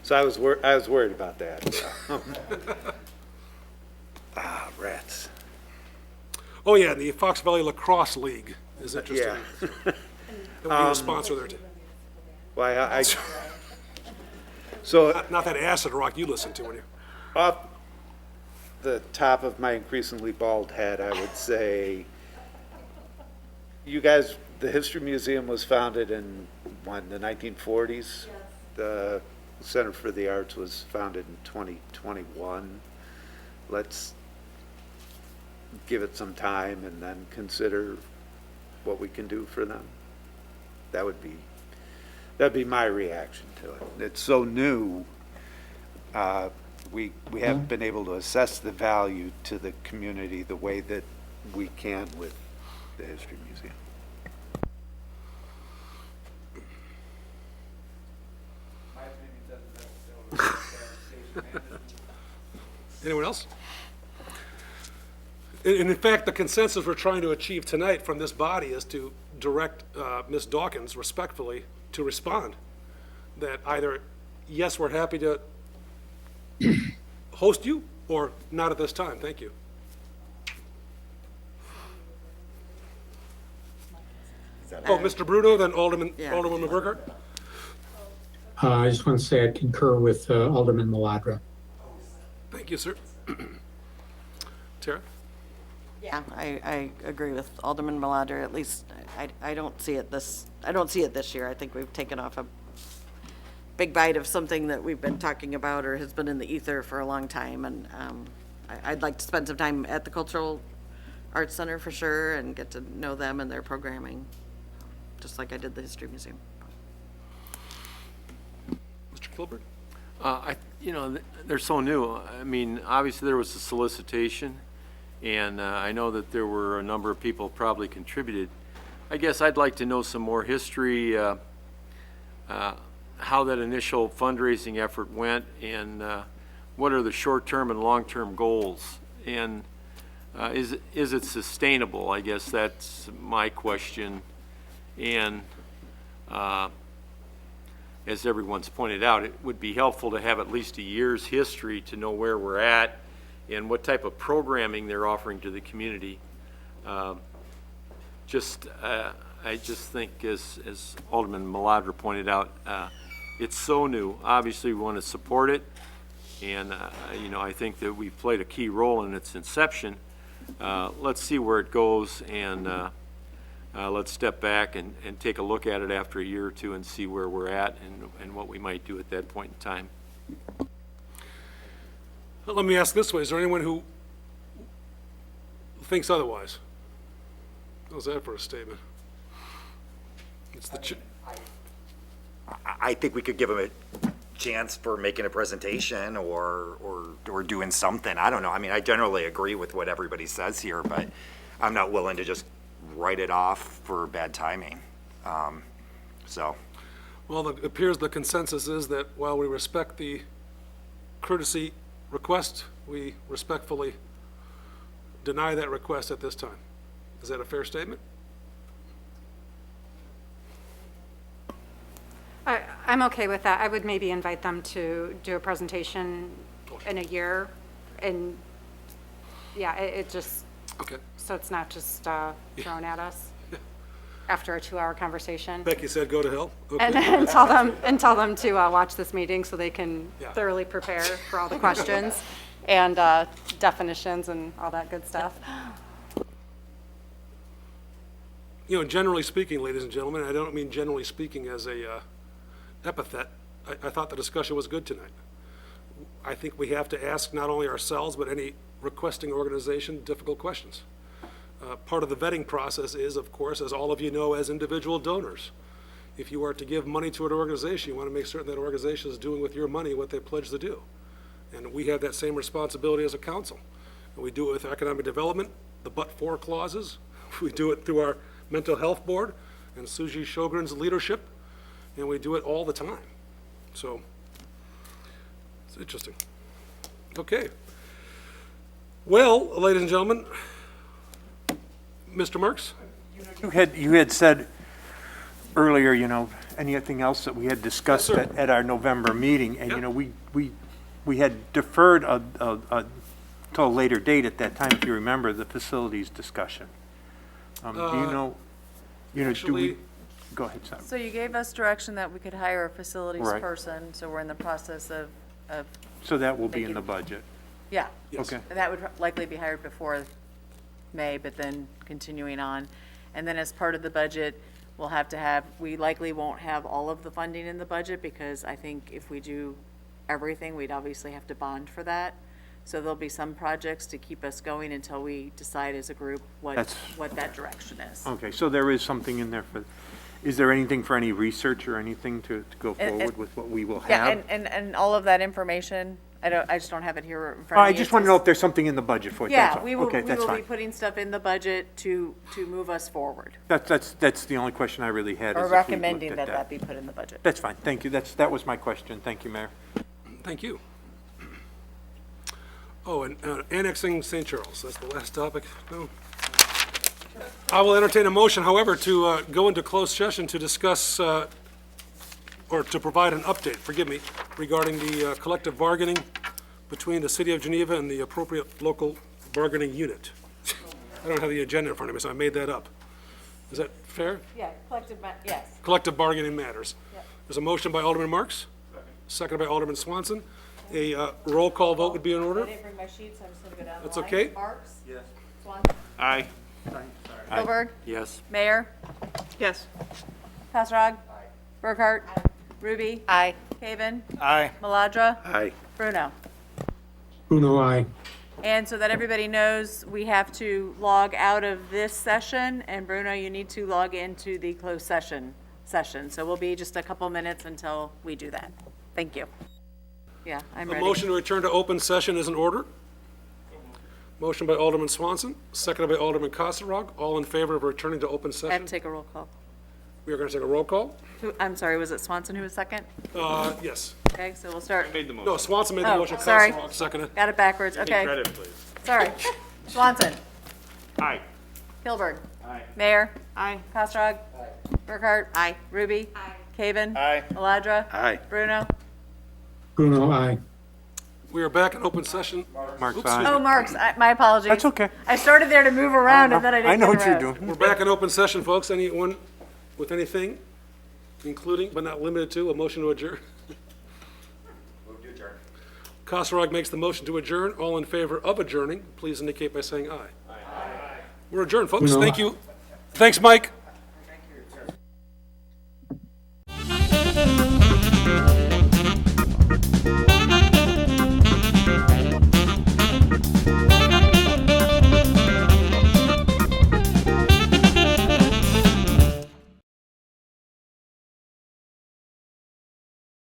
So I was worried about that. Rats. Oh, yeah, the Fox Valley Lacrosse League is interested. Yeah. We need a sponsor there, too. Why, so Not that acid rock you listen to when you... off the top of my increasingly bald head, I would say, you guys, the History Museum was founded in, the 1940s? The Center for the Arts was founded in 2021. Let's give it some time and then consider what we can do for them. That'd be my reaction to it. It's so new, we haven't been able to assess the value to the community the way that we can with the History Museum. Anyone else? And in fact, the consensus we're trying to achieve tonight from this body is to direct Ms. Dawkins respectfully to respond. That either, yes, we're happy to host you, or not at this time, thank you. Oh, Mr. Bruno, then Alderwoman Burkhart? I just want to say I concur with Alderman Maladra. Thank you, sir. Tara? Yeah, I agree with Alderman Maladra. At least I don't see it this year. I think we've taken off a big bite of something that we've been talking about or has been in the ether for a long time. And I'd like to spend some time at the Cultural Arts Center for sure and get to know them and their programming, just like I did the History Museum. Mr. Kilbert? They're so new. I mean, obviously there was a solicitation, and I know that there were a number of people probably contributed. I guess I'd like to know some more history, how that initial fundraising effort went, and what are the short-term and long-term goals, and is it sustainable? I guess that's my question. And as everyone's pointed out, it would be helpful to have at least a year's history to know where we're at and what type of programming they're offering to the community. I just think, as Alderman Maladra pointed out, it's so new. Obviously, we want to support it, And, you know, I think that we've played a key role in its inception. Let's see where it goes, and let's step back and take a look at it after a year or two and see where we're at and what we might do at that point in time. But let me ask this way, is there anyone who thinks otherwise? How's that for a statement? It's the, I think we could give them a chance for making a presentation or doing something. I don't know. I mean, I generally agree with what everybody says here, but I'm not willing to just write it off for bad timing. So, well, it appears the consensus is that while we respect the courtesy request, we respectfully deny that request at this time. Is that a fair statement? I'm okay with that. I would maybe invite them to do a presentation in a year, and, yeah, it just, Okay. so it's not just thrown at us after a 2-hour conversation. Becky said go to hell. Okay. And tell them to watch this meeting so they can Yeah. thoroughly prepare for all the questions and definitions and all that good stuff. You know, generally speaking, ladies and gentlemen, I don't mean generally speaking as a epithet. I thought the discussion was good tonight. I think we have to ask not only ourselves, but any requesting organization difficult questions. Part of the vetting process is, of course, as all of you know, as individual donors. If you are to give money to an organization, you want to make certain that organization is doing with your money what they pledge to do. And we have that same responsibility as a council. And we do it with economic development, the but-for clauses. We do it through our mental health board and Suji Shogren's leadership, and we do it all the time. So, it's interesting. Okay. Well, ladies and gentlemen, Mr. Marks? You had said earlier, you know, anything else that we had discussed Yes, sir. at our November meeting, and, Yep. you know, we had deferred till a later date at that time, if you remember, the facilities discussion. Do you know, do we, actually- go ahead, Sam. So you gave us direction that we could hire a facilities Right. person, so we're in the process of, So that will be Thank in you. the budget. yeah. Yes. Okay. And that would likely be hired before May, but then continuing on. And then as part of the budget, we'll have to have, we likely won't have all of the funding in the budget, because I think if we do everything, we'd obviously have to bond for that. So there'll be some projects to keep us going until we decide as a group what that direction is. Okay, so there is something in there for, is there anything for any research or anything to go And- forward with what we will Yeah, have? and all of that information, I just don't have it here in front of me. I just want to know if there's something in the budget for it, that's Yeah, all. we will Okay, be that's fine. putting stuff in the budget to move us forward, That's the only question I really had. or is if we looked recommending at that that be put in the budget. That's fine, thank you, that was my question, thank you, Mayor. Thank you. Oh, and annexing St. Charles, that's the last topic. No. I will entertain a motion, however, to go into closed session to discuss, or to provide an update, forgive me, regarding the collective bargaining between the City of Geneva and the appropriate local bargaining unit. I don't have the agenda in front of me, so I made that up. Is that fair? Yeah, yes. Collective bargaining matters. There's a motion by Alderman Marks, seconded by Alderman Swanson. A roll call vote would be in order. I didn't bring my sheets, so I'm just gonna go down the That's line. okay. Marks? Yes. Swanson? Aye. Hilberg? Yes. Mayor? Yes. Passerog? Burkhart? Ruby? Aye. Caven? Aye. Maladra? Aye. Bruno? Bruno, aye. And so that everybody knows, we have to log out of this session, and Bruno, you need to log into the closed session. So we'll be just a couple minutes until we do that. Thank you. Yeah, I'm A ready. motion to return to open session is in order. Motion by Alderman Swanson, seconded by Alderman Kasserag. All in favor of returning to open I have session? to take a roll call. We are going to take a roll call. I'm sorry, was it Swanson who was second? Yes. Okay, so we'll start. Made the motion. No, Swanson made the Oh, motion. sorry. Kasserag seconded. Got it backwards, okay. Credit, please. Sorry. Swanson. Aye. Hilberg. Mayor. Aye. Passerog. Burkhart. Aye. Ruby. Caven. Aye. Maladra. Aye. Bruno. Bruno, aye. We are back in open session. Mark's Oops, aye. Oh, Marks, my apologies. That's okay. I started there to move around and then I I didn't know get what you're around. doing. We're back in open session, folks. Anyone with anything, including but not limited to, a motion to adjourn? Kosarog makes the motion to adjourn. All in favor of adjourning, please indicate by saying aye. Aye. We're adjourned, folks. Uno. Thank you. Thanks, Mike.